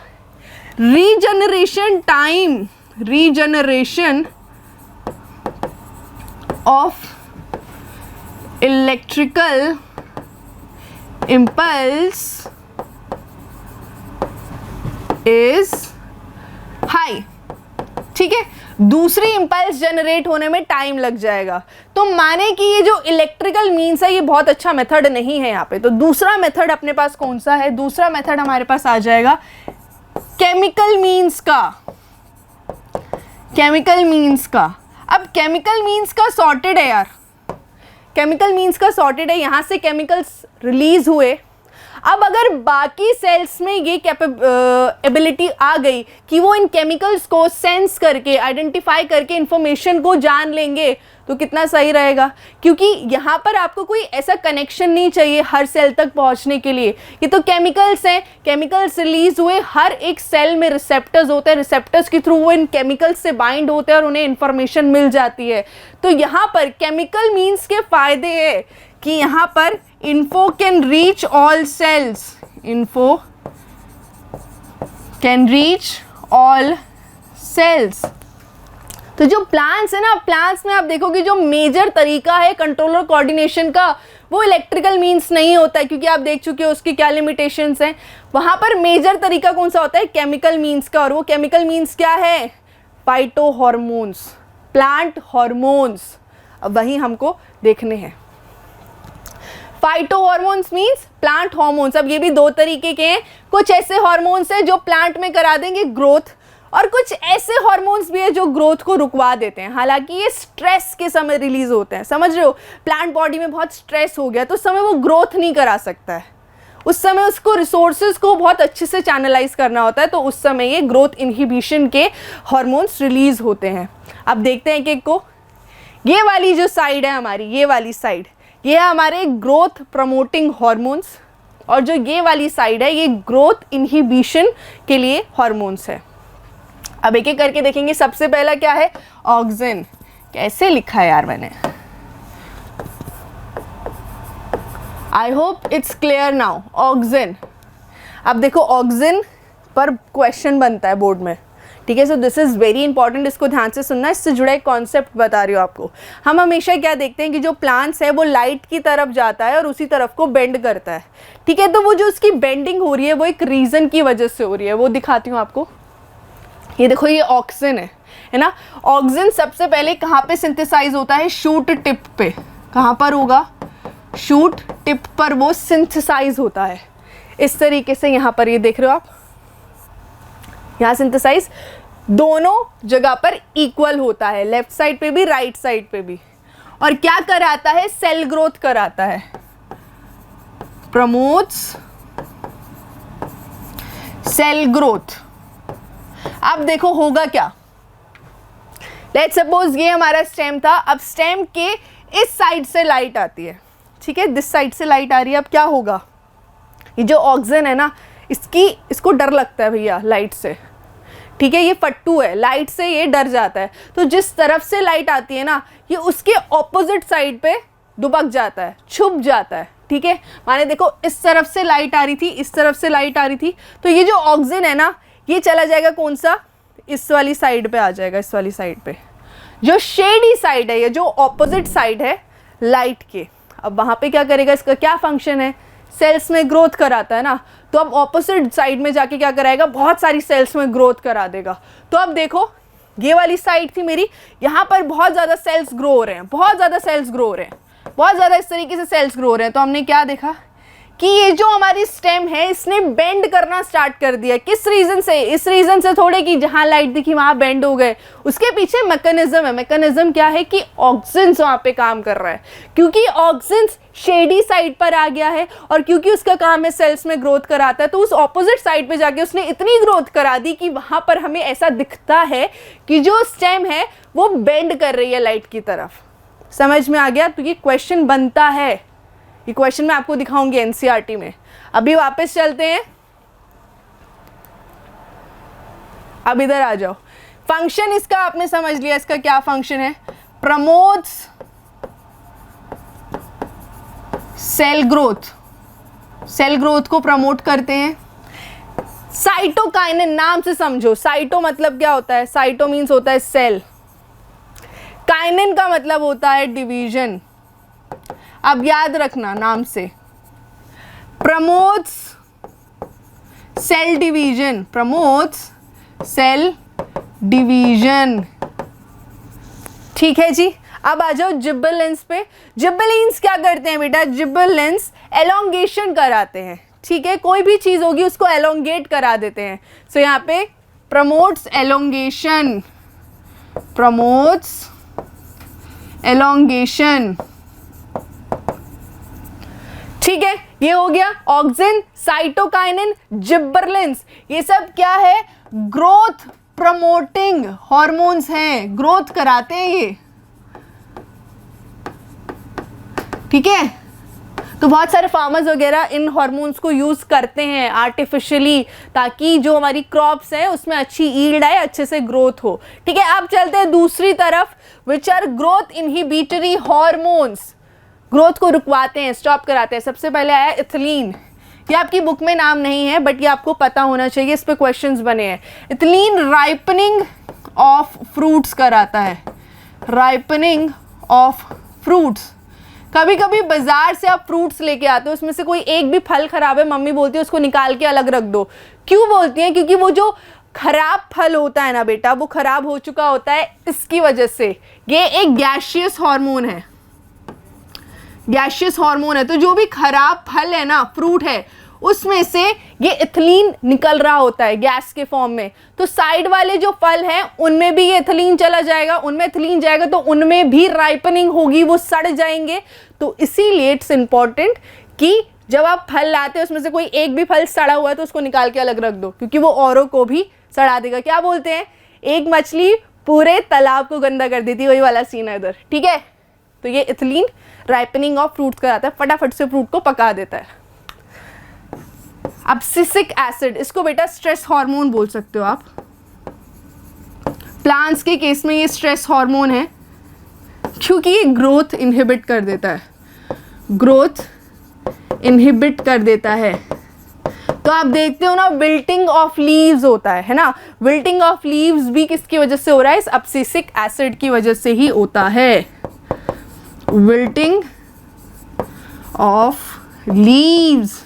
Regeneration time, regeneration of electrical impulse is high, ठीक है, दूसरी इम्पल्स जनरेट होने में टाइम लग जाएगा। तो माने कि ये जो इलेक्ट्रिकल मीन्स है ये बहुत अच्छा मेथड नहीं है यहाँ पे, तो दूसरा मेथड अपने पास कौन सा है, दूसरा मेथड हमारे पास आ जाएगा केमिकल मीन्स का, केमिकल मीन्स का। अब केमिकल मीन्स का सॉर्टेड है यार, केमिकल मीन्स का सॉर्टेड है, यहाँ से केमिकल्स रिलीज हुए। अब अगर बाकी सेल्स में ये एबिलिटी आ गई कि वो इन केमिकल्स को सेंस करके आइडेंटिफाई करके इंफॉर्मेशन को जान लेंगे तो कितना सही रहेगा, क्योंकि यहाँ पर आपको कोई ऐसा कनेक्शन नहीं चाहिए हर सेल तक पहुँचने के लिए। ये तो केमिकल्स हैं, केमिकल्स रिलीज हुए, हर एक सेल में रिसेप्टर्स होते हैं, रिसेप्टर्स के थ्रू वो इन केमिकल्स से बाइंड होते हैं और उन्हें इंफॉर्मेशन मिल जाती है। तो यहाँ पर केमिकल मीन्स के फायदे हैं कि यहाँ पर info can reach all cells, info can reach all cells। तो जो प्लांट्स है ना, प्लांट्स में आप देखोगे जो मेजर तरीका है कंट्रोल और कोऑर्डिनेशन का वो इलेक्ट्रिकल मीन्स नहीं होता है, क्योंकि आप देख चुके हो उसकी क्या लिमिटेशंस हैं। वहाँ पर मेजर तरीका कौन सा होता है, केमिकल मीन्स का, और वो केमिकल मीन्स क्या है, फाइटो हॉर्मोन्स, प्लांट हॉर्मोन्स। अब वही हमको देखने हैं। Phyto hormones means plant hormones. अब ये भी दो तरीके के हैं, कुछ ऐसे हॉर्मोन्स हैं जो प्लांट में करा देंगे ग्रोथ, और कुछ ऐसे हॉर्मोन्स भी है जो ग्रोथ को रुकवा देते हैं। हालांकि ये स्ट्रेस के समय रिलीज होते हैं, समझ रहे हो, प्लांट बॉडी में बहुत स्ट्रेस हो गया तो उस समय वो ग्रोथ नहीं करा सकता है, उस समय उसको रिसोर्सेज को बहुत अच्छे से चैनलाइज करना होता है, तो उस समय ये ग्रोथ इनहिबिशन के हॉर्मोन्स रिलीज होते हैं। अब देखते हैं कि को ये वाली जो साइड है हमारी, ये वाली साइड, ये है हमारे ग्रोथ प्रमोटिंग हॉर्मोन्स, और जो ये वाली साइड है ये ग्रोथ इनहिबिशन के लिए हॉर्मोन्स है। अब एक एक करके देखेंगे। सबसे पहला क्या है, ऑक्सिन, कैसे लिखा है यार मैंने, I hope it's clear now. Auxin, अब देखो ऑक्सिन पर क्वेश्चन बनता है बोर्ड में, ठीक है। So this is very important, इसको ध्यान से सुनना, इससे जुड़ा एक कॉन्सेप्ट बता रही हूँ आपको। हम हमेशा क्या देखते हैं कि जो प्लांट्स है वो लाइट की तरफ जाता है और उसी तरफ को बेंड करता है, ठीक है। तो वो जो उसकी बेंडिंग हो रही है वो एक रीज़न की वजह से हो रही है, वो दिखाती हूँ आपको। ये देखो, ये ऑक्सिन है ना। ऑक्सिन सबसे पहले कहाँ पे सिंथेसाइज होता है? शूट टिप पे। कहाँ पर होगा? शूट टिप पर वो सिंथेसाइज होता है इस तरीके से। यहाँ पर ये देख रहे हो आप, यहाँ सिंथेसाइज दोनों जगह पर इक्वल होता है, लेफ्ट साइड पे भी राइट साइड पे भी। और क्या कराता है? सेल ग्रोथ कराता है, प्रमोट्स सेल ग्रोथ। अब देखो होगा क्या, लेट्स सपोज ये हमारा स्टेम था, अब स्टेम के इस साइड से लाइट आती है, ठीक है, दिस साइड से लाइट आ रही है। अब क्या होगा? ये जो ऑक्सिन है ना, इसको डर लगता है भैया लाइट से, ठीक है। ये फट्टू है, लाइट से ये डर जाता है। तो जिस तरफ से लाइट आती है ना, ये उसके ऑपोजिट साइड पे दुबक जाता है, छुप जाता है, ठीक है। माने देखो, इस तरफ से लाइट आ रही थी, इस तरफ से लाइट आ रही थी, तो ये जो ऑक्सिन है ना, ये चला जाएगा कौन सा? इस वाली साइड पे आ जाएगा, इस वाली साइड पे, जो शेडी साइड है, ये जो ऑपोजिट साइड है लाइट के। अब वहाँ पे क्या करेगा? इसका क्या फंक्शन है? सेल्स में ग्रोथ कराता है ना, तो अब ऑपोजिट साइड में जाके क्या कराएगा? बहुत सारी सेल्स में ग्रोथ करा देगा। तो अब देखो, ये वाली साइड थी मेरी, यहाँ पर बहुत ज़्यादा सेल्स ग्रो हो रहे हैं, बहुत ज़्यादा सेल्स ग्रो हो रहे हैं, बहुत ज़्यादा इस तरीके से सेल्स ग्रो हो रहे हैं। तो हमने क्या देखा कि ये जो हमारी स्टेम है, इसने बेंड करना स्टार्ट कर दिया। किस रीज़न से? इस रीज़न से थोड़े कि जहाँ लाइट दिखी वहाँ बेंड हो गए। उसके पीछे मैकेनिज्म है। मैकेनिज्म क्या है कि ऑक्सिन वहाँ पे काम कर रहा है, क्योंकि ऑक्सिन शेडी साइड पर आ गया है और क्योंकि उसका काम है सेल्स में ग्रोथ कराता है, तो उस ऑपोजिट साइड पे जाके उसने इतनी ग्रोथ करा दी कि वहाँ पर हमें ऐसा दिखता है कि जो स्टेम है वो बेंड कर रही है लाइट की तरफ। समझ में आ गया? तो ये क्वेश्चन बनता है, ये क्वेश्चन मैं आपको दिखाऊंगी एनसीईआरटी में। अभी वापस चलते हैं, अब इधर आ जाओ। फंक्शन इसका आपने समझ लिया, इसका क्या फंक्शन है? Promotes cell growth, cell growth को प्रमोट करते हैं। साइटोकाइनिन, नाम से समझो, साइटो मतलब क्या होता है? साइटो मीन्स होता है सेल, काइनिन का मतलब होता है डिवीजन। अब याद रखना नाम से, promotes cell division, promotes cell division, ठीक है जी। अब आ जाओ जिबरेलिन्स पे। जिबरेलिन्स क्या करते हैं बेटा? जिबरेलिन्स एलोंगेशन कराते हैं, ठीक है। कोई भी चीज़ होगी उसको एलोंगेट करा देते हैं। सो यहाँ पे प्रमोट्स एलोंगेशन, प्रमोट्स एलोंगेशन, ठीक है। ये हो गया ऑक्सिन, साइटोकाइनिन, जिबरेलिन्स। ये सब क्या है? ग्रोथ प्रमोटिंग हॉर्मोन्स हैं, ग्रोथ कराते हैं ये, ठीक है। तो बहुत सारे फार्मर्स वगैरह इन हार्मोन्स को यूज़ करते हैं आर्टिफिशियली, ताकि जो हमारी क्रॉप्स हैं उसमें अच्छी ईल्ड आए, अच्छे से ग्रोथ हो, ठीक है। अब चलते हैं दूसरी तरफ, which are growth inhibitory hormones, growth को रुकवाते हैं, स्टॉप कराते हैं। सबसे पहले आया इथिलीन। ये आपकी बुक में नाम नहीं है, बट ये आपको पता होना चाहिए, इस पे क्वेश्चंस बने हैं। इथिलीन राइपनिंग ऑफ फ्रूट्स कराता है, राइपनिंग ऑफ फ्रूट्स। कभी कभी बाजार से आप फ्रूट्स लेके आते हो, उसमें से कोई एक भी फल खराब है, मम्मी बोलती है उसको निकाल के अलग रख दो। क्यों बोलती हैं? क्योंकि वो जो खराब फल होता है ना बेटा, वो खराब हो चुका होता है इसकी वजह से। ये एक गैसियस हार्मोन है, गैसियस हार्मोन है। तो जो भी खराब फल है ना, फ्रूट है, उसमें से ये इथिलीन निकल रहा होता है गैस के फॉर्म में। तो साइड वाले जो फल हैं उनमें भी ये इथिलीन चला जाएगा, उनमें इथिलीन जाएगा तो उनमें भी राइपनिंग होगी, वो सड़ जाएंगे। तो इसीलिए इट्स इंपॉर्टेंट कि जब आप फल लाते हो उसमें से कोई एक भी फल सड़ा हुआ है तो उसको निकाल के अलग रख दो, क्योंकि वो औरों को भी सड़ा देगा। क्या बोलते हैं? एक मछली पूरे तालाब को गंदा कर देती है, वही वाला सीन है इधर, ठीक है। तो ये इथिलीन राइपनिंग ऑफ फ्रूट्स कराता है, फटाफट से फ्रूट को पका देता है। अब सिसिक एसिड, इसको बेटा स्ट्रेस हार्मोन बोल सकते हो आप। प्लांट्स के केस में ये स्ट्रेस हार्मोन है, क्योंकि ये ग्रोथ इनहिबिट कर देता है, ग्रोथ इनहिबिट कर देता है। तो आप देखते हो ना, विल्टिंग ऑफ लीव्स होता है ना, विल्टिंग ऑफ लीव्स भी किसकी वजह से हो रहा है, इस अब्सिसिक एसिड की वजह से ही होता है। Wilting of leaves.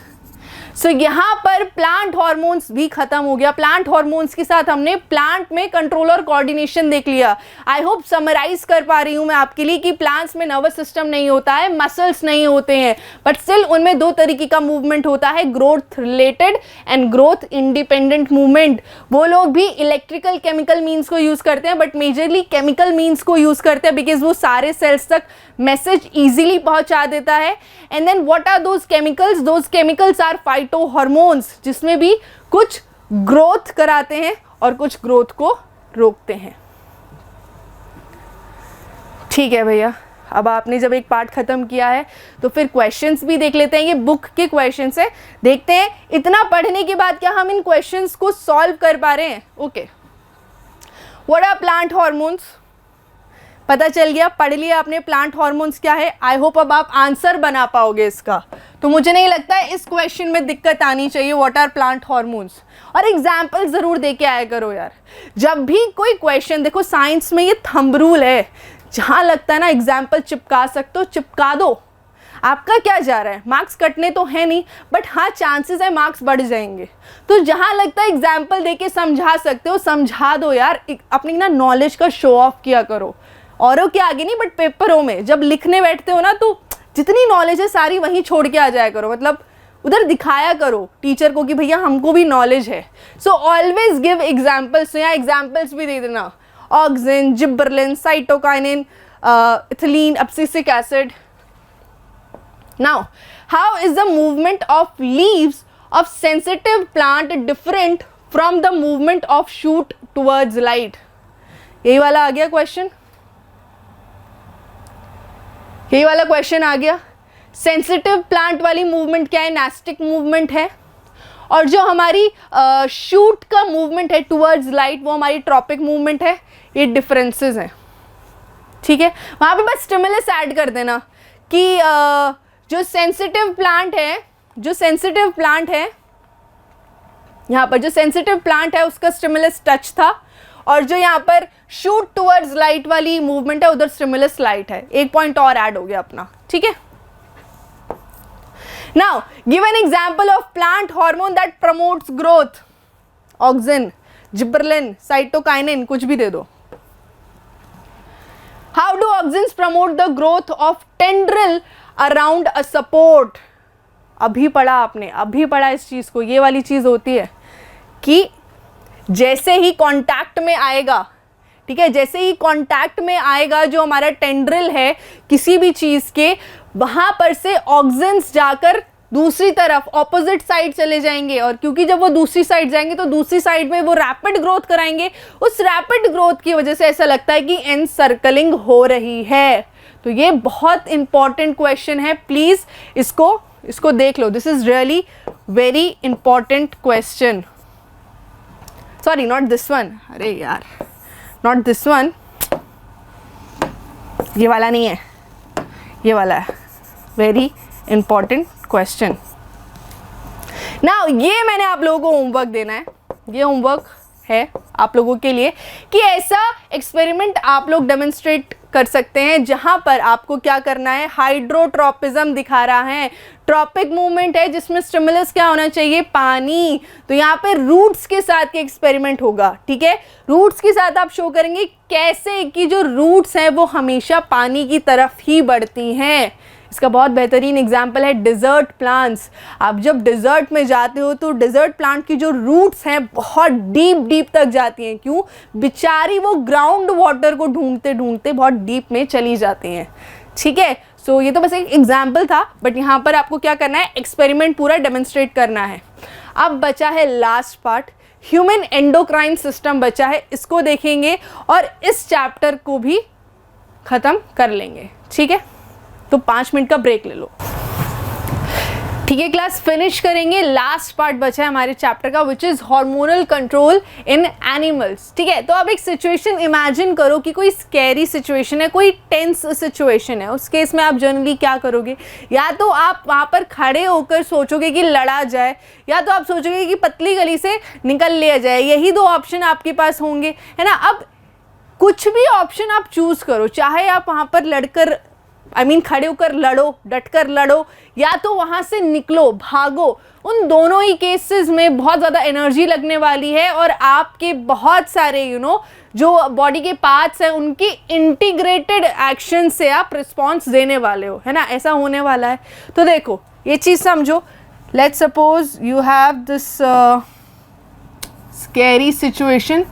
सो यहाँ पर प्लांट हार्मोन्स भी खत्म हो गया। प्लांट हार्मोन्स के साथ हमने प्लांट में कंट्रोल और कोऑर्डिनेशन देख लिया। आई होप समराइज कर पा रही हूँ मैं आपके लिए कि प्लांट्स में नर्वस सिस्टम नहीं होता है, मसल्स नहीं होते हैं, बट स्टिल उनमें दो तरीके का मूवमेंट होता है, growth related and growth independent movement. वो लोग भी इलेक्ट्रिकल केमिकल मीन्स को यूज करते हैं, बट मेजरली केमिकल मीन्स को यूज करते हैं, बिकॉज वो सारे सेल्स तक मैसेज इजीली पहुंचा देता है। And then what are those chemicals? Those chemicals are phyto hormones, जिसमें भी कुछ ग्रोथ कराते हैं और कुछ ग्रोथ को रोकते हैं। ठीक है भैया, अब आपने जब एक पार्ट खत्म किया है तो फिर क्वेश्चंस भी देख लेते हैं। ये बुक के क्वेश्चंस है, देखते हैं इतना पढ़ने के बाद क्या हम इन क्वेश्चंस को सॉल्व कर पा रहे हैं। Okay, what are plant hormones? पता चल गया, पढ़ लिया आपने प्लांट हार्मोन्स क्या है। आई होप अब आप आंसर बना पाओगे इसका। तो मुझे नहीं लगता है इस क्वेश्चन में दिक्कत आनी चाहिए, व्हाट आर प्लांट हार्मोन्स। और एग्जाम्पल जरूर दे के आया करो यार, जब भी कोई क्वेश्चन, देखो साइंस में ये थंब रूल है, जहाँ लगता है ना एग्जाम्पल चिपका सकते हो चिपका दो। आपका क्या जा रहा है, मार्क्स कटने तो है नहीं, बट हाँ चांसेस है मार्क्स बढ़ जाएंगे। तो जहाँ लगता है एग्जाम्पल दे के समझा सकते हो समझा दो यार, अपनी ना नॉलेज का शो ऑफ किया करो। औरों के आगे नहीं, बट पेपरों में जब लिखने बैठते हो ना, तो जितनी नॉलेज है सारी वहीं छोड़ के आ जाया करो, मतलब उधर दिखाया करो टीचर को कि भैया हमको भी नॉलेज है। So always give examples. यहाँ एग्जाम्पल्स भी दे देना, auxin, gibberellin, cytokinin, ethylene, abscisic acid. Now how is the movement of leaves of sensitive plant different from the movement of shoot towards light? यही वाला आ गया क्वेश्चन, यही वाला क्वेश्चन आ गया। सेंसिटिव प्लांट वाली मूवमेंट क्या है, नेस्टिक मूवमेंट है, और जो हमारी शूट का मूवमेंट है टुवर्ड्स लाइट वो हमारी ट्रॉपिक मूवमेंट है। ये डिफरेंसेस हैं, ठीक है। वहाँ पे बस स्टिमुलस ऐड कर देना कि जो सेंसिटिव प्लांट है, जो सेंसिटिव प्लांट है यहाँ पर, जो सेंसिटिव प्लांट है उसका स्टिमुलस टच था, और जो यहाँ पर शूट टुवर्ड्स लाइट वाली मूवमेंट है उधर स्टिमुलस लाइट है। एक पॉइंट और ऐड हो गया अपना, ठीक है। Now give an example of plant hormone that promotes growth. Auxin, gibberellin, cytokinin, कुछ भी दे दो। How do auxins promote the growth of tendril around a support? अभी पढ़ा आपने, अभी पढ़ा इस चीज को। ये वाली चीज होती है कि जैसे ही कांटेक्ट में आएगा, ठीक है, जैसे ही कांटेक्ट में आएगा जो हमारा टेंड्रिल है किसी भी चीज के, वहां पर से ऑक्सिन्स जाकर दूसरी तरफ ऑपोजिट साइड चले जाएंगे, और क्योंकि जब वो दूसरी साइड जाएंगे तो दूसरी साइड में वो रैपिड ग्रोथ कराएंगे। उस रैपिड ग्रोथ की वजह से ऐसा लगता है कि एनसर्कलिंग हो रही है। तो ये बहुत इंपॉर्टेंट क्वेश्चन है, प्लीज इसको देख लो। This is really very important question. Sorry, not this one, अरे यार, नॉट दिस वन, ये वाला नहीं है, ये वाला है। Very important question. नाउ ये मैंने आप लोगों को होमवर्क देना है, ये होमवर्क है आप लोगों के लिए कि ऐसा एक्सपेरिमेंट आप लोग डेमोन्स्ट्रेट कर सकते हैं जहां पर आपको क्या करना है, हाइड्रोट्रोपिज्म दिखा रहा है। ट्रॉपिक मूवमेंट है जिसमें स्टिमुलस क्या होना चाहिए, पानी। तो यहाँ पे रूट्स के साथ के एक्सपेरिमेंट होगा, ठीक है। रूट्स के साथ आप शो करेंगे कैसे कि जो रूट्स हैं वो हमेशा पानी की तरफ ही बढ़ती हैं। इसका बहुत बेहतरीन एग्जाम्पल है डिजर्ट प्लांट्स। आप जब डिजर्ट में जाते हो तो डिजर्ट प्लांट की जो रूट्स हैं बहुत डीप तक जाती हैं। क्यों? बेचारी वो ग्राउंड वाटर को ढूंढते ढूंढते बहुत डीप में चली जाती हैं, ठीक है। सो ये तो बस एक एग्जाम्पल था, बट यहाँ पर आपको क्या करना है, एक्सपेरिमेंट पूरा डेमोन्स्ट्रेट करना है। अब बचा है last part, human endocrine system बचा है, इसको देखेंगे और इस चैप्टर को भी खत्म कर लेंगे, ठीक है। तो 5 मिनट का ब्रेक ले लो, ठीक है। ठीक है, क्लास फिनिश करेंगे। लास्ट पार्ट बचा है हमारे चैप्टर का, which is hormonal control in animals. ठीक है, तो अब एक सिचुएशन इमेजिन करो कि कोई स्कैरी सिचुएशन है, कोई टेंस सिचुएशन है। उस केस में आप जनरली क्या करोगे? या तो आप वहाँ पर खड़े होकर सोचोगे कि लड़ा जाए, या तो आप सोचोगे कि पतली गली से निकल लिया जाए। यही दो ऑप्शन आपके पास होंगे, है ना। अब कुछ भी ऑप्शन आप चूज करो, चाहे आप वहाँ पर लड़कर खड़े होकर लड़ो, डटकर लड़ो, या तो वहाँ से निकलो, भागो। उन दोनों ही केसेस में बहुत ज़्यादा एनर्जी लगने वाली है और आपके बहुत सारे जो बॉडी के पार्ट्स हैं उनकी इंटीग्रेटेड एक्शन से आप रिस्पॉन्स देने वाले हो, है ना। ऐसा होने वाला है। तो देखो ये चीज़ समझो। Let's suppose you have this scary situation,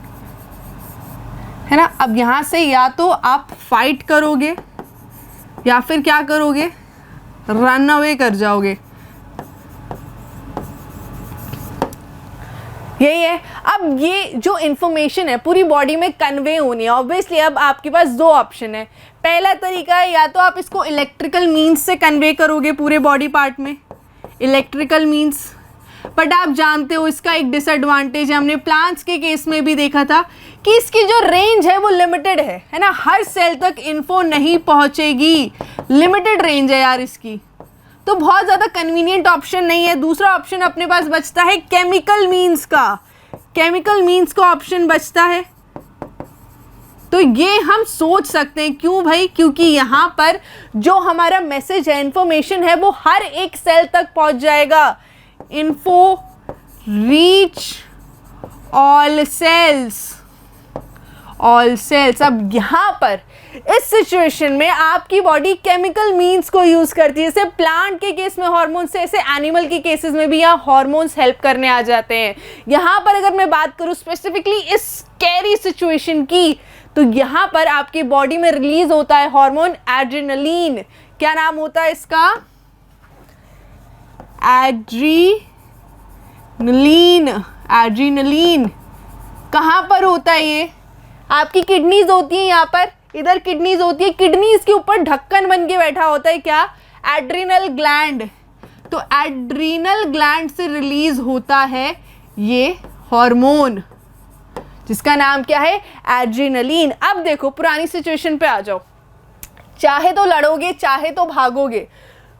है ना। अब यहाँ से या तो आप फाइट करोगे या फिर क्या करोगे, रन अवे कर जाओगे। यही है। अब ये जो इंफॉर्मेशन है पूरी बॉडी में कन्वे होनी है। ऑब्वियसली अब आपके पास दो ऑप्शन है। पहला तरीका है, या तो आप इसको इलेक्ट्रिकल मींस से कन्वे करोगे पूरे बॉडी पार्ट में, इलेक्ट्रिकल मींस। बट आप जानते हो इसका एक डिसएडवांटेज है, हमने प्लांट्स के केस में भी देखा था कि इसकी जो रेंज है वो लिमिटेड है ना। हर सेल तक इन्फो नहीं पहुंचेगी, लिमिटेड रेंज है यार इसकी, तो बहुत ज़्यादा कन्वीनियंट ऑप्शन नहीं है। दूसरा ऑप्शन अपने पास बचता है केमिकल मींस का, केमिकल मींस का ऑप्शन बचता है। तो ये हम सोच सकते हैं, क्यों भाई? क्योंकि यहाँ पर जो हमारा मैसेज है, इंफॉर्मेशन है, वो हर एक सेल तक पहुंच जाएगा। Info reach all cells, all cells. अब यहाँ पर इस सिचुएशन में आपकी बॉडी केमिकल मींस को यूज करती है। जैसे प्लांट के केस में हार्मोन से, ऐसे एनिमल के केसेस में भी यहाँ हार्मोन्स हेल्प करने आ जाते हैं। यहाँ पर अगर मैं बात करूँ स्पेसिफिकली इस स्कैरी सिचुएशन की, तो यहाँ पर आपकी बॉडी में रिलीज होता है हार्मोन एड्रेनलिन। क्या नाम होता है इसका? एड्रीनलिन। एड्रीनलिन कहाँ पर होता है ये? आपकी किडनीज होती है यहाँ पर, इधर किडनीज होती है। किडनीज के ऊपर ढक्कन बन के बैठा होता है क्या? Adrenal gland. तो एड्रिनल ग्लैंड से रिलीज होता है ये हार्मोन, जिसका नाम क्या है? एड्रेनलिन। अब देखो पुरानी सिचुएशन पे आ जाओ। चाहे तो लड़ोगे, चाहे तो भागोगे।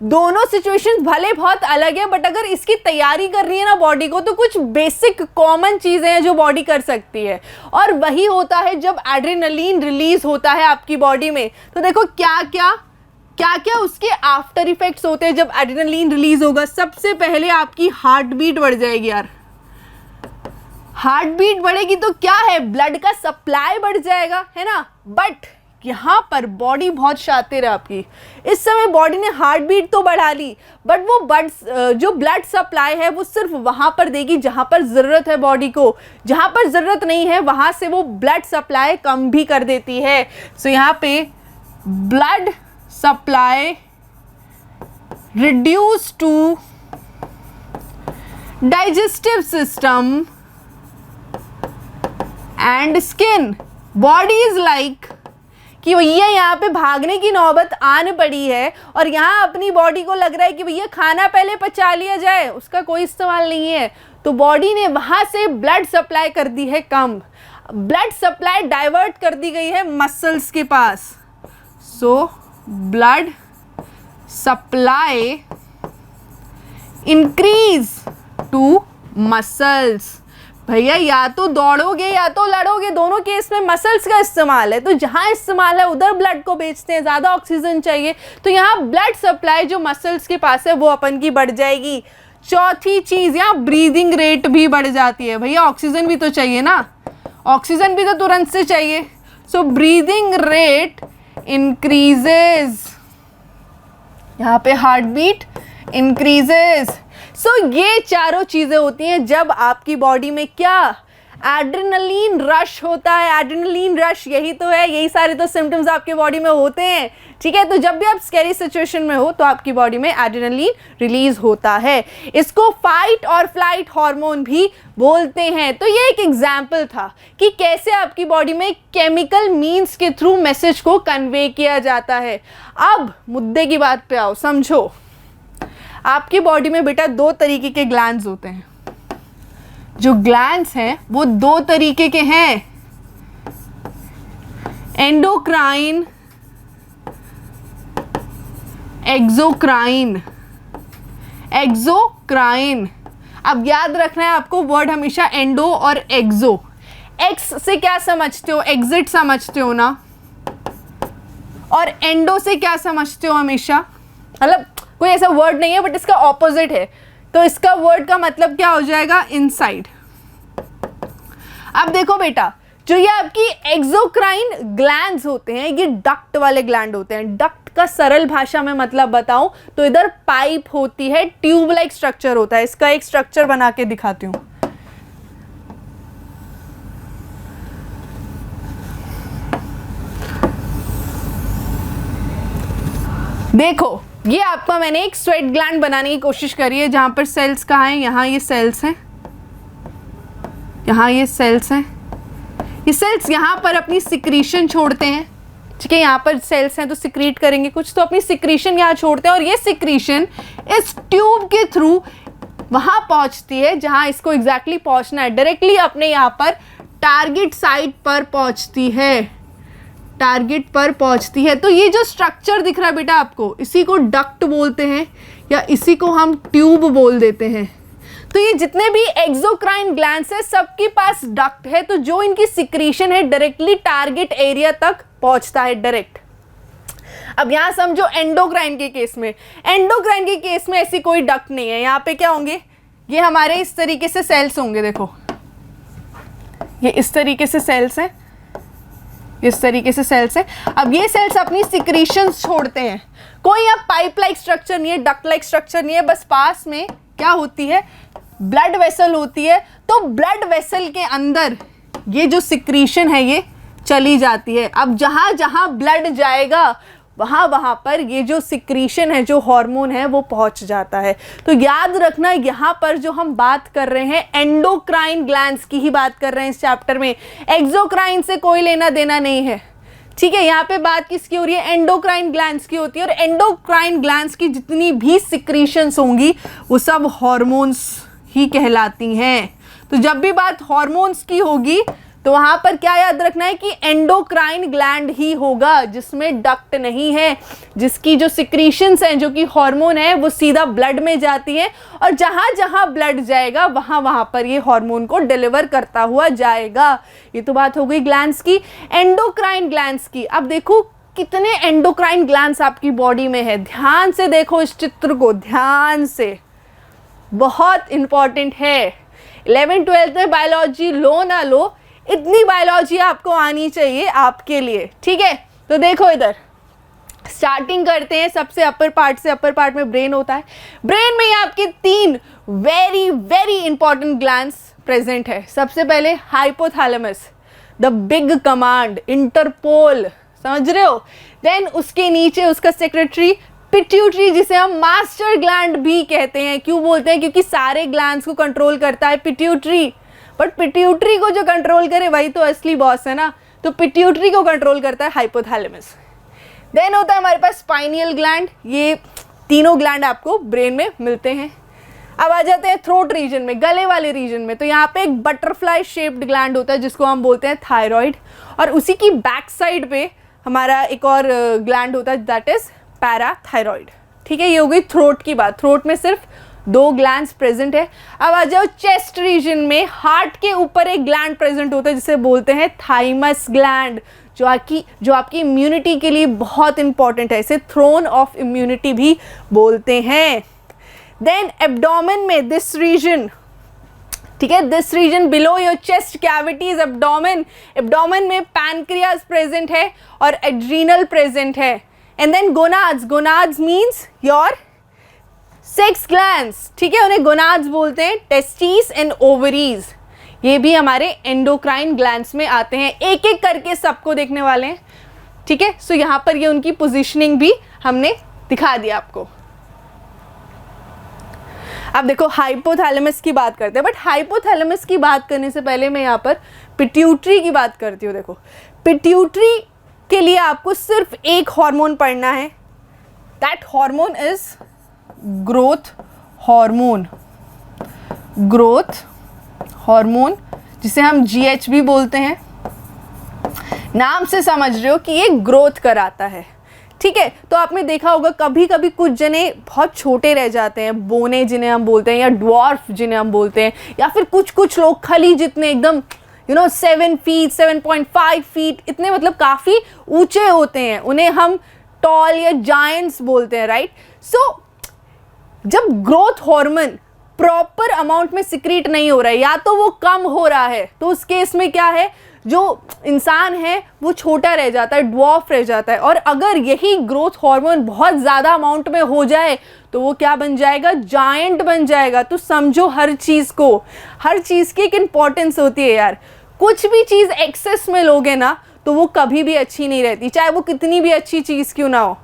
दोनों सिचुएशंस भले बहुत अलग है, बट अगर इसकी तैयारी कर रही है ना बॉडी को, तो कुछ बेसिक कॉमन चीज़ें हैं जो बॉडी कर सकती है। और वही होता है जब एड्रेनलिन रिलीज होता है आपकी बॉडी में। तो देखो क्या क्या उसके आफ्टर इफेक्ट्स होते हैं जब एड्रेनलिन रिलीज होगा। सबसे पहले आपकी हार्ट बीट बढ़ जाएगी यार। हार्ट बीट बढ़ेगी तो क्या है? ब्लड का सप्लाई बढ़ जाएगा, है ना। बट यहाँ पर बॉडी बहुत शातिर है आपकी। इस समय बॉडी ने हार्ट बीट तो बढ़ा ली, बट वो जो ब्लड सप्लाई है वो सिर्फ वहाँ पर देगी जहाँ पर ज़रूरत है बॉडी को। जहाँ पर ज़रूरत नहीं है वहाँ से वो ब्लड सप्लाई कम भी कर देती है। सो यहाँ पे blood supply reduce to digestive system and skin. Body is like कि भैया यहाँ पे भागने की नौबत आन पड़ी है और यहाँ अपनी बॉडी को लग रहा है कि भैया खाना पहले पचा लिया जाए, उसका कोई इस्तेमाल नहीं है। तो बॉडी ने वहाँ से ब्लड सप्लाई कर दी है कम, ब्लड सप्लाई डाइवर्ट कर दी गई है मसल्स के पास। So blood supply increase to muscles. भैया या तो दौड़ोगे या तो लड़ोगे, दोनों केस में मसल्स का इस्तेमाल है। तो जहाँ इस्तेमाल है उधर ब्लड को भेजते हैं, ज़्यादा ऑक्सीजन चाहिए, तो यहाँ ब्लड सप्लाई जो मसल्स के पास है वो अपन की बढ़ जाएगी। चौथी चीज़, यहाँ ब्रीदिंग रेट भी बढ़ जाती है। भैया ऑक्सीजन भी तो चाहिए ना, ऑक्सीजन भी तो तुरंत से चाहिए। सो ब्रीदिंग रेट इंक्रीजेज, यहाँ पे हार्ट बीट इंक्रीजेज। सो ये चारों चीज़ें होती हैं जब आपकी बॉडी में क्या? एड्रेनलिन रश होता है। एड्रेनलिन रश यही तो है, यही सारे तो सिम्टम्स आपके बॉडी में होते हैं। ठीक है, तो जब भी आप स्कैरी सिचुएशन में हो तो आपकी बॉडी में एड्रेनलिन रिलीज होता है। इसको फाइट और फ्लाइट हार्मोन भी बोलते हैं। तो ये एक एग्जाम्पल था कि कैसे आपकी बॉडी में केमिकल मीन्स के थ्रू मैसेज को कन्वे किया जाता है। अब मुद्दे की बात पे आओ, समझो। आपकी बॉडी में बेटा दो तरीके के ग्लैंड्स होते हैं। जो ग्लैंड्स हैं वो दो तरीके के हैं, एंडोक्राइन, एक्सोक्राइन। एक्सोक्राइन, अब याद रखना है आपको वर्ड हमेशा एंडो और एक्सो। एक्स से क्या समझते हो? एग्जिट समझते हो ना, और एंडो से क्या समझते हो हमेशा? मतलब कोई ऐसा वर्ड नहीं है बट इसका ऑपोजिट है, तो इसका वर्ड का मतलब क्या हो जाएगा? इनसाइड। अब देखो बेटा, जो ये आपकी एक्सोक्राइन ग्लैंड्स होते हैं ये डक्ट वाले ग्लैंड होते हैं। डक्ट का सरल भाषा में मतलब बताऊं तो इधर पाइप होती है, ट्यूब लाइक स्ट्रक्चर होता है। इसका एक स्ट्रक्चर बना के दिखाती हूं। देखो, ये आपका मैंने एक स्वेट ग्लैंड बनाने की कोशिश करी है, जहां पर सेल्स कहाँ हैं? यहाँ ये सेल्स हैं, यहाँ ये सेल्स हैं। ये सेल्स यहाँ पर अपनी सिक्रीशन छोड़ते हैं, ठीक है? यहाँ पर सेल्स हैं तो सिक्रीट करेंगे कुछ, तो अपनी सिक्रीशन यहाँ छोड़ते हैं, और ये सिक्रीशन इस ट्यूब के थ्रू वहाँ पहुँचती है जहाँ इसको एग्जैक्टली पहुँचना है। डायरेक्टली अपने यहाँ पर टारगेट साइट पर पहुँचती है, टारगेट पर पहुँचती है। तो ये जो स्ट्रक्चर दिख रहा है बेटा आपको, इसी को डक्ट बोलते हैं या इसी को हम ट्यूब बोल देते हैं। तो ये जितने भी एक्सोक्राइन ग्लैंड्स है सबके पास डक्ट है, तो जो इनकी सिक्रीशन है डायरेक्टली टारगेट एरिया तक पहुंचता है डायरेक्ट। अब यहां समझो एंडोक्राइन के केस में, एंडोक्राइन के केस में ऐसी कोई डक्ट नहीं है। यहाँ पे क्या होंगे? ये हमारे इस तरीके से सेल्स होंगे, देखो ये इस तरीके से सेल्स हैं, इस तरीके से सेल्स है। अब ये सेल्स अपनी सिक्रीशंस छोड़ते हैं। कोई अब पाइप लाइक स्ट्रक्चर नहीं है, डक्ट लाइक स्ट्रक्चर नहीं है, बस पास में क्या होती है? ब्लड वेसल होती है। तो ब्लड वेसल के अंदर ये जो सिक्रीशन है ये चली जाती है। अब जहाँ जहाँ ब्लड जाएगा वहाँ वहाँ पर ये जो सिक्रीशन है, जो हार्मोन है, वो पहुँच जाता है। तो याद रखना, यहाँ पर जो हम बात कर रहे हैं एंडोक्राइन ग्लैंड्स की ही बात कर रहे हैं इस चैप्टर में। एक्सोक्राइन से कोई लेना देना नहीं है, ठीक है? यहाँ पे बात किसकी हो रही है? एंडोक्राइन ग्लैंड्स की होती है। और एंडोक्राइन ग्लैंड्स की जितनी भी सिक्रीशंस होंगी वो सब हार्मोन्स ही कहलाती हैं। तो जब भी बात हार्मोन्स की होगी तो वहां पर क्या याद रखना है कि एंडोक्राइन ग्लैंड ही होगा, जिसमें डक्ट नहीं है, जिसकी जो सिक्रीशंस हैं, जो कि हार्मोन है, वो सीधा ब्लड में जाती है, और जहां जहां ब्लड जाएगा वहां वहां पर ये हार्मोन को डिलीवर करता हुआ जाएगा। ये तो बात हो गई ग्लैंड्स की, एंडोक्राइन ग्लैंड्स की। अब देखो कितने एंडोक्राइन ग्लैंड्स आपकी बॉडी में है। ध्यान से देखो इस चित्र को, ध्यान से, बहुत इंपॉर्टेंट है। 11th-12th में बायोलॉजी लो ना लो, इतनी बायोलॉजी आपको आनी चाहिए आपके लिए, ठीक है? तो देखो इधर स्टार्टिंग करते हैं सबसे अपर पार्ट से। अपर पार्ट में ब्रेन होता है। ब्रेन में आपके 3 very very important glands present है। सबसे पहले hypothalamus, the big command, Interpol, समझ रहे हो? देन उसके नीचे उसका सेक्रेटरी पिट्यूटरी, जिसे हम मास्टर ग्लैंड भी कहते हैं। क्यों बोलते हैं? क्योंकि सारे ग्लैंड्स को कंट्रोल करता है पिट्यूटरी। बट पिट्यूटरी को जो कंट्रोल करे वही तो असली बॉस है ना, तो पिट्यूटरी को कंट्रोल करता है हाइपोथैलेमस। देन होता है हमारे पास स्पाइनियल ग्लैंड। ये तीनों ग्लैंड आपको ब्रेन में मिलते हैं। अब आ जाते हैं थ्रोट रीजन में, गले वाले रीजन में। तो यहाँ पे एक बटरफ्लाई शेप्ड ग्लैंड होता है जिसको हम बोलते हैं थायराइड, और उसी की बैक साइड पे हमारा एक और ग्लैंड होता है दैट इज पैराथायरॉइड, ठीक है? ये हो गई थ्रोट की बात। थ्रोट में सिर्फ 2 ग्लैंड्स प्रेजेंट है। अब आ जाओ चेस्ट रीजन में। हार्ट के ऊपर एक ग्लैंड प्रेजेंट होता है जिसे बोलते हैं थाइमस ग्लैंड, जो आपकी इम्यूनिटी के लिए बहुत इंपॉर्टेंट है। इसे थ्रोन ऑफ इम्यूनिटी भी बोलते हैं। देन एब्डोमेन में दिस रीजन, ठीक है, this region below your chest cavities abdomen. Abdomen में पैनक्रियाज प्रेजेंट है और एड्रीनल प्रेजेंट है। And then gonads, gonads means your sex glands, ठीक है? उन्हें गोनाड्स बोलते हैं। टेस्टिस एंड ओवरीज, ये भी हमारे एंडोक्राइन ग्लैंड्स में आते हैं। एक एक करके सबको देखने वाले हैं, ठीक है? सो यहाँ पर ये उनकी पोजीशनिंग भी हमने दिखा दिया आपको। अब देखो हाइपोथैलेमस की बात करते हैं, बट हाइपोथैलेमस की बात करने से पहले मैं यहाँ पर पिट्यूटरी की बात करती हूँ। देखो पिट्यूटरी के लिए आपको सिर्फ एक हार्मोन पढ़ना है, that hormone is growth hormone, growth hormone जिसे हम GH भी बोलते हैं। नाम से समझ रहे हो कि ये ग्रोथ कराता है, ठीक है। तो आपने देखा होगा कभी कभी कुछ जने बहुत छोटे रह जाते हैं, बोने जिन्हें हम बोलते हैं, या ड्वार्फ जिन्हें हम बोलते हैं, या फिर कुछ लोग खली जितने एकदम 7 फीट 7.5 फीट इतने, मतलब काफ़ी ऊंचे होते हैं, उन्हें हम टॉल या जायंट्स बोलते हैं, राइट। सो जब ग्रोथ हार्मोन प्रॉपर अमाउंट में सिक्रीट नहीं हो रहा है या तो वो कम हो रहा है, तो उस केस में क्या है, जो इंसान है वो छोटा रह जाता है, ड्वार्फ रह जाता है। और अगर यही ग्रोथ हार्मोन बहुत ज़्यादा अमाउंट में हो जाए तो वो क्या बन जाएगा, जायंट बन जाएगा। तो समझो हर चीज़ को, हर चीज़ की एक इम्पॉर्टेंस होती है यार। कुछ भी चीज़ एक्सेस में लोगे ना तो वो कभी भी अच्छी नहीं रहती, चाहे वो कितनी भी अच्छी चीज़ क्यों ना हो।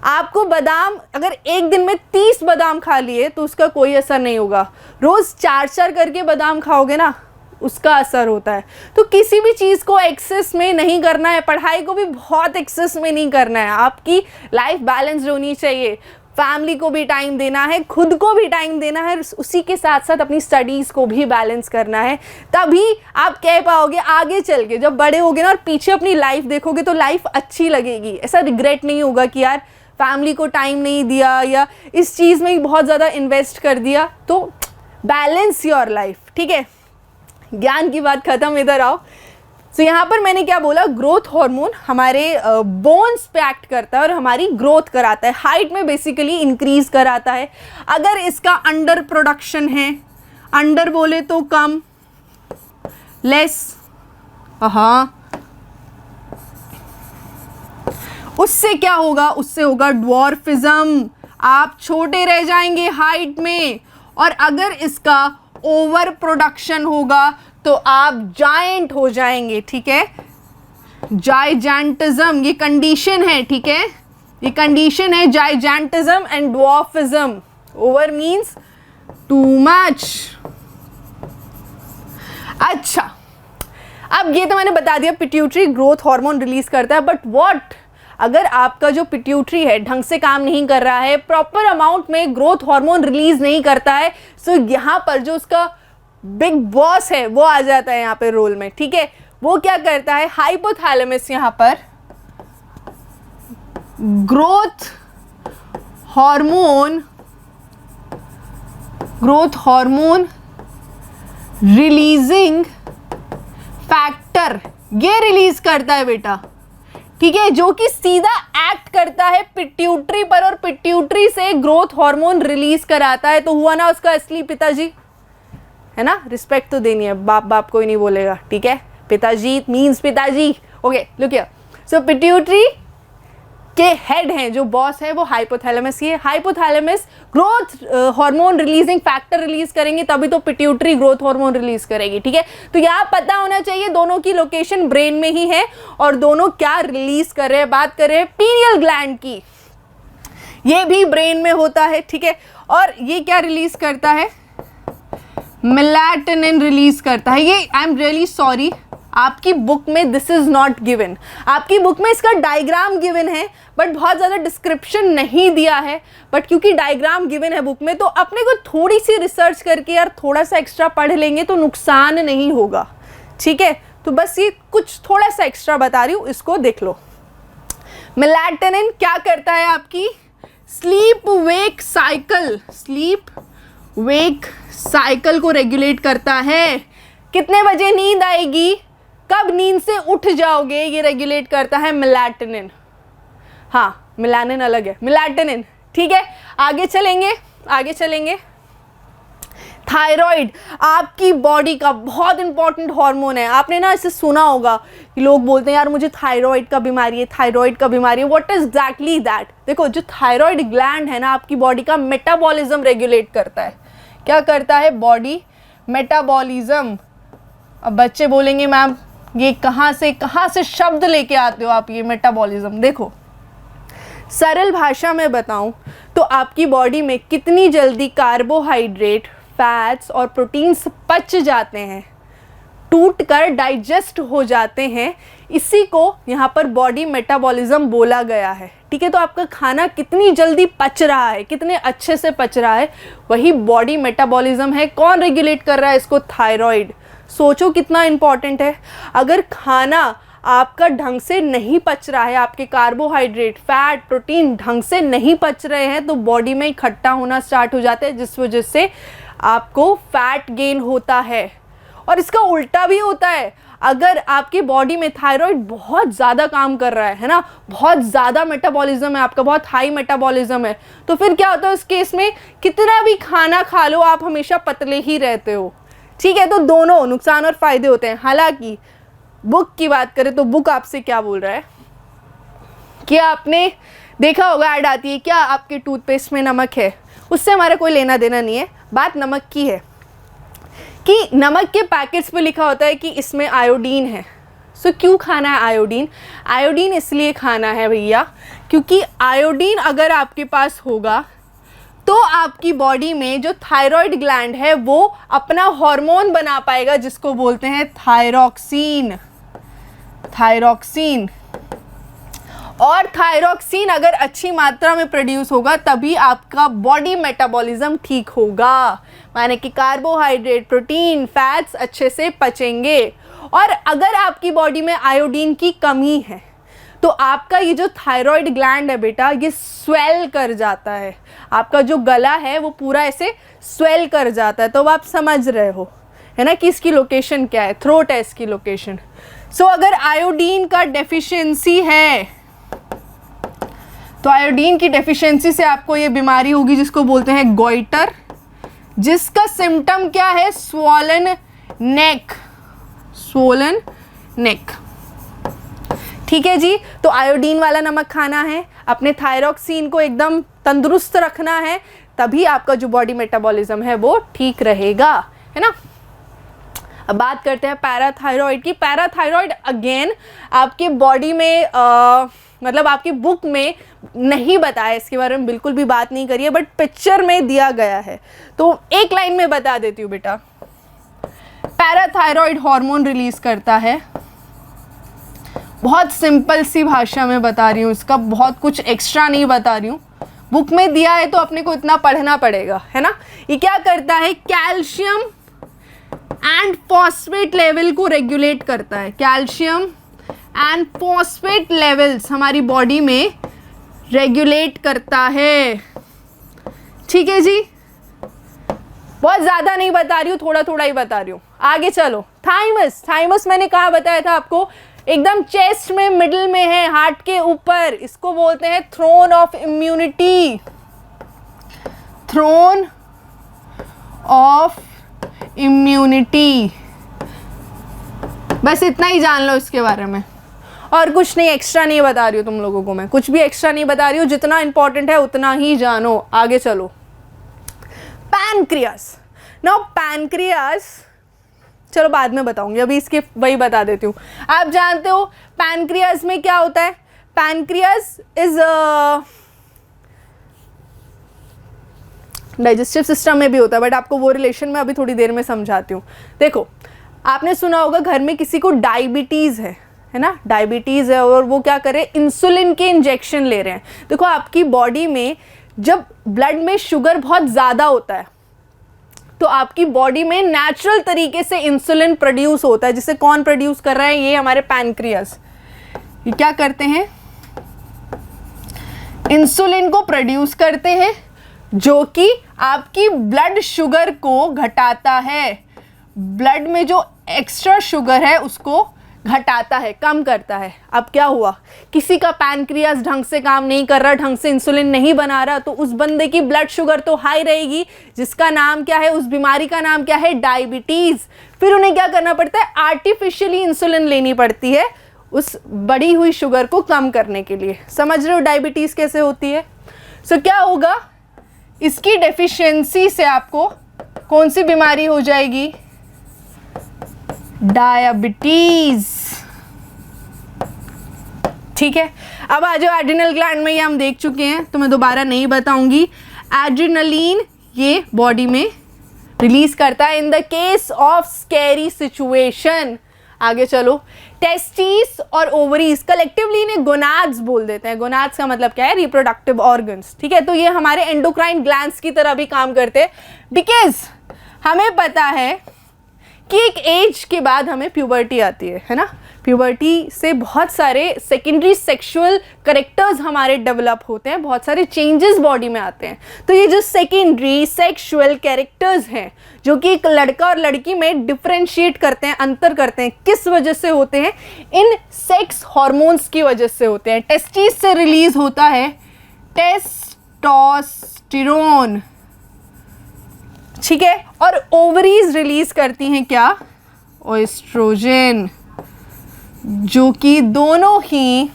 आपको बादाम, अगर एक दिन में 30 बादाम खा लिए तो उसका कोई असर नहीं होगा, रोज़ 4 करके बादाम खाओगे ना उसका असर होता है। तो किसी भी चीज़ को एक्सेस में नहीं करना है, पढ़ाई को भी बहुत एक्सेस में नहीं करना है। आपकी लाइफ बैलेंस होनी चाहिए, फैमिली को भी टाइम देना है, खुद को भी टाइम देना है, उसी के साथ साथ अपनी स्टडीज़ को भी बैलेंस करना है। तभी आप कह पाओगे आगे चल के, जब बड़े होगे ना और पीछे अपनी लाइफ देखोगे तो लाइफ अच्छी लगेगी। ऐसा रिग्रेट नहीं होगा कि यार फैमिली को टाइम नहीं दिया या इस चीज़ में ही बहुत ज़्यादा इन्वेस्ट कर दिया। तो बैलेंस योर लाइफ, ठीक है। ज्ञान की बात खत्म, इधर आओ। तो यहाँ पर मैंने क्या बोला, ग्रोथ हार्मोन हमारे बोन्स पे एक्ट करता है और हमारी ग्रोथ कराता है, हाइट में बेसिकली इंक्रीज कराता है। अगर इसका अंडर प्रोडक्शन है, अंडर बोले तो कम, लेस, हाँ, उससे क्या होगा, उससे होगा ड्वार्फिज्म, आप छोटे रह जाएंगे हाइट में। और अगर इसका ओवर प्रोडक्शन होगा तो आप जायंट हो जाएंगे, ठीक है। जाइजेंटिज्म ये कंडीशन है, ठीक है, ये कंडीशन है gigantism and dwarfism. Over means too much. अच्छा, अब ये तो मैंने बता दिया पिट्यूटरी ग्रोथ हार्मोन रिलीज करता है, बट व्हाट अगर आपका जो पिट्यूटरी है ढंग से काम नहीं कर रहा है, प्रॉपर अमाउंट में ग्रोथ हार्मोन रिलीज नहीं करता है, सो यहाँ पर जो उसका बिग बॉस है वो आ जाता है यहाँ पे रोल में, ठीक है। वो क्या करता है, हाइपोथैलेमस यहाँ पर ग्रोथ हार्मोन रिलीजिंग फैक्टर ये रिलीज करता है बेटा, ठीक है, जो कि सीधा एक्ट करता है पिट्यूटरी पर और पिट्यूटरी से ग्रोथ हार्मोन रिलीज कराता है। तो हुआ ना उसका असली पिताजी, है ना। रिस्पेक्ट तो देनी है, बाप कोई नहीं बोलेगा, ठीक है। पिताजी मींस पिताजी, okay. Look here, so pituitary के हेड हैं, जो बॉस है वो हाइपोथैलेमस ही है। Hypothalamus growth hormone releasing factor release करेंगे तभी तो पिट्यूटरी ग्रोथ हार्मोन रिलीज करेगी, ठीक है। तो यहाँ पता होना चाहिए दोनों की लोकेशन ब्रेन में ही है और दोनों क्या रिलीज कर रहे हैं। बात कर रहे हैं पीनियल ग्लैंड की, ये भी ब्रेन में होता है, ठीक है। और ये क्या रिलीज करता है, मेलाटोनिन रिलीज करता है। ये आई एम रियली सॉरी, आपकी बुक में दिस इज नॉट गिवन, आपकी बुक में इसका डायग्राम गिवन है बट बहुत ज़्यादा डिस्क्रिप्शन नहीं दिया है। बट क्योंकि डायग्राम गिवन है बुक में तो अपने को थोड़ी सी रिसर्च करके यार थोड़ा सा एक्स्ट्रा पढ़ लेंगे तो नुकसान नहीं होगा, ठीक है। तो बस ये कुछ थोड़ा सा एक्स्ट्रा बता रही हूँ, इसको देख लो। मेलाटोनिन क्या करता है, आपकी स्लीप वेक साइकिल को रेगुलेट करता है। कितने बजे नींद आएगी, कब नींद से उठ जाओगे, ये रेगुलेट करता है मेलाटोनिन। हाँ, मेलानिन अलग है, मेलाटोनिन, ठीक है। आगे चलेंगे। थायराइड आपकी बॉडी का बहुत इंपॉर्टेंट हार्मोन है। आपने ना इसे सुना होगा कि लोग बोलते हैं यार मुझे थायराइड का बीमारी है, व्हाट इज एग्जैक्टली दैट। देखो, जो थायराइड ग्लैंड है ना आपकी बॉडी का मेटाबॉलिज्म रेगुलेट करता है। क्या करता है, बॉडी मेटाबॉलिज्म। अब बच्चे बोलेंगे मैम ये कहाँ से शब्द लेके आते हो आप, ये मेटाबॉलिज्म। देखो, सरल भाषा में बताऊं तो आपकी बॉडी में कितनी जल्दी कार्बोहाइड्रेट, फैट्स और प्रोटीन्स पच जाते हैं, टूट कर डाइजेस्ट हो जाते हैं। इसी को यहाँ पर बॉडी मेटाबॉलिज्म बोला गया है। ठीक है, तो आपका खाना कितनी जल्दी पच रहा है, कितने अच्छे से पच रहा है, वही बॉडी मेटाबॉलिज्म है। कौन रेगुलेट कर रहा है इसको? थायराइड। सोचो कितना इंपॉर्टेंट है। अगर खाना आपका ढंग से नहीं पच रहा है, आपके कार्बोहाइड्रेट, फैट, प्रोटीन ढंग से नहीं पच रहे हैं, तो बॉडी में इकट्ठा होना स्टार्ट हो जाता है, जिस वजह से आपको फैट गेन होता है। और इसका उल्टा भी होता है। अगर आपकी बॉडी में थायराइड बहुत ज़्यादा काम कर रहा है ना, बहुत ज़्यादा मेटाबॉलिज्म है आपका, बहुत हाई मेटाबॉलिज्म है, तो फिर क्या होता है उस केस में? कितना भी खाना खा लो, आप हमेशा पतले ही रहते हो। ठीक है, तो दोनों नुकसान और फायदे होते हैं। हालांकि बुक की बात करें तो बुक आपसे क्या बोल रहा है कि आपने देखा होगा, ऐड आती है, क्या आपके टूथपेस्ट में नमक है? उससे हमारा कोई लेना देना नहीं है। बात नमक की है कि नमक के पैकेट्स पे लिखा होता है कि इसमें आयोडीन है। सो क्यों खाना है आयोडीन? आयोडीन इसलिए खाना है भैया क्योंकि आयोडीन अगर आपके पास होगा तो आपकी बॉडी में जो थायराइड ग्लैंड है वो अपना हार्मोन बना पाएगा, जिसको बोलते हैं थायरॉक्सिन। थायरॉक्सिन, और थायरॉक्सिन अगर अच्छी मात्रा में प्रोड्यूस होगा तभी आपका बॉडी मेटाबॉलिज्म ठीक होगा, माने कि कार्बोहाइड्रेट, प्रोटीन, फैट्स अच्छे से पचेंगे। और अगर आपकी बॉडी में आयोडीन की कमी है तो आपका ये जो थायराइड ग्लैंड है बेटा, ये स्वेल कर जाता है। आपका जो गला है वो पूरा ऐसे स्वेल कर जाता है। तो आप समझ रहे हो है ना कि इसकी लोकेशन क्या है? थ्रोट है इसकी लोकेशन। सो अगर आयोडीन का डेफिशिएंसी है तो आयोडीन की डेफिशिएंसी से आपको ये बीमारी होगी जिसको बोलते हैं गॉइटर, जिसका सिम्टम क्या है? स्वॉलन नेक। स्वॉलन नेक। ठीक है जी, तो आयोडीन वाला नमक खाना है, अपने थायरॉक्सिन को एकदम तंदुरुस्त रखना है, तभी आपका जो बॉडी मेटाबॉलिज्म है वो ठीक रहेगा, है ना। अब बात करते हैं पैराथायरॉइड की। पैराथायरॉइड अगेन आपकी बॉडी में मतलब आपकी बुक में नहीं बताया, इसके बारे में बिल्कुल भी बात नहीं करी है, बट पिक्चर में दिया गया है, तो एक लाइन में बता देती हूँ बेटा। पैराथायरॉइड हार्मोन रिलीज करता है, बहुत सिंपल सी भाषा में बता रही हूँ, इसका बहुत कुछ एक्स्ट्रा नहीं बता रही हूँ, बुक में दिया है तो अपने को इतना पढ़ना पड़ेगा, है ना। ये क्या करता है? कैल्शियम एंड फॉस्फेट लेवल को रेगुलेट करता है। कैल्शियम एंड फॉस्फेट लेवल्स हमारी बॉडी में रेगुलेट करता है। ठीक है जी, बहुत ज़्यादा नहीं बता रही हूँ, थोड़ा थोड़ा ही बता रही हूँ। आगे चलो, थाइमस। थाइमस मैंने कहा बताया था आपको, एकदम चेस्ट में मिडिल में है, हार्ट के ऊपर। इसको बोलते हैं throne of immunity. Throne of immunity, बस इतना ही जान लो इसके बारे में, और कुछ नहीं, एक्स्ट्रा नहीं बता रही हूँ तुम लोगों को मैं, कुछ भी एक्स्ट्रा नहीं बता रही हूँ, जितना इंपॉर्टेंट है उतना ही जानो। आगे चलो, पैनक्रियास। नाउ पैनक्रियास चलो बाद में बताऊंगी, अभी इसके वही बता देती हूँ। आप जानते हो पैनक्रियास में क्या होता है? पैनक्रियास इज डाइजेस्टिव सिस्टम में भी होता है, बट आपको वो रिलेशन में अभी थोड़ी देर में समझाती हूँ। देखो, आपने सुना होगा घर में किसी को डायबिटीज़ है ना, डायबिटीज़ है और वो क्या करे, इंसुलिन के इंजेक्शन ले रहे हैं। देखो, आपकी बॉडी में जब ब्लड में शुगर बहुत ज़्यादा होता है तो आपकी बॉडी में नेचुरल तरीके से इंसुलिन प्रोड्यूस होता है, जिसे कौन प्रोड्यूस कर रहा है? ये हमारे पैनक्रियास। ये क्या करते हैं? इंसुलिन को प्रोड्यूस करते हैं, जो कि आपकी ब्लड शुगर को घटाता है। ब्लड में जो एक्स्ट्रा शुगर है उसको घटाता है, कम करता है। अब क्या हुआ, किसी का पैनक्रियास ढंग से काम नहीं कर रहा, ढंग से इंसुलिन नहीं बना रहा, तो उस बंदे की ब्लड शुगर तो हाई रहेगी, जिसका नाम क्या है, उस बीमारी का नाम क्या है? डायबिटीज़। फिर उन्हें क्या करना पड़ता है? आर्टिफिशियली इंसुलिन लेनी पड़ती है उस बढ़ी हुई शुगर को कम करने के लिए। समझ रहे हो डायबिटीज़ कैसे होती है? सो क्या होगा, इसकी डेफिशिएंसी से आपको कौन सी बीमारी हो जाएगी? डायबिटीज। ठीक है, अब आ जाओ एड्रिनल ग्लैंड में, ये हम देख चुके हैं तो मैं दोबारा नहीं बताऊंगी। एड्रिनलिन ये बॉडी में रिलीज करता है in the case of scary situation. आगे चलो, टेस्टिस और ओवरीज कलेक्टिवली इन्हें गोनाड्स बोल देते हैं। गोनाड्स का मतलब क्या है? रिप्रोडक्टिव ऑर्गन्स, ठीक है। तो ये हमारे एंडोक्राइन ग्लैंड्स की तरह भी काम करते हैं, बिकॉज हमें पता है कि एक एज के बाद हमें प्यूबर्टी आती है ना। प्यूबर्टी से बहुत सारे सेकेंडरी सेक्सुअल करेक्टर्स हमारे डेवलप होते हैं, बहुत सारे चेंजेस बॉडी में आते हैं। तो ये जो सेकेंडरी सेक्सुअल कैरेक्टर्स हैं जो कि एक लड़का और लड़की में डिफरेंशिएट करते हैं, अंतर करते हैं, किस वजह से होते हैं? इन सेक्स हार्मोन्स की वजह से होते हैं। टेस्टिस से रिलीज होता है टेस्टोस्टेरोन, ठीक है, और ओवरीज रिलीज करती हैं क्या? एस्ट्रोजन, जो कि दोनों ही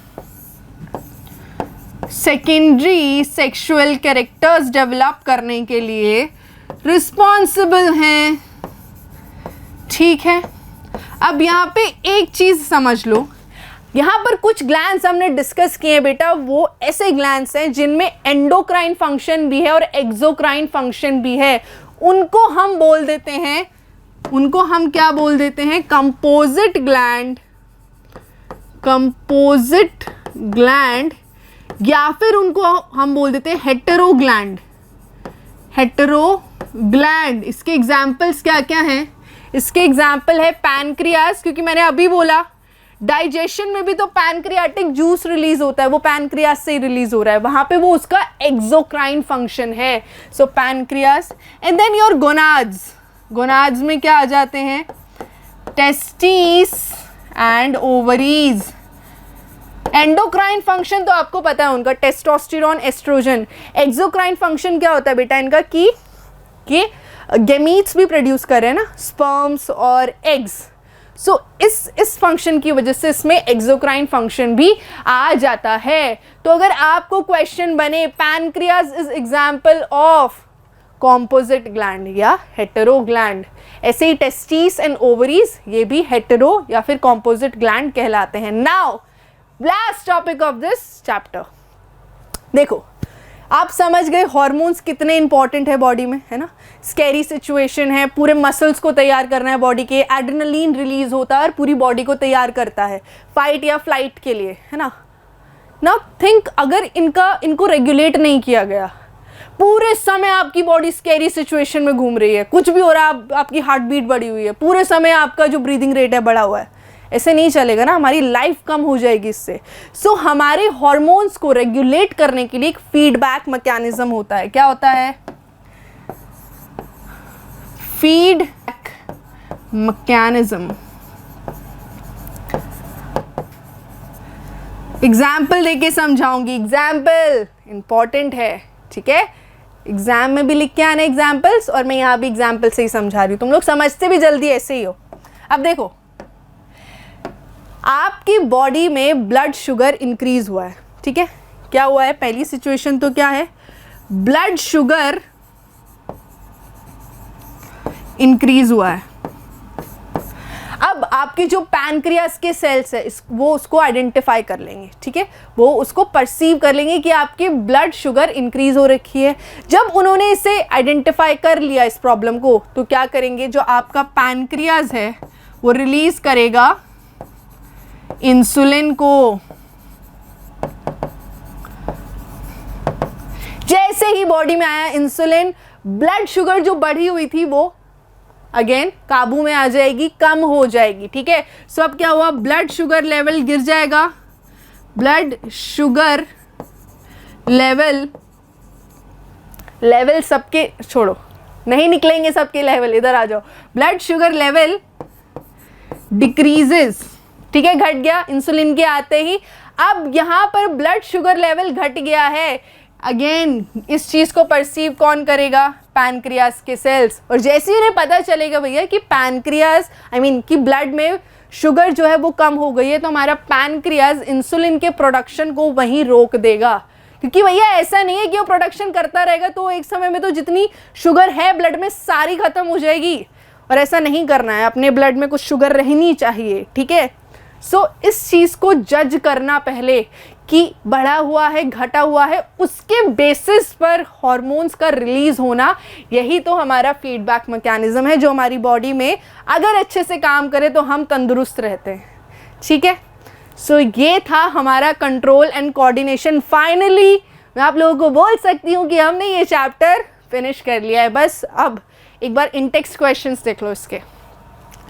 सेकेंडरी सेक्सुअल कैरेक्टर्स डेवलप करने के लिए रिस्पॉन्सिबल हैं, ठीक है। अब यहाँ पे एक चीज समझ लो, यहाँ पर कुछ ग्लैंड्स हमने डिस्कस किए हैं बेटा, वो ऐसे ग्लैंड्स हैं जिनमें एंडोक्राइन फंक्शन भी है और एक्सोक्राइन फंक्शन भी है। उनको हम बोल देते हैं, उनको हम क्या बोल देते हैं? कंपोजिट ग्लैंड, कंपोजिट ग्लैंड, या फिर उनको हम बोल देते हैं हेटेरो ग्लैंड, हेटेरो ग्लैंड। इसके एग्जाम्पल्स क्या क्या हैं? इसके एग्जाम्पल है पैनक्रियास, क्योंकि मैंने अभी बोला डाइजेशन में भी तो पैनक्रियाटिक जूस रिलीज होता है, वो पैनक्रियास से ही रिलीज हो रहा है, वहां पे वो उसका एक्सोक्राइन फंक्शन है। So pancreas and then your gonads. Gonads में क्या आ जाते हैं? Testis and ovaries. Endocrine function तो आपको पता है उनका, टेस्टोस्टेरोन, एस्ट्रोजन। एक्सोक्राइन फंक्शन क्या होता है बेटा इनका? कि गैमीट्स भी प्रोड्यूस कर रहे हैं ना, स्पर्म्स और एग्स। सो इस फंक्शन की वजह से इसमें एक्सोक्राइन फंक्शन भी आ जाता है। तो अगर आपको क्वेश्चन बने pancreas is example of composite gland या हेटेरो ग्लैंड, ऐसे ही टेस्टिस एंड ओवरीज ये भी हेटेरो या फिर कॉम्पोजिट ग्लैंड कहलाते हैं। Now last topic of this chapter, देखो आप समझ गए हार्मोन्स कितने इंपॉर्टेंट है बॉडी में, है ना। स्कैरी सिचुएशन है, पूरे मसल्स को तैयार करना है बॉडी के, एड्रेनलिन रिलीज होता है और पूरी बॉडी को तैयार करता है फाइट या फ्लाइट के लिए, है ना। नाउ थिंक, अगर इनको रेगुलेट नहीं किया गया, पूरे समय आपकी बॉडी स्कैरी सिचुएशन में घूम रही है, कुछ भी हो रहा है, आपकी हार्ट बीट बढ़ी हुई है, पूरे समय आपका जो ब्रीदिंग रेट है बढ़ा हुआ है, ऐसे नहीं चलेगा ना, हमारी लाइफ कम हो जाएगी इससे। सो हमारे हार्मोन्स को रेगुलेट करने के लिए एक फीडबैक मैकेनिज्म होता है। क्या होता है? Feedback mechanism. एग्जाम्पल देके समझाऊंगी, एग्जाम्पल इंपॉर्टेंट है, ठीक है। एग्जाम में भी लिख के आना एग्जाम्पल्स, और मैं यहाँ भी एग्जाम्पल से ही समझा रही हूँ, तुम लोग समझते भी जल्दी ऐसे ही हो। अब देखो, आपकी बॉडी में ब्लड शुगर इंक्रीज हुआ है, ठीक है। क्या हुआ है? पहली सिचुएशन तो क्या है? ब्लड शुगर इंक्रीज हुआ है। अब आपकी जो पैनक्रियास के सेल्स है वो उसको आइडेंटिफाई कर लेंगे, ठीक है, वो उसको परसीव कर लेंगे कि आपकी ब्लड शुगर इंक्रीज हो रखी है। जब उन्होंने इसे आइडेंटिफाई कर लिया इस प्रॉब्लम को, तो क्या करेंगे? जो आपका पैनक्रियास है वो रिलीज करेगा इंसुलिन को। जैसे ही बॉडी में आया इंसुलिन, ब्लड शुगर जो बढ़ी हुई थी वो अगेन काबू में आ जाएगी, कम हो जाएगी, ठीक है। सो अब क्या हुआ? ब्लड शुगर लेवल गिर जाएगा, ब्लड शुगर लेवल सबके छोड़ो, नहीं निकलेंगे सबके लेवल, इधर आ जाओ। ब्लड शुगर लेवल डिक्रीजेस, ठीक है, घट गया इंसुलिन के आते ही। अब यहां पर ब्लड शुगर लेवल घट गया है, अगेन इस चीज को परसीव कौन करेगा? पैनक्रियास के सेल्स। और जैसे ही उन्हें पता चलेगा भैया कि पैनक्रियास कि ब्लड में शुगर जो है वो कम हो गई है, तो हमारा पैनक्रियास इंसुलिन के प्रोडक्शन को वहीं रोक देगा। क्योंकि भैया ऐसा नहीं है कि वो प्रोडक्शन करता रहेगा तो एक समय में तो जितनी शुगर है ब्लड में सारी खत्म हो जाएगी, और ऐसा नहीं करना है, अपने ब्लड में कुछ शुगर रहनी चाहिए, ठीक है। सो इस चीज को जज करना पहले कि बढ़ा हुआ है, घटा हुआ है, उसके बेसिस पर हार्मोन्स का रिलीज होना, यही तो हमारा फीडबैक मैकेनिज्म है जो हमारी बॉडी में अगर अच्छे से काम करे तो हम तंदुरुस्त रहते हैं। ठीक है, सो ये था हमारा कंट्रोल एंड कोऑर्डिनेशन। फाइनली मैं आप लोगों को बोल सकती हूँ कि हमने ये चैप्टर फिनिश कर लिया है। बस अब एक बार इंटेक्स्ट क्वेश्चंस देख लो इसके।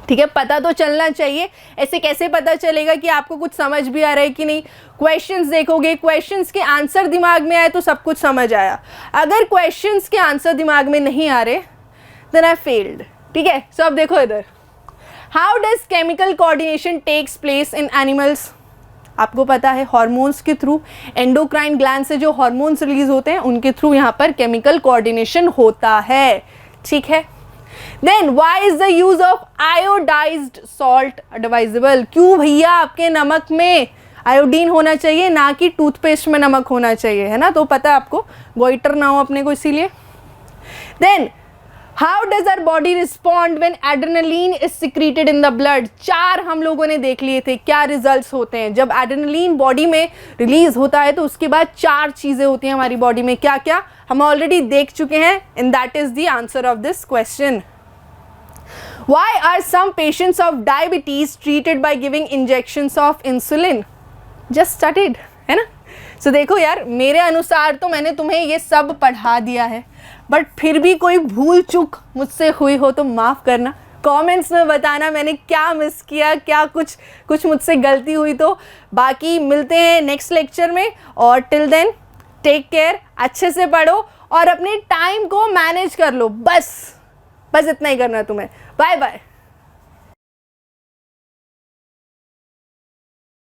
ठीक है, पता तो चलना चाहिए, ऐसे कैसे पता चलेगा कि आपको कुछ समझ भी आ रहा है कि नहीं। क्वेश्चंस देखोगे, क्वेश्चंस के आंसर दिमाग में आए तो सब कुछ समझ आया। अगर क्वेश्चंस के आंसर दिमाग में नहीं आ रहे देन आई फेल्ड। ठीक है, सो अब देखो इधर, how does chemical coordination takes place in animals. आपको पता है हार्मोन्स के थ्रू, एंडोक्राइन ग्लैंड से जो हार्मोन्स रिलीज होते हैं उनके थ्रू यहाँ पर केमिकल कोऑर्डिनेशन होता है। ठीक है, then why is the use of iodised salt advisable. क्यों भैया आपके नमक में आयोडीन होना चाहिए, ना कि टूथपेस्ट में नमक होना चाहिए, है ना। तो पता है आपको, गोइटर ना हो अपने को इसीलिए। Then how does our body respond when adrenaline is secreted in the blood. 4 हम लोगों ने देख लिए थे क्या रिजल्ट्स होते हैं जब एड्रेनलिन बॉडी में रिलीज होता है। तो उसके बाद 4 चीजें होती हैं हमारी बॉडी में, क्या क्या हम ऑलरेडी देख चुके हैं, and that is the answer of this question. Why are some patients of diabetes treated by giving injections of insulin? Just studied, है ना। So देखो यार, मेरे अनुसार तो मैंने तुम्हें ये सब पढ़ा दिया है, बट फिर भी कोई भूल चूक मुझसे हुई हो तो माफ़ करना। कमेंट्स में बताना मैंने क्या मिस किया, क्या कुछ मुझसे गलती हुई तो। बाकी मिलते हैं नेक्स्ट लेक्चर में, और टिल देन टेक केयर, अच्छे से पढ़ो और अपने टाइम को मैनेज कर लो। बस इतना ही करना तुम्हें। Bye bye.